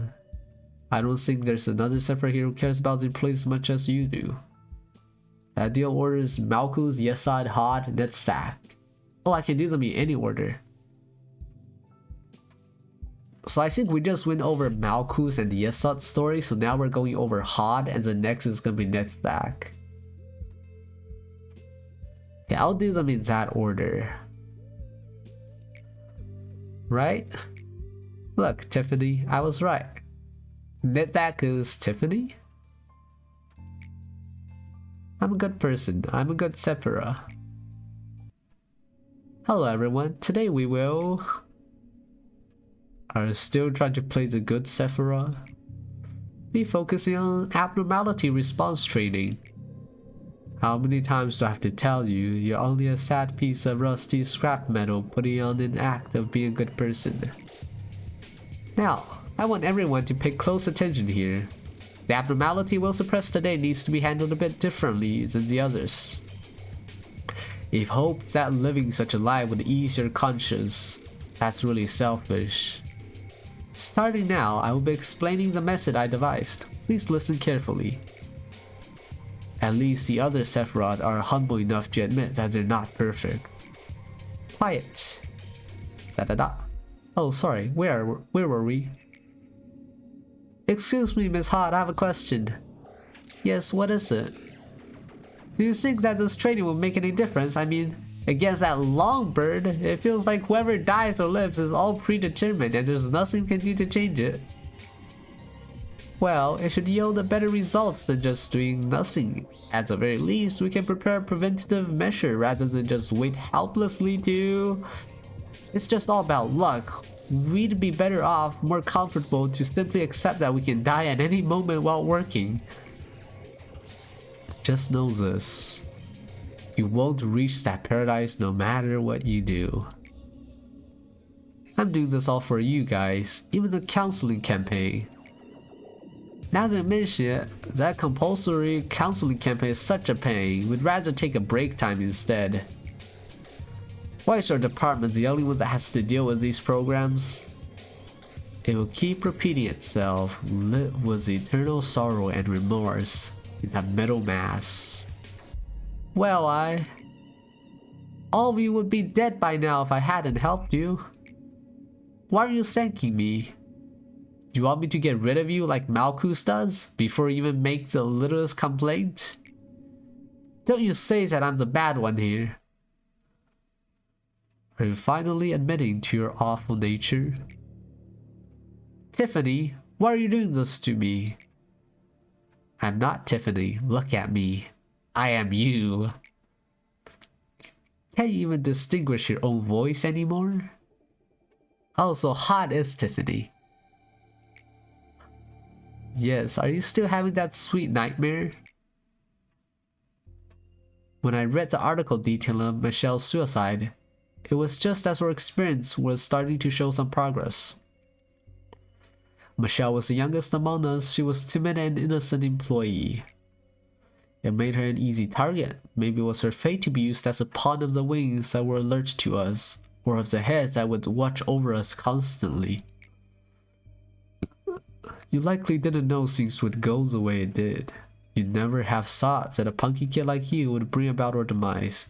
I don't think there's another separate here who cares about the employees as much as you do. That deal orders Malkus, Yesod, Hod, Netstack. Oh, I can do them in any order. So I think we just went over Malkus and Yesod's story, so now we're going over Hod, and the next is gonna be Netstack. Yeah, I'll do them in that order. Right? Look, Tiffany, I was right. Netstack is Tiffany? I'm a good person. I'm a good Sephira. Hello everyone. Today we will... Are still trying to play the good Sephira? Be focusing on abnormality response training. How many times do I have to tell you, you're only a sad piece of rusty scrap metal putting on an act of being a good person. Now, I want everyone to pay close attention here. The abnormality we'll suppress today needs to be handled a bit differently than the others. If hope that living such a life would ease your conscience, that's really selfish. Starting now, I will be explaining the method I devised. Please listen carefully. At least the other Sephiroth are humble enough to admit that they're not perfect. Quiet. Da-da-da. Oh, sorry, where were we? Excuse me, Miss Hart, I have a question. Yes, what is it? Do you think that this training will make any difference? I mean, against that long bird, it feels like whoever dies or lives is all predetermined and there's nothing can do to change it. Well, it should yield better results than just doing nothing. At the very least, we can prepare a preventative measure rather than just wait helplessly to... It's just all about luck. We'd be better off, more comfortable to simply accept that we can die at any moment while working. Just know this. You won't reach that paradise no matter what you do. I'm doing this all for you guys, even the counseling campaign. Now that you mention it, that compulsory counseling campaign is such a pain. We'd rather take a break time instead. Why is your department the only one that has to deal with these programs? It will keep repeating itself, lit with eternal sorrow and remorse in that metal mass. Well, all of you would be dead by now if I hadn't helped you. Why are you thanking me? Do you want me to get rid of you like Malchus does, before you even make the littlest complaint? Don't you say that I'm the bad one here. Are you finally admitting to your awful nature? Tiffany, why are you doing this to me? I'm not Tiffany, look at me. I am you. Can't you even distinguish your own voice anymore? Oh, so hot is Tiffany. Yes, are you still having that sweet nightmare? When I read the article detailing Michelle's suicide, it was just as her experience was starting to show some progress. Michelle was the youngest among us. She was timid and innocent employee. It made her an easy target. Maybe it was her fate to be used as a pawn of the wings that were alert to us, or of the heads that would watch over us constantly. You likely didn't know things would go the way it did. You'd never have thought that a punky kid like you would bring about our demise.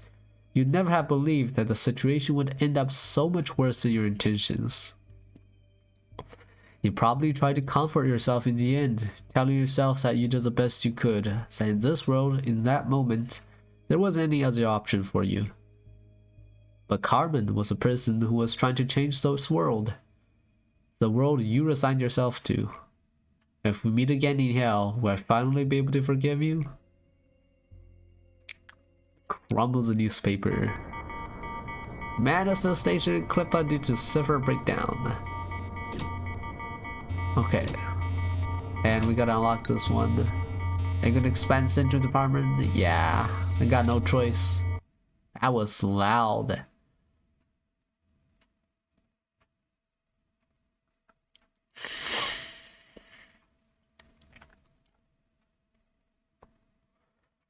You'd never have believed that the situation would end up so much worse than your intentions. You probably tried to comfort yourself in the end, telling yourself that you did the best you could, that in this world, in that moment, there wasn't any other option for you. But Carmen was a person who was trying to change this world. The world you resigned yourself to. If we meet again in hell, will I finally be able to forgive you? Crumbles the newspaper. Manifestation clip-out due to server breakdown. Okay. And we gotta unlock this one. I'm gonna expand Central Department. Yeah, I got no choice. That was loud.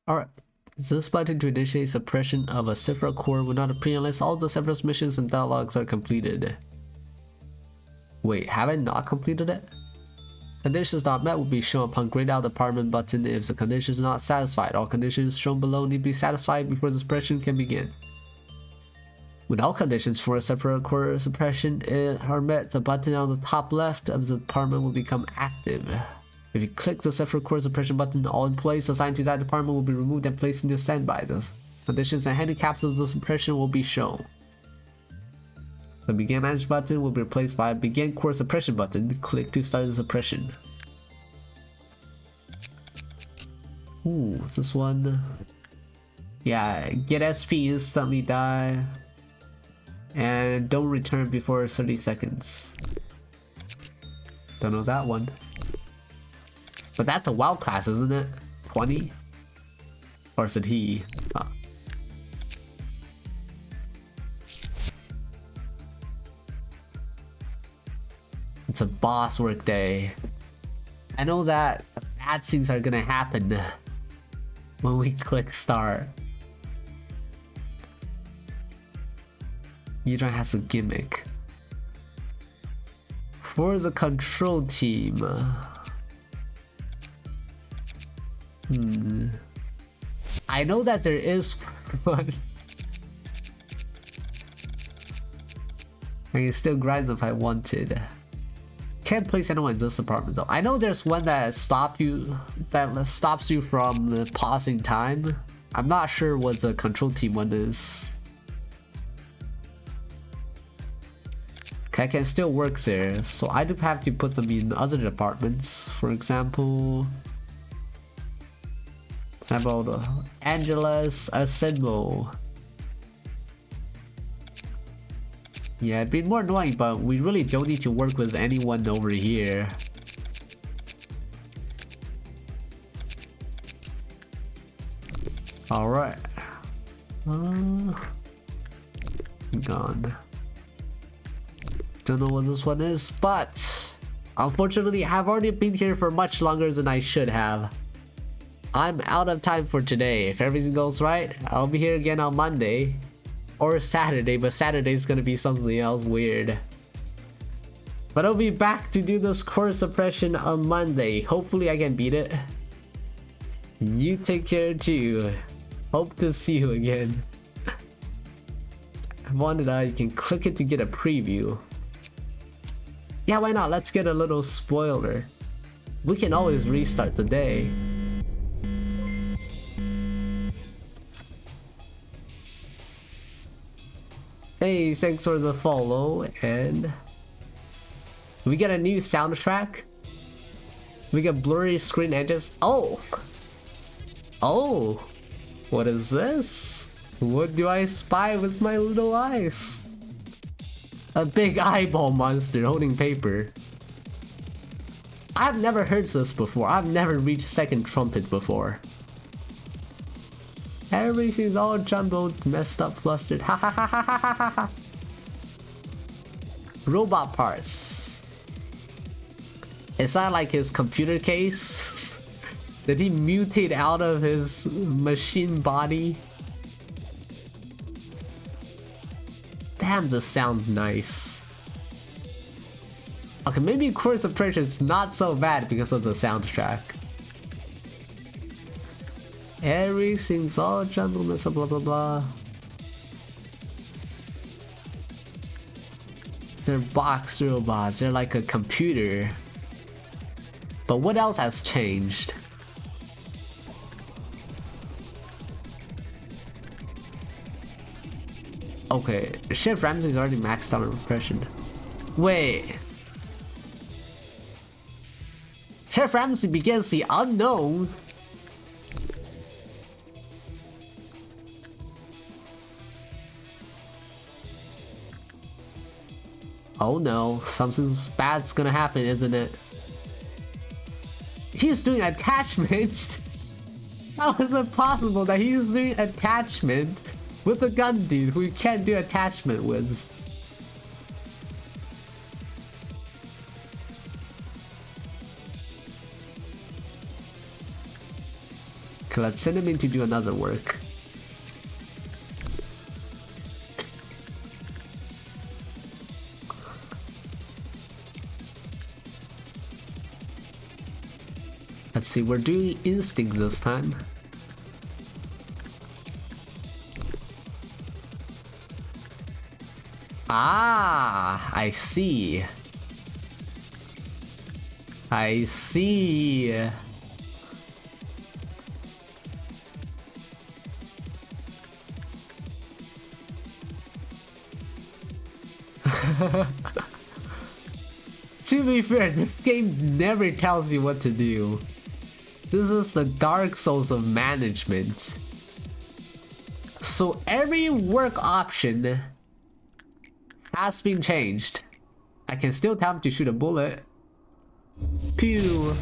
Alright. This button to initiate suppression of a Cypher core will not appear unless all the Cypher's missions and dialogues are completed. Wait, have I not completed it? Conditions not met will be shown upon grayed out department button if the condition is not satisfied. All conditions shown below need to be satisfied before the suppression can begin. When all conditions for a separate core suppression are met, the button on the top left of the department will become active. If you click the separate core suppression button, all employees assigned to that department will be removed and placed into standby. The conditions and handicaps of the suppression will be shown. The Begin Manage button will be replaced by a Begin Core Suppression button. Click to start the suppression. Ooh, this one. Yeah, get SP instantly die. And don't return before 30 seconds. Don't know that one. But that's a wild class, isn't it? 20? Or is it he? Huh. It's a boss work day. I know that bad things are gonna happen when we click start. You don't have a gimmick. For the control team. I know that there is one. I can still grind if I wanted. Can't place anyone in this department though. I know there's one that stops you from pausing time. I'm not sure what the control team one is. I can still work there, so I do have to put them in other departments. For example, how about Angela's Assemble? Yeah, it'd be more annoying, but we really don't need to work with anyone over here. Alright. Gone. Don't know what this one is, but Unfortunately, I've already been here for much longer than I should have. I'm out of time for today. If everything goes right, I'll be here again on Monday. Or Saturday, but Saturday's gonna be something else weird. But I'll be back to do this core suppression on Monday. Hopefully I can beat it. You take care too. Hope to see you again. You can click it to get a preview. Yeah, why not? Let's get a little spoiler. We can always restart the day. Hey, thanks for the follow, and we get a new soundtrack. We get blurry screen edges. Oh! What is this? What do I spy with my little eyes? A big eyeball monster holding paper. I've never heard this before. I've never reached second trumpet before. Everything's all jumbled, messed up, flustered. Ha ha ha ha ha ha ha. Robot parts. Is that like his computer case? Did he mutate out of his machine body? Damn, this sounds nice. Okay, maybe Course of Treasure is not so bad because of the soundtrack. Everything's all jumbled, blah blah blah. They're box robots, they're like a computer. But what else has changed? Okay, Chef Ramsay's already maxed out on repression. Wait. Chef Ramsay begins the unknown. Oh no, something bad's gonna happen, isn't it? He's doing attachment. How is it possible that he's doing attachment with a gun dude who you can't do attachment with? Okay, let's send him in to do another work. Let's see, we're doing instinct this time. Ah, I see. I see. To be fair, this game never tells you what to do. This is the Dark Souls of management. So every work option has been changed. I can still tell him to shoot a bullet. Pew.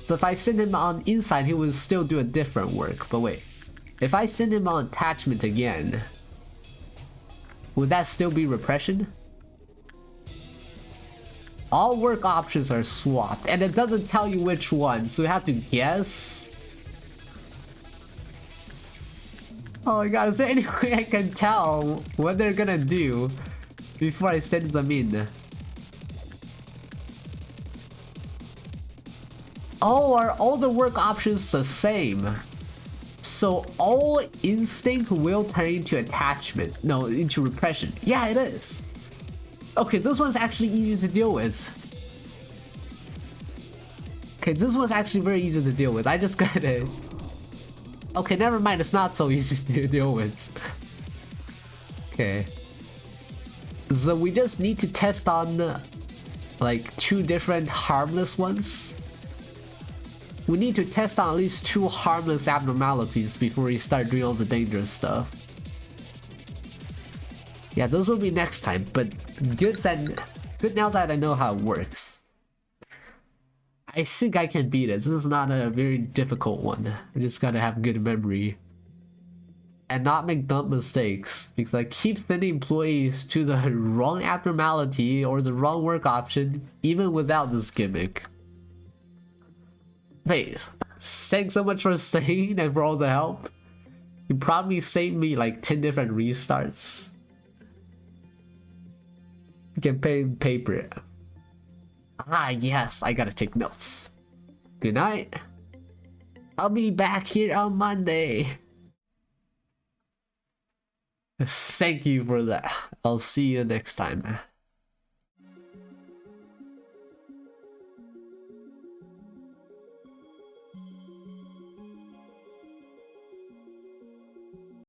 So if I send him on inside, he will still do a different work. But wait, if I send him on attachment again, would that still be repression? All work options are swapped, and it doesn't tell you which one, so you have to guess. Oh my god, is there any way I can tell what they're gonna do before I send them in? Oh, are all the work options the same? So all instinct will turn into attachment. No, into repression. Yeah, it is. Okay, this one's actually easy to deal with. Okay, this one's actually very easy to deal with. I just gotta... Okay, never mind, it's not so easy to deal with. Okay. So we just need to test on like 2 different harmless ones. We need to test on at least 2 harmless abnormalities before we start doing all the dangerous stuff. Yeah, those will be next time, but good now that I know how it works. I think I can beat it. This is not a very difficult one. I just gotta have good memory. and not make dumb mistakes, because I keep sending employees to the wrong abnormality or the wrong work option even without this gimmick. Wait, thanks so much for staying and for all the help. You probably saved me like 10 different restarts. You can pay in paper. Ah yes, I gotta take notes. Good night. I'll be back here on Monday. Thank you for that. I'll see you next time.